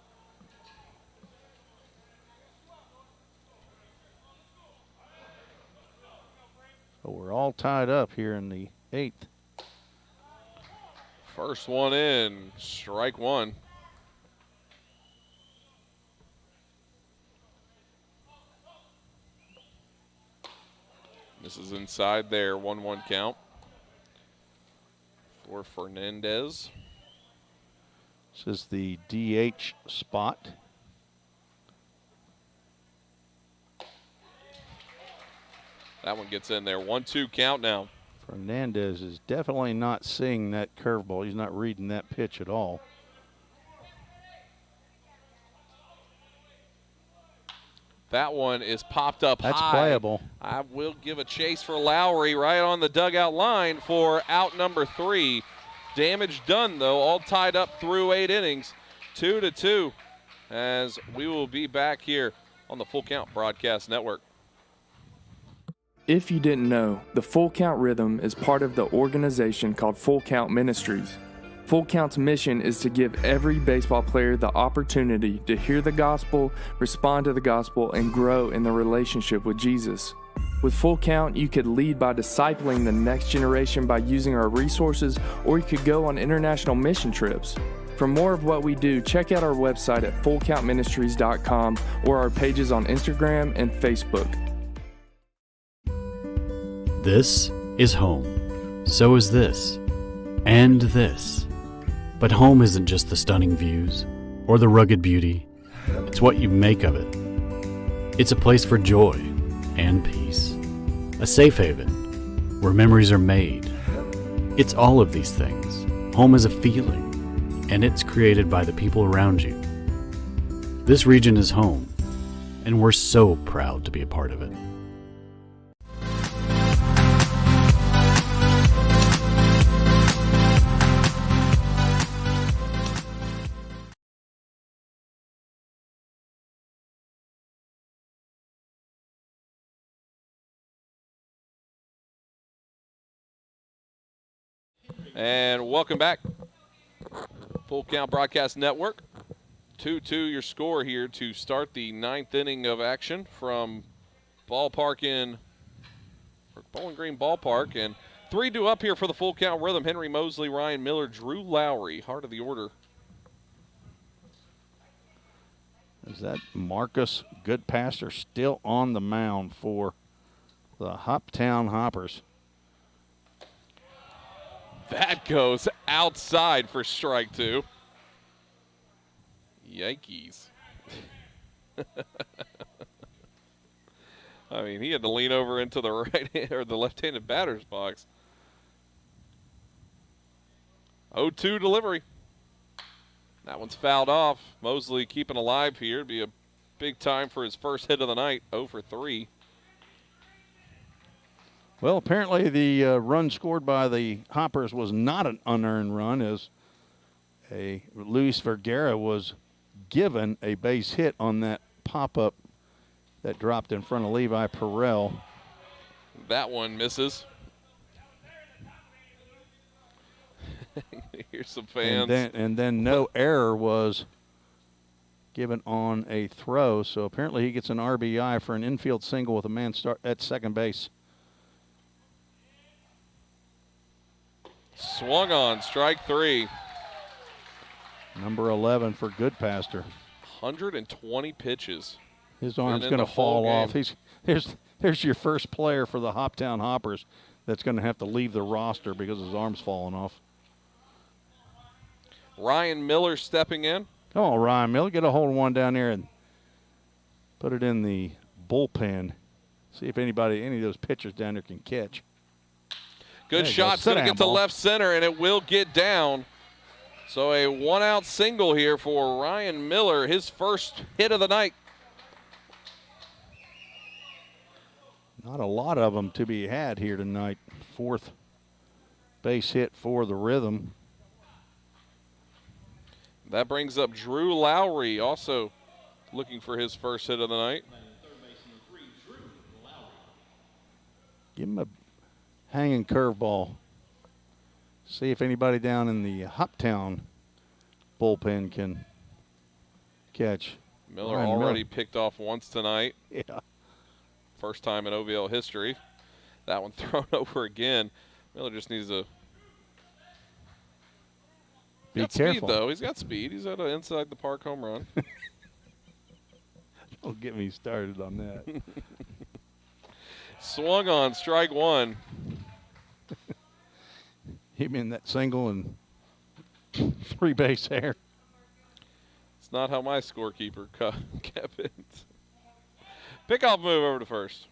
So we're all tied up here in the 8th. First one in, strike 1. This is inside there, 1-1 count for Fernandez. This is the DH spot. That one gets in there, 1-2 count now. Fernandez is definitely not seeing that curveball. He's not reading that pitch at all. That one is popped up high. That's playable. I will give a chase for Lowry right on the dugout line for out number 3. Damage done, though, all tied up through 8 innings. 2-2 as we will be back here on the Full Count Broadcast Network. If you didn't know, the Full Count Rhythm is part of the organization called Full Count Ministries. Full Count's mission is to give every baseball player the opportunity to hear the gospel, respond to the gospel, and grow in the relationship with Jesus. With Full Count, you could lead by discipling the next generation by using our resources, or you could go on international mission trips. For more of what we do, check out our website at fullcountministries.com or our pages on Instagram and Facebook. This is home. So is this. And this. But home isn't just the stunning views or the rugged beauty. It's what you make of it. It's a place for joy and peace. A safe haven where memories are made. It's all of these things. Home is a feeling, and it's created by the people around you. This region is home, and we're so proud to be a part of it. And welcome back. Full Count Broadcast Network. 2-2 your score here to start the 9th inning of action from Bowling Green Ballpark. And 3-2 up here for the Full Count Rhythm. Henry Mosley, Ryan Miller, Drew Lowry, heart of the order. Is that Marcus Goodpaster still on the mound for the Hoptown Hoppers? That goes outside for strike 2. Yankees. I mean, he had to lean over into the right hand or the left-handed batter's box. 0-2 delivery. That one's fouled off. Mosley keeping alive here. It'd be a big time for his first hit of the night. 0 for 3. Well, apparently the run scored by the Hoppers was not an unearned run, as Luis Vergara was given a base hit on that pop-up that dropped in front of Levi Perrell. That one misses. Here's some fans. And then no error was given on a throw, so apparently he gets an RBI for an infield single with a man start at second base. Swung on, strike 3. Number 11 for Goodpaster. 120 pitches. His arm's going to fall off. There's your first player for the Hoptown Hoppers that's going to have to leave the roster because his arm's falling off. Ryan Miller stepping in. Come on, Ryan Miller. Get a hold of one down there and put it in the bullpen. See if any of those pitchers down there can catch. Good shot. It's going to get to left center, and it will get down. So a one-out single here for Ryan Miller, his first hit of the night. Not a lot of them to be had here tonight. Fourth base hit for the Rhythm. That brings up Drew Lowry, also looking for his first hit of the night. Give him a hanging curveball. See if anybody down in the Hoptown bullpen can catch. Miller already picked off once tonight. Yeah. First time in OVL history. That one thrown over again. Miller just needs to be careful. Speed, though. He's got speed. He's at an inside the park home run. Don't get me started on that. Swung on, strike 1. Hit me in that single and 3 base hair. It's not how my scorekeeper kept it. Pickoff move over to first.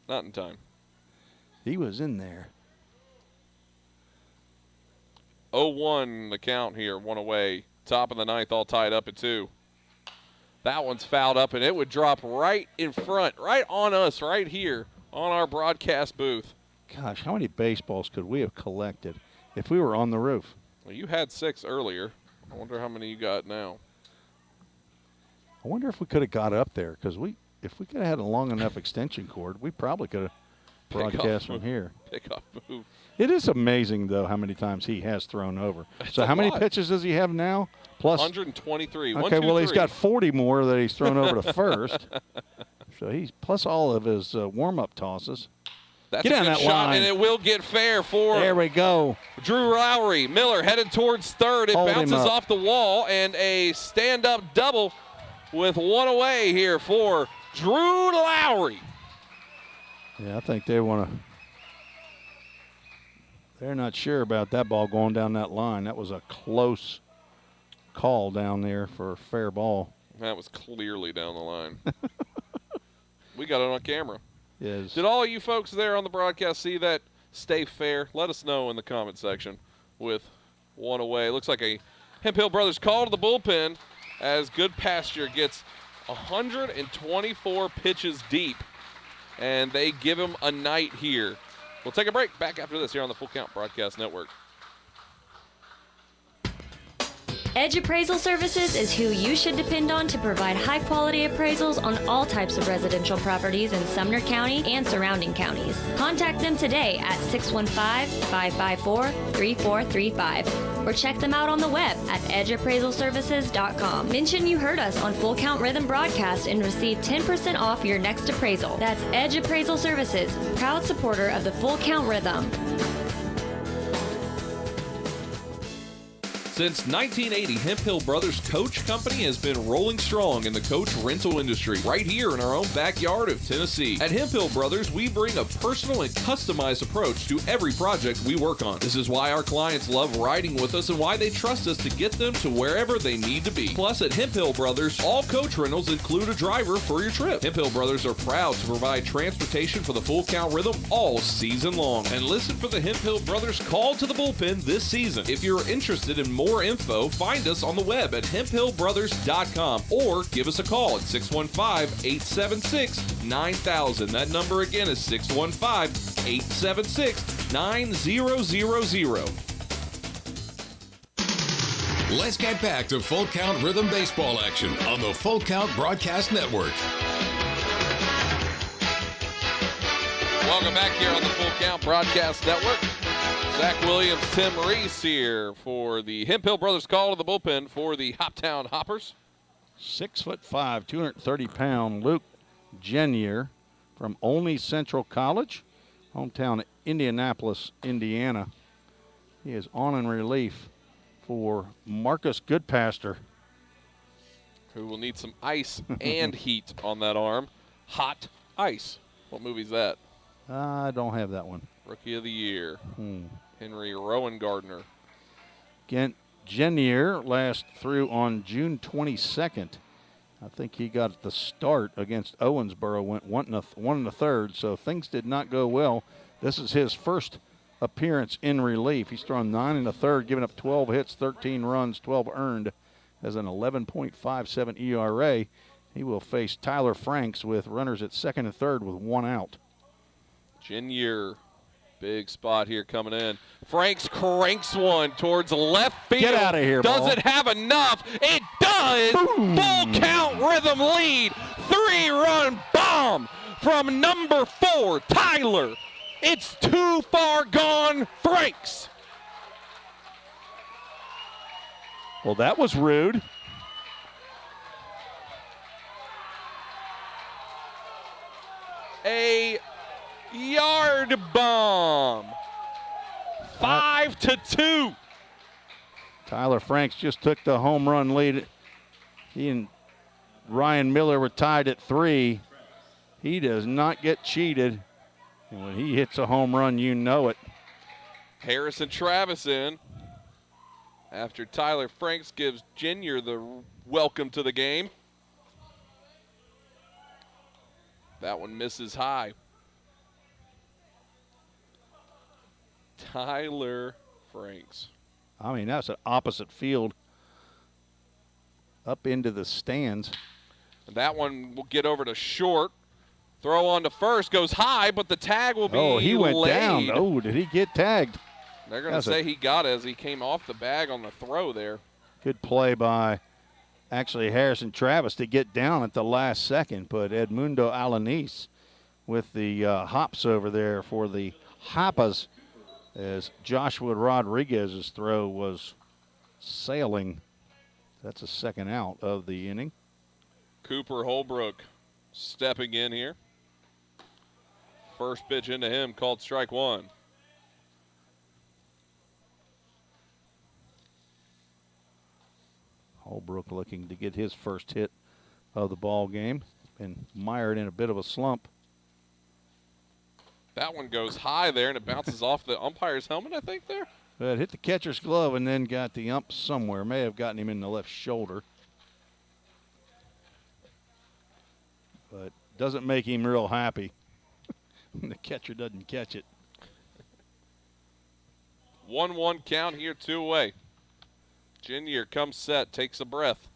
Not in time. He was in there. 0-1 the count here, one away. Top of the ninth, all tied up at 2. That one's fouled up, and it would drop right in front, right on us, right here on our broadcast booth. Gosh, how many baseballs could we have collected if we were on the roof? Well, you had 6 earlier. I wonder how many you got now. I wonder if we could have got up there, because if we could have had a long enough extension cord, we probably could have broadcast from here. Pickoff move. It is amazing, though, how many times he has thrown over. So how many pitches does he have now? Plus 123. Okay, well, he's got 40 more that he's thrown over to first. So he's plus all of his warm-up tosses. That's get a down good that shot, line. and it will get fair for There we go. Drew Lowry. Miller headed towards third. It bounces off the wall, and a stand-up double with 1 away here for Drew Lowry. Yeah, I think they want to. They're not sure about that ball going down that line. That was a close call down there for a fair ball. That was clearly down the line. We got it on camera. Yes. Did all of you folks there on the broadcast see that stay fair? Let us know in the comment section with 1 away. Looks like a Hemphill Brothers call to the bullpen as Goodpaster gets 124 pitches deep, and they give him a night here. We'll take a break. Back after this here on the Full Count Broadcast Network. Edge Appraisal Services is who you should depend on to provide high-quality appraisals on all types of residential properties in Sumner County and surrounding counties. Contact them today at 615-554-3435 or check them out on the web at edgeappraisalservices.com. Mention you heard us on Full Count Rhythm Broadcast and receive 10% off your next appraisal. That's Edge Appraisal Services, proud supporter of the Full Count Rhythm. Since 1980, Hemp Hill Brothers Coach Company has been rolling strong in the coach rental industry right here in our own backyard of Tennessee. At Hemp Hill Brothers, we bring a personal and customized approach to every project we work on. This is why our clients love riding with us and why they trust us to get them to wherever they need to be. Plus, at Hemp Hill Brothers, all coach rentals include a driver for your trip. Hemp Hill Brothers are proud to provide transportation for the Full Count Rhythm all season long. And listen for the Hemp Hill Brothers call to the bullpen this season. If you're interested in more info, find us on the web at hemphillbrothers.com or give us a call at 615-876-9000. That number again is 615-876-9000. Let's get back to Full Count Rhythm Baseball action on the Full Count Broadcast Network. Welcome back here on the Full Count Broadcast Network. Zach Williams, Tim Reese here for the Hemp Hill Brothers call to the bullpen for the Hoptown Hoppers. 6'5", 230-pound Luke Genier from Olney Central College, hometown Indianapolis, Indiana. He is on in relief for Marcus Goodpaster, who will need some ice and heat on that arm. Hot Ice. What movie's that? I don't have that one. Rookie of the Year. Henry Rowan Gardner. Genier last threw on June 22nd. I think he got the start against Owensboro, went 1 1/3, so things did not go well. This is his first appearance in relief. He's thrown 9 1/3, giving up 12 hits, 13 runs, 12 earned, has an 11.57 ERA. He will face Tyler Franks with runners at second and third with 1 out. Genier, big spot here coming in. Franks cranks one towards left field. Get out of here, Does ball. it have enough? It does! Boom. Full count rhythm lead. 3-run bomb from number 4, Tyler. It's too far gone, Franks. Well, that was rude. A yard bomb. 5-2. Tyler Franks just took the home run lead. He and Ryan Miller were tied at 3. He does not get cheated. And when he hits a home run, you know it. Harrison Travis in after Tyler Franks gives Genier the welcome to the game. That one misses high. Tyler Franks. I mean, that's an opposite field up into the stands. And that one will get over to short. Throw on to first, goes high, but the tag will be Oh, he went laid. down. Oh, did he get tagged? They're going to say he got it as he came off the bag on the throw there. Good play by actually Harrison Travis to get down at the last second, but Edmundo Alanis with the hops over there for the Hoppers as Joshua Rodriguez's throw was sailing. That's a second out of the inning. Cooper Holbrook stepping in here. First pitch into him called strike 1. Holbrook looking to get his first hit of the ball game. Been mired in a bit of a slump. That one goes high there, and it bounces off the umpire's helmet, I think, there. But hit the catcher's glove and then got the ump somewhere. May have gotten him in the left shoulder. But doesn't make him real happy. The catcher doesn't catch it. 1-1 count here, 2 away. Genier comes set, takes a breath.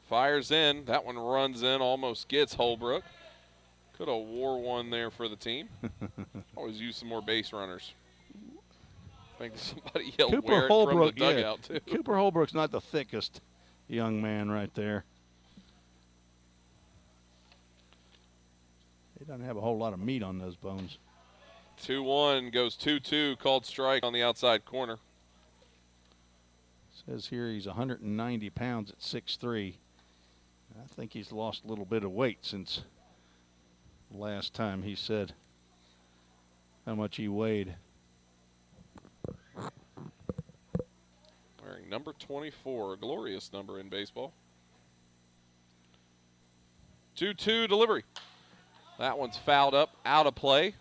Fires in. That one runs in, almost gets Holbrook. Could have wore one there for the team. Always use some more base runners. I think somebody yelled Cooper wear it Holbrook, from the dugout, too. Cooper Holbrook's not the thickest young man right there. He doesn't have a whole lot of meat on those bones. 2-1 goes 2-2, called strike on the outside corner. Says here he's 190 pounds at 6'3". I think he's lost a little bit of weight since last time he said how much he weighed. All wearing number 24, a glorious number in baseball. 2-2 delivery. That one's fouled up, out of play.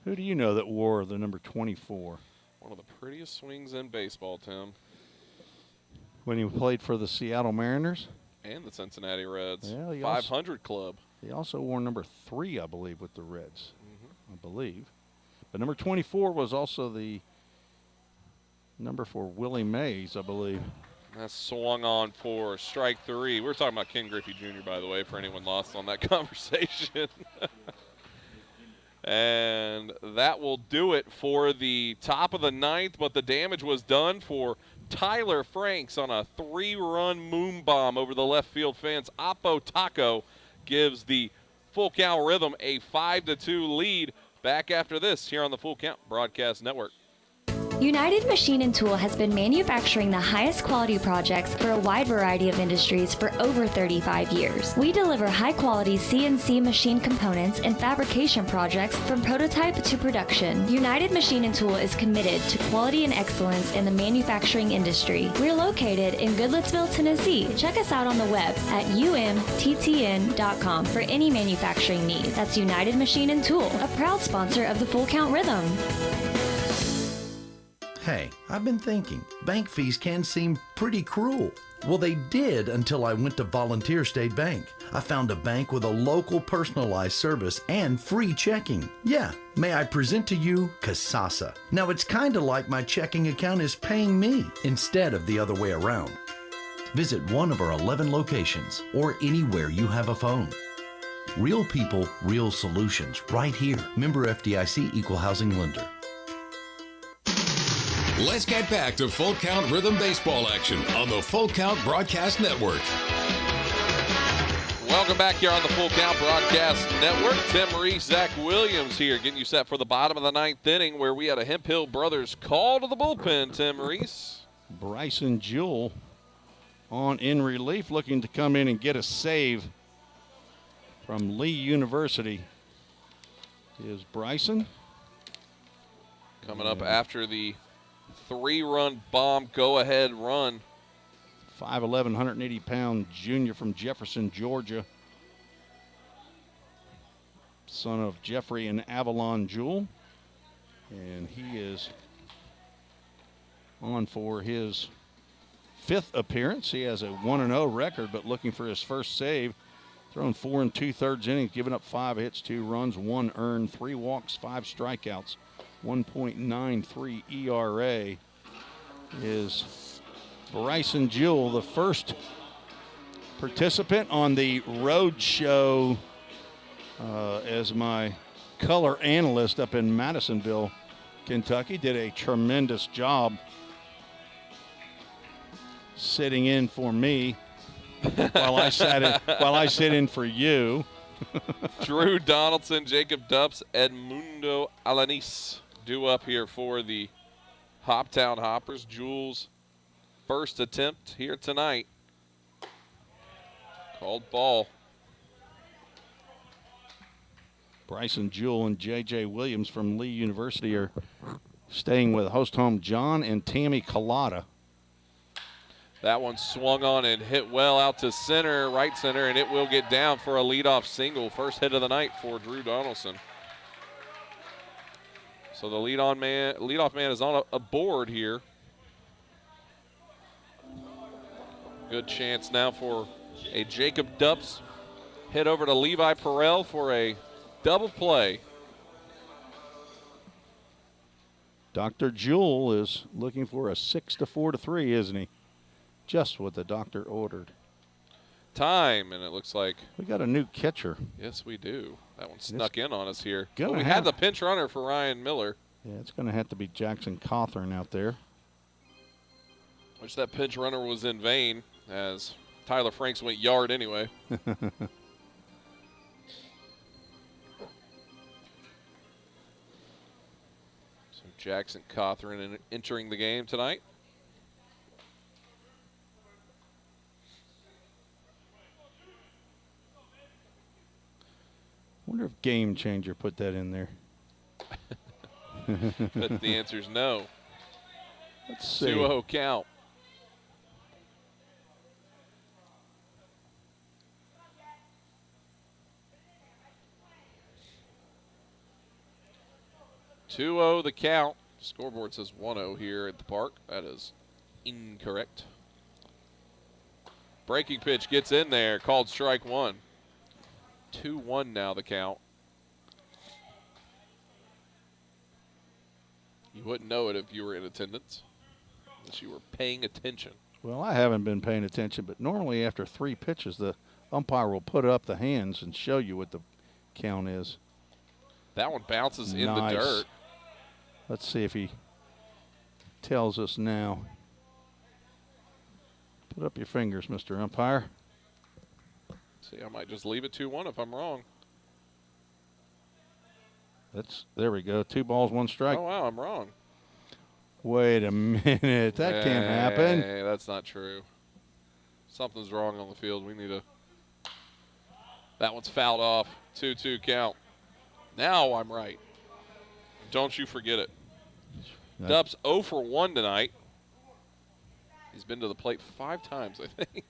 Who do you know that wore the number 24? One of the prettiest swings in baseball, Tim. When he played for the Seattle Mariners? And the Cincinnati Reds. Yeah, 500 club. He also wore number 3, I believe, with the Reds. I believe. But number 24 was also the number for Willie Mays, I believe. That's swung on for strike 3. We were talking about Ken Griffey Jr., by the way, for anyone lost on that conversation. And that will do it for the top of the 9th, but the damage was done for Tyler Franks on a 3-run moon bomb over the left field fence. Oppo Taco gives the Full Count Rhythm a 5-2 lead. Back after this here on the Full Count Broadcast Network. United Machine and Tool has been manufacturing the highest quality projects for a wide variety of industries for over 35 years. We deliver high-quality CNC machine components and fabrication projects from prototype to production. United Machine and Tool is committed to quality and excellence in the manufacturing industry. We're located in Goodlettsville, Tennessee. Check us out on the web at umttn.com for any manufacturing need. That's United Machine and Tool, a proud sponsor of the Full Count Rhythm. Hey, I've been thinking, bank fees can seem pretty cruel. Well, they did until I went to Volunteer State Bank. I found a bank with a local personalized service and free checking. Yeah, may I present to you Kasasa. Now, it's kind of like my checking account is paying me instead of the other way around. Visit one of our 11 locations or anywhere you have a phone. Real people, real solutions, right here. Member FDIC Equal Housing Lender. Let's get back to Full Count Rhythm Baseball action on the Full Count Broadcast Network. Welcome back here on the Full Count Broadcast Network. Tim Reese, Zach Williams here getting you set for the bottom of the 9th inning where we had a Hemphill Brothers call to the bullpen, Tim Reese. Bryson Jewell on in relief, looking to come in and get a save from Lee University. Is Bryson. Coming up after the 3-run bomb go-ahead run. 5'11", 180-pound junior from Jefferson, Georgia. Son of Jeffrey and Avalon Jewell. And he is on for his 5th appearance. He has a 1-0 record, but looking for his first save. Thrown 4 2/3 innings, giving up 5 hits, 2 runs, 1 earned, 3 walks, 5 strikeouts. 1.93 ERA is Bryson Jewell, the first participant on the road show as my color analyst up in Madisonville, Kentucky. Did a tremendous job sitting in for me while I sit in for you. Drew Donaldson, Jacob Dupps, Edmundo Alanis due up here for the Hoptown Hoppers. Jewell's first attempt here tonight. Called ball. Bryson Jewell and J.J. Williams from Lee University are staying with host home John and Tammy Collada. That one swung on and hit well out to center, right center, and it will get down for a leadoff single. First hit of the night for Drew Donaldson. So the leadoff man is on a board here. Good chance now for a Jacob Dupps hit over to Levi Perrell for a double play. Dr. Jewell is looking for a 6-4-3, isn't he? Just what the doctor ordered. Time, and it looks like we got a new catcher. Yes, we do. That one snuck in on us here. Well, we had the pinch runner for Ryan Miller. Yeah, it's going to have to be Jackson Cawthorn out there. Which that pinch runner was in vain, as Tyler Franks went yard anyway. So Jackson Cawthorn entering the game tonight. Wonder if Game Changer put that in there. But the answer is no. Let's see. 2-0 count. The count. Scoreboard says 1-0 here at the park. That is incorrect. Breaking pitch gets in there, called strike one. 2-1 now the count. You wouldn't know it if you were in attendance, unless you were paying attention. Well, I haven't been paying attention, but normally after 3 pitches, the umpire will put up the hands and show you what the count is. That one bounces in the dirt. Let's see if he tells us now. Put up your fingers, Mr. Umpire. See, I might just leave it 2-1 if I'm wrong. There we go. 2 balls, 1 strike. Oh, wow, I'm wrong. Wait a minute. That can't happen. Hey, that's not true. Something's wrong on the field. We need a... That one's fouled off. 2-2 count. Now I'm right. Don't you forget it. Dub's 0 for 1 tonight. He's been to the plate 5 times, I think.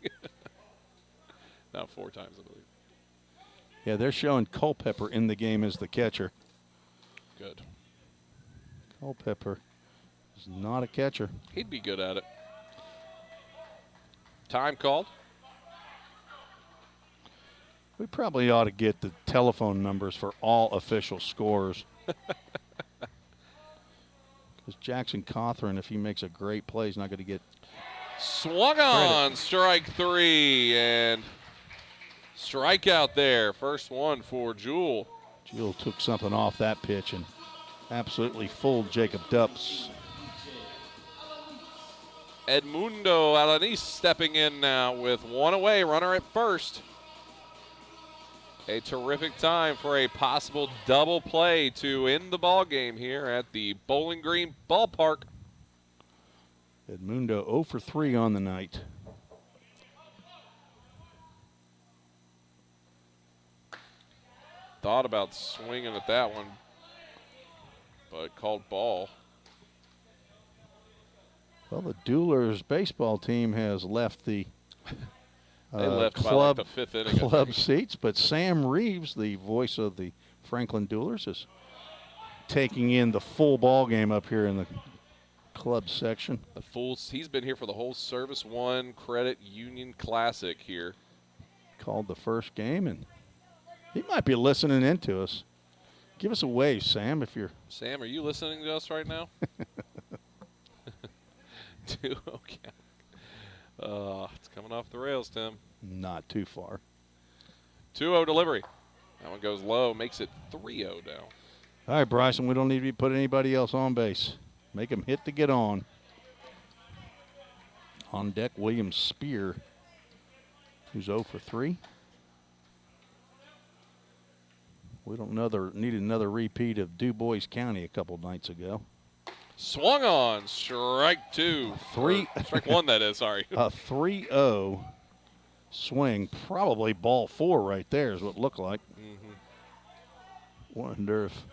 No, 4 times, I believe. Yeah, they're showing Culpepper in the game as the catcher. Good. Culpepper is not a catcher. He'd be good at it. Time called. We probably ought to get the telephone numbers for all official scores. Because Jackson Cawthorn, if he makes a great play, he's not going to get swung on, strike 3, and strikeout there. First one for Jewell. Jewell took something off that pitch and absolutely fooled Jacob Dupps. Edmundo Alanis stepping in now with 1 away, runner at first. A terrific time for a possible double play to end the ball game here at the Bowling Green Ballpark. Edmundo 0 for 3 on the night. Thought about swinging at that one, but called ball. Well, the Duelers baseball team has left the They left club, by like the 5th inning. club seats, but Sam Reeves, the voice of the Franklin Duelers, is taking in the full ball game up here in the club section. He's been here for the whole Service One Credit Union Classic here. Called the first game, and he might be listening in to us. Give us a wave, Sam, if you're... Sam, are you listening to us right now? 2-0 count. It's coming off the rails, Tim. Not too far. 2-0 delivery. That one goes low, makes it 3-0 now. All right, Bryson, we don't need to put anybody else on base. Make him hit to get on. On deck, William Spear, who's 0 for 3. We don't need another repeat of Du Bois County a couple nights ago. Swung on, strike 2. Strike 1, that is, sorry. A 3-0 swing, probably ball 4 right there is what it looked like. Wonder if...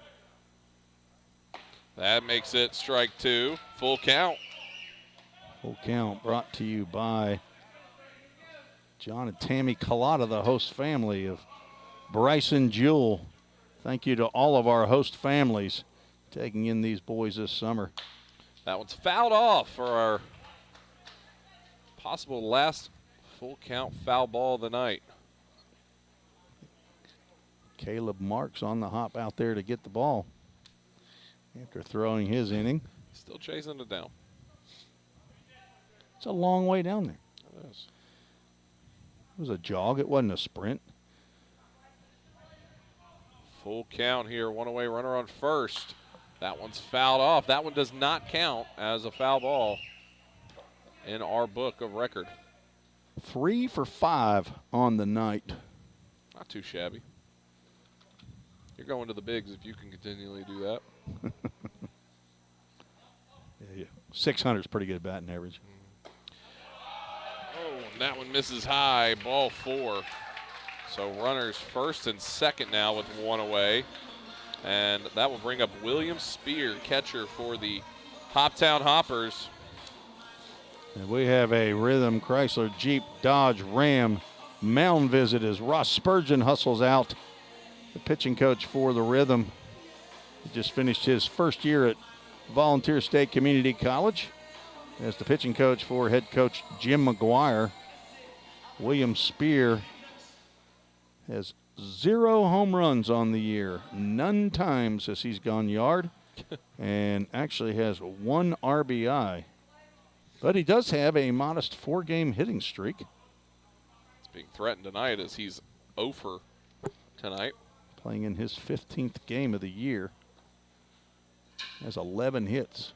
That makes it strike 2, full count. Full count brought to you by John and Tammy Collada, the host family of Bryson Jewell. Thank you to all of our host families taking in these boys this summer. That one's fouled off for our possible last full count foul ball of the night. Caleb Marks on the hop out there to get the ball after throwing his inning. Still chasing it down. It's a long way down there. It is. It was a jog. It wasn't a sprint. Full count here. 1 away, runner on first. That one's fouled off. That one does not count as a foul ball in our book of record. 3 for 5 on the night. Not too shabby. You're going to the bigs if you can continually do that. Yeah. 600 is pretty good batting average. Oh, and that one misses high. Ball 4. So runners first and second now with 1 away. And that will bring up William Spear, catcher for the Hoptown Hoppers. And we have a Rhythm Chrysler Jeep Dodge Ram mound visit as Ross Spurgeon hustles out, the pitching coach for the Rhythm. He just finished his first year at Volunteer State Community College as the pitching coach for head coach Jim McGuire. William Spear has 0 home runs on the year, none times as he's gone yard, and actually has 1 RBI. But he does have a modest 4-game hitting streak. It's being threatened tonight as he's 0 for tonight. Playing in his 15th game of the year. Has 11 hits.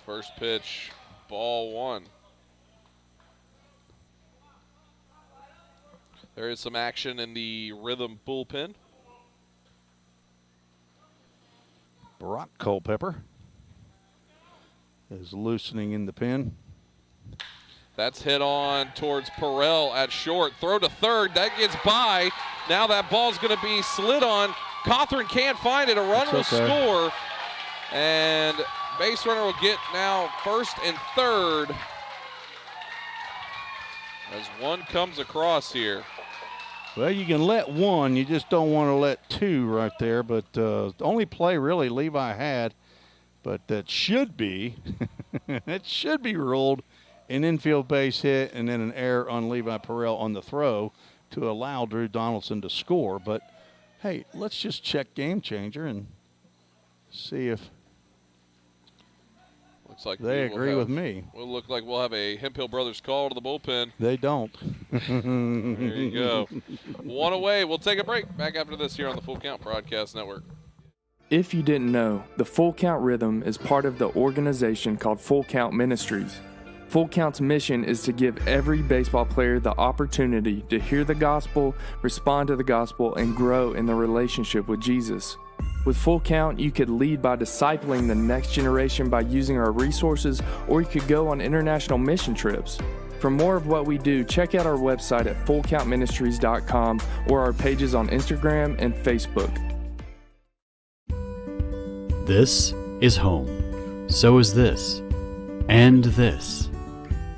First pitch, ball 1. There is some action in the Rhythm bullpen. Brock Culpepper is loosening in the pen. That's hit on towards Perrell at short. Throw to third. That gets by. Now that ball's going to be slid on. Cawthorn can't find it. A run will score. And base runner will get now first and third as one comes across here. Well, you can let 1. You just don't want to let 2 right there. But the only play really Levi had, but that should be, it should be ruled an infield base hit and then an error on Levi Perrell on the throw to allow Drew Donaldson to score. But, hey, let's just check Game Changer and see if looks like they agree with me. Will look like we'll have a Hemphill Brothers call to the bullpen. They don't. There you go. 1 away. We'll take a break. Back after this here on the Full Count Broadcast Network. If you didn't know, the Full Count Rhythm is part of the organization called Full Count Ministries. Full Count's mission is to give every baseball player the opportunity to hear the gospel, respond to the gospel, and grow in the relationship with Jesus. With Full Count, you could lead by discipling the next generation by using our resources, or you could go on international mission trips. For more of what we do, check out our website at fullcountministries.com or our pages on Instagram and Facebook. This is home. So is this. And this.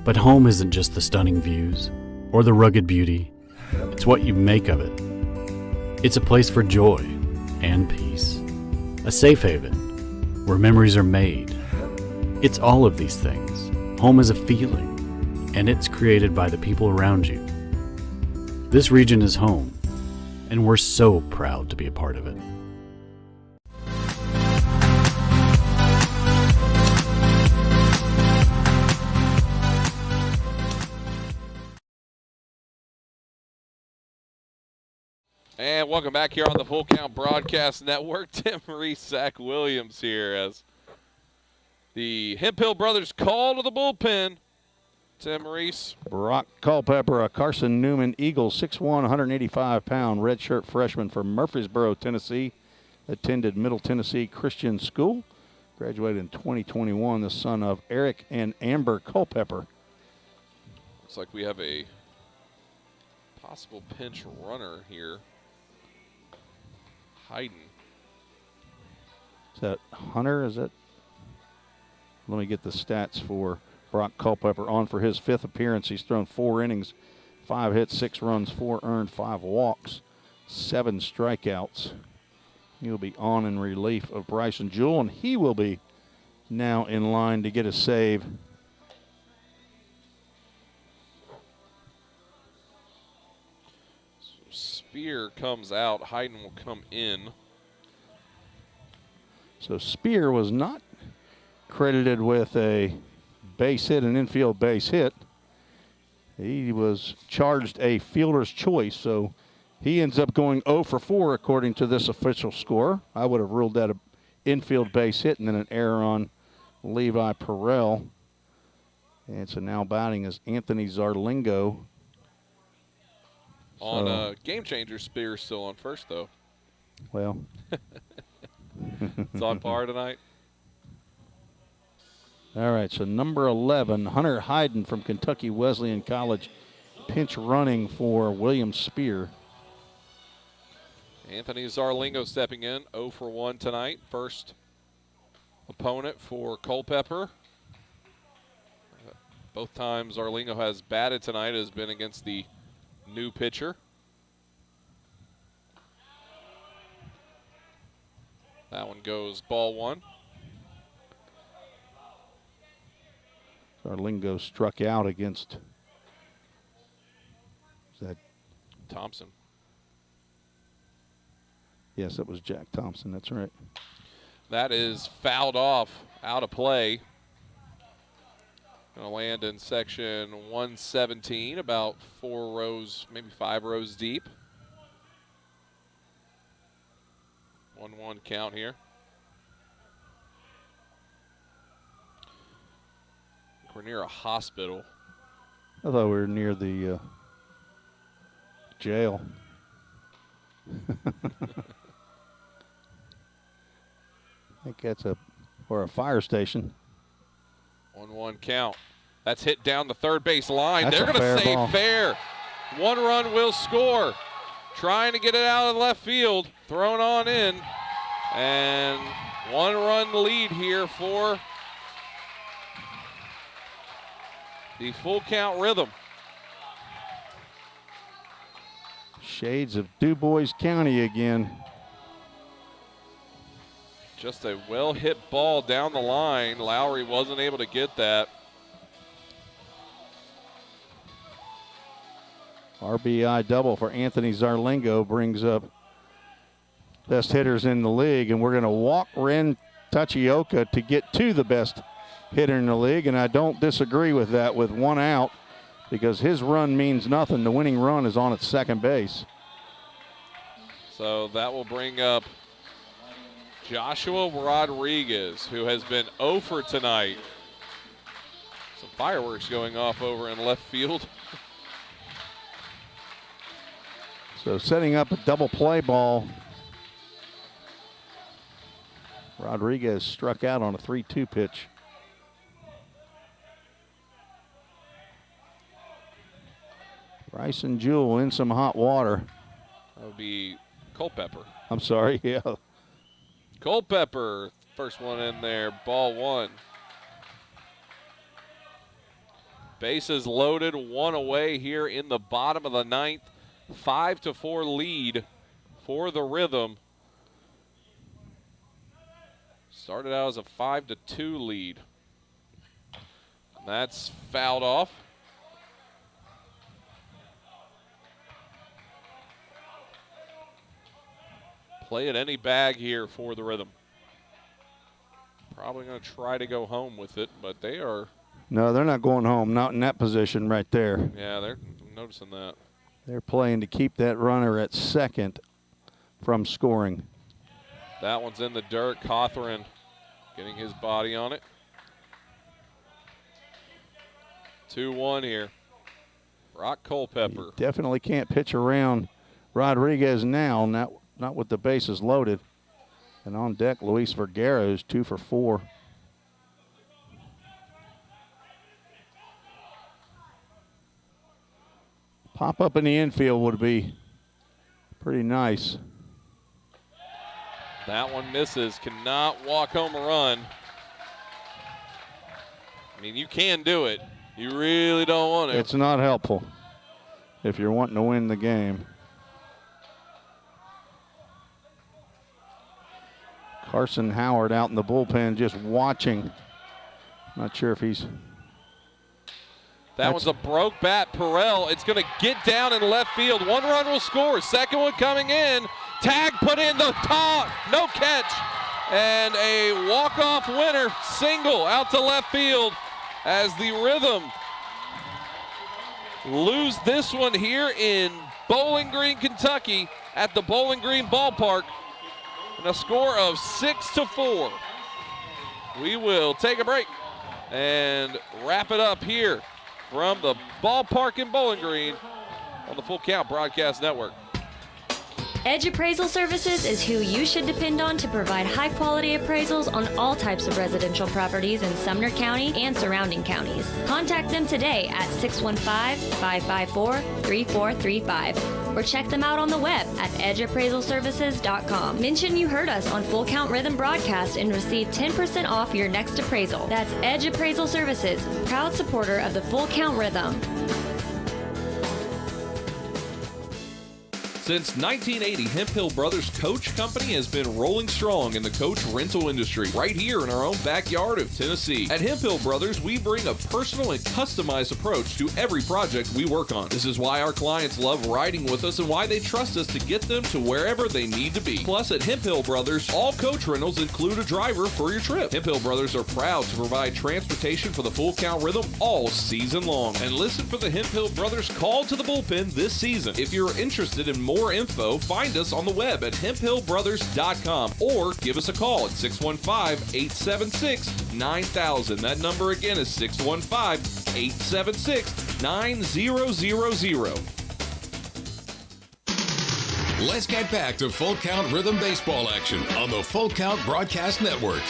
But home isn't just the stunning views or the rugged beauty. It's what you make of it. It's a place for joy and peace. A safe haven where memories are made. It's all of these things. Home is a feeling, and it's created by the people around you. This region is home, and we're so proud to be a part of it. And welcome back here on the Full Count Broadcast Network. Tim Reese, Zach Williams here as the Hemphill Brothers call to the bullpen. Tim Reese. Brock Culpepper, a Carson Newman Eagle, 6'1", 185-pound redshirt freshman from Murfreesboro, Tennessee. Attended Middle Tennessee Christian School. Graduated in 2021, the son of Eric and Amber Culpepper. Looks like we have a possible pinch runner here. Hayden. Is that Hunter? Is it? Let me get the stats for Brock Culpepper on for his 5th appearance. He's thrown 4 innings, 5 hits, 6 runs, 4 earned, 5 walks, 7 strikeouts. He'll be on in relief of Bryson Jewell, and he will be now in line to get a save. Spear comes out. Hayden will come in. So Spear was not credited with a base hit, an infield base hit. He was charged a fielder's choice, so he ends up going 0 for 4 according to this official score. I would have ruled that an infield base hit and then an error on Levi Perrell. And so now batting is Anthony Zarlingo. On Game Changer, Spear's still on first, though. Well. It's on par tonight. All right, so number 11, Hunter Hayden from Kentucky Wesleyan College, pinch running for William Spear. Anthony Zarlingo stepping in, 0 for 1 tonight. First opponent for Culpepper. Both times Zarlingo has batted tonight has been against the new pitcher. That one goes ball 1. Zarlingo struck out against, is that Thompson? Yes, it was Jack Thompson. That's right. That is fouled off, out of play. Going to land in section 117, about 4 rows, maybe 5 rows deep. 1-1 count here. We're near a hospital. I thought we were near the jail. I think that's a fire station. 1-1 count. That's hit down the third base line. That's They're going to say fair. 1 run will score. Trying to get it out of left field. Thrown on in. And 1 run lead here for the full count Rhythm. Shades of DuBois County again. Just a well-hit ball down the line. Lowry wasn't able to get that. RBI double for Anthony Zarlingo brings up best hitters in the league, and we're going to walk Ren Tachioka to get to the best hitter in the league, and I don't disagree with that with 1 out because his run means nothing. The winning run is on at second base. So that will bring up Joshua Rodriguez, who has been 0 for tonight. Some fireworks going off over in left field. So setting up a double play ball. Rodriguez struck out on a 3-2 pitch. Bryson Jewell in some hot water. That would be Culpepper. I'm sorry, yeah. Culpepper, first one in there, ball 1. Bases loaded, 1 away here in the bottom of the 9th. 5-4 lead for the Rhythm. Started out as a 5-2 lead. That's fouled off. Play at any bag here for the Rhythm. Probably going to try to go home with it, but they are. No, they're not going home, not in that position right there. Yeah, they're noticing that. They're playing to keep that runner at second from scoring. That one's in the dirt. Cawthorne getting his body on it. 2-1 here. Brock Culpepper. You definitely can't pitch around Rodriguez now, not with the bases loaded. And on deck, Luis Vergara is 2 for 4. Pop up in the infield would be pretty nice. That one misses. Cannot walk home a run. I mean, you can do it. You really don't want to. It's not helpful if you're wanting to win the game. Carson Howard out in the bullpen just watching. Not sure if he's. That one's a broke bat. Perel, it's going to get down in left field. 1 run will score. Second one coming in. Tag put in the top. No catch. And a walk-off winner. Single out to left field as the Rhythm lose this one here in Bowling Green, Kentucky at the Bowling Green Ballpark. And a score of 6-4. We will take a break and wrap it up here from the ballpark in Bowling Green on the Full Count Broadcast Network. Edge Appraisal Services is who you should depend on to provide high-quality appraisals on all types of residential properties in Sumner County and surrounding counties. Contact them today at 615-554-3435 or check them out on the web at edgeappraisalservices.com. Mention you heard us on Full Count Rhythm Broadcast and receive 10% off your next appraisal. That's Edge Appraisal Services, proud supporter of the Full Count Rhythm. Since 1980, Hemp Hill Brothers Coach Company has been rolling strong in the coach rental industry right here in our own backyard of Tennessee. At Hemp Hill Brothers, we bring a personal and customized approach to every project we work on. This is why our clients love riding with us and why they trust us to get them to wherever they need to be. Plus, at Hemp Hill Brothers, all coach rentals include a driver for your trip. Hemp Hill Brothers are proud to provide transportation for the Full Count Rhythm all season long. And listen for the Hemp Hill Brothers call to the bullpen this season. If you're interested in more info, find us on the web at hemphillbrothers.com or give us a call at 615-876-9000. That number again is 615-876-9000. Let's get back to Full Count Rhythm baseball action on the Full Count Broadcast Network.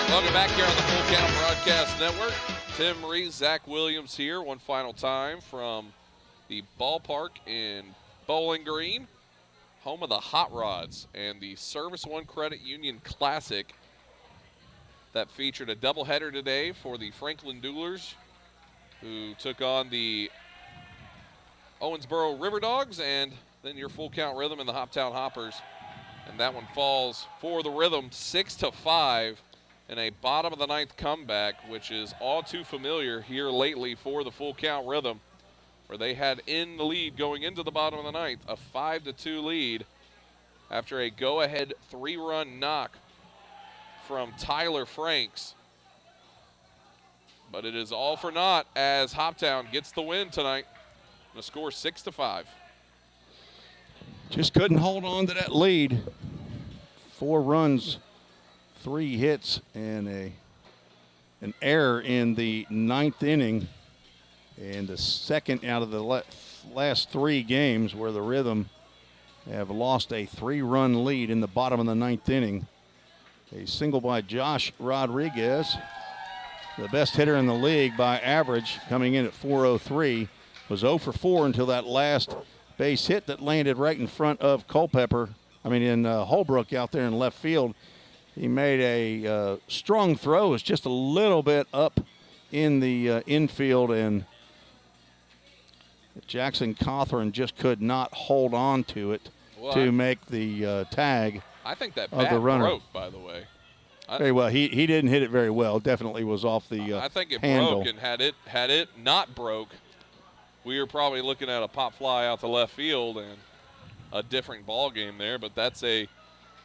Welcome back here on the Full Count Broadcast Network. Tim Reese, Zach Williams here one final time from the ballpark in Bowling Green, home of the Hot Rods and the Service One Credit Union Classic that featured a doubleheader today for the Franklin Duelers, who took on the Owensboro River Dogs, and then your Full Count Rhythm and the Hoptown Hoppers. And that one falls for the Rhythm 6-5. In a bottom of the ninth comeback, which is all too familiar here lately for the Full Count Rhythm, where they had in the lead going into the bottom of the ninth, a 5-2 lead after a go-ahead 3-run knock from Tyler Franks. But it is all for naught as Hoptown gets the win tonight. The score 6-5. Just couldn't hold on to that lead. 4 runs, 3 hits, and an error in the ninth inning, and the second out of the last 3 games where the Rhythm have lost a 3-run lead in the bottom of the ninth inning. A single by Josh Rodriguez, the best hitter in the league by average, coming in at .403, was 0 for 4 until that last base hit that landed right in front of Holbrook out there in left field. He made a strong throw. It was just a little bit up in the infield, and Jackson Cawthorn just could not hold on to it to make the tag. I think that of bat the runner. broke, by the way. Very well. He didn't hit it very well. Definitely was off the I think it handle. broke, and had it not broke, we were probably looking at a pop fly out to left field and a different ball game there. But that's a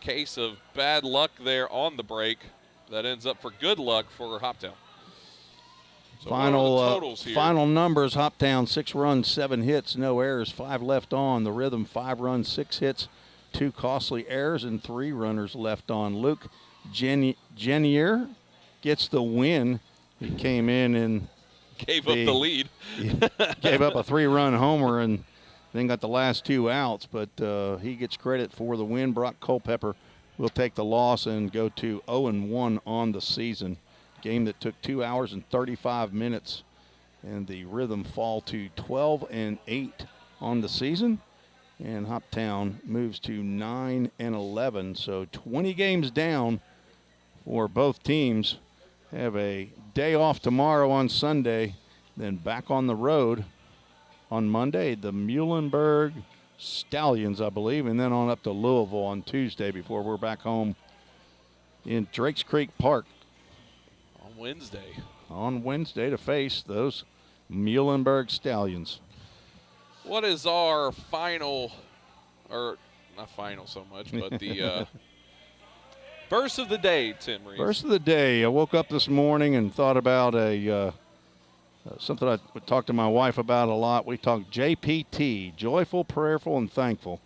case of bad luck there on the break that ends up for good luck for Hoptown. So final numbers: Hoptown 6 runs, 7 hits, no errors, 5 left on. The Rhythm 5 runs, 6 hits, 2 costly errors, and 3 runners left on. Luke Genier gets the win. He came in and gave up the lead. Gave up a 3-run homer and then got the last 2 outs, but he gets credit for the win. Brock Culpepper will take the loss and go to 0-1 on the season. Game that took 2 hours and 35 minutes, and the Rhythm fall to 12-8 on the season, and Hoptown moves to 9-11. So 20 games down for both teams. Have a day off tomorrow on Sunday, then back on the road on Monday, the Muhlenberg Stallions, I believe, and then on up to Louisville on Tuesday before we're back home in Drakes Creek Park on Wednesday to face those Muhlenberg Stallions. What is our final, or not final so much, but the verse of the day, Tim Reese? Verse of the day. I woke up this morning and thought about something I would talk to my wife about a lot. We talk JPT, joyful, prayerful, and thankful.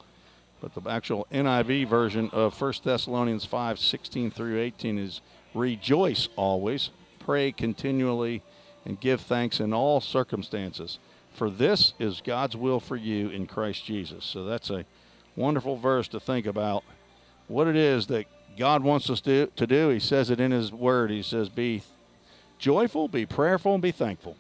But the actual NIV version of 1 Thessalonians 5:16-18 is rejoice always, pray continually, and give thanks in all circumstances. For this is God's will for you in Christ Jesus. So that's a wonderful verse to think about what it is that God wants us to do. He says it in his word. He says, be joyful, be prayerful, and be thankful.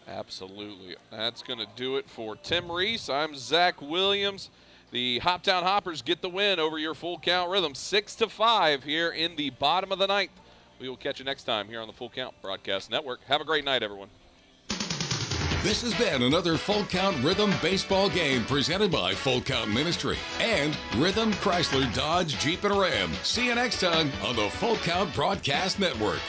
Absolutely. That's going to do it for Tim Reese. I'm Zach Williams. The Hoptown Hoppers get the win over your Full Count Rhythm, 6-5 here in the bottom of the ninth. We will catch you next time here on the Full Count Broadcast Network. Have a great night, everyone. This has been another Full Count Rhythm baseball game presented by Full Count Ministry and Rhythm Chrysler Dodge Jeep and Ram. See you next time on the Full Count Broadcast Network.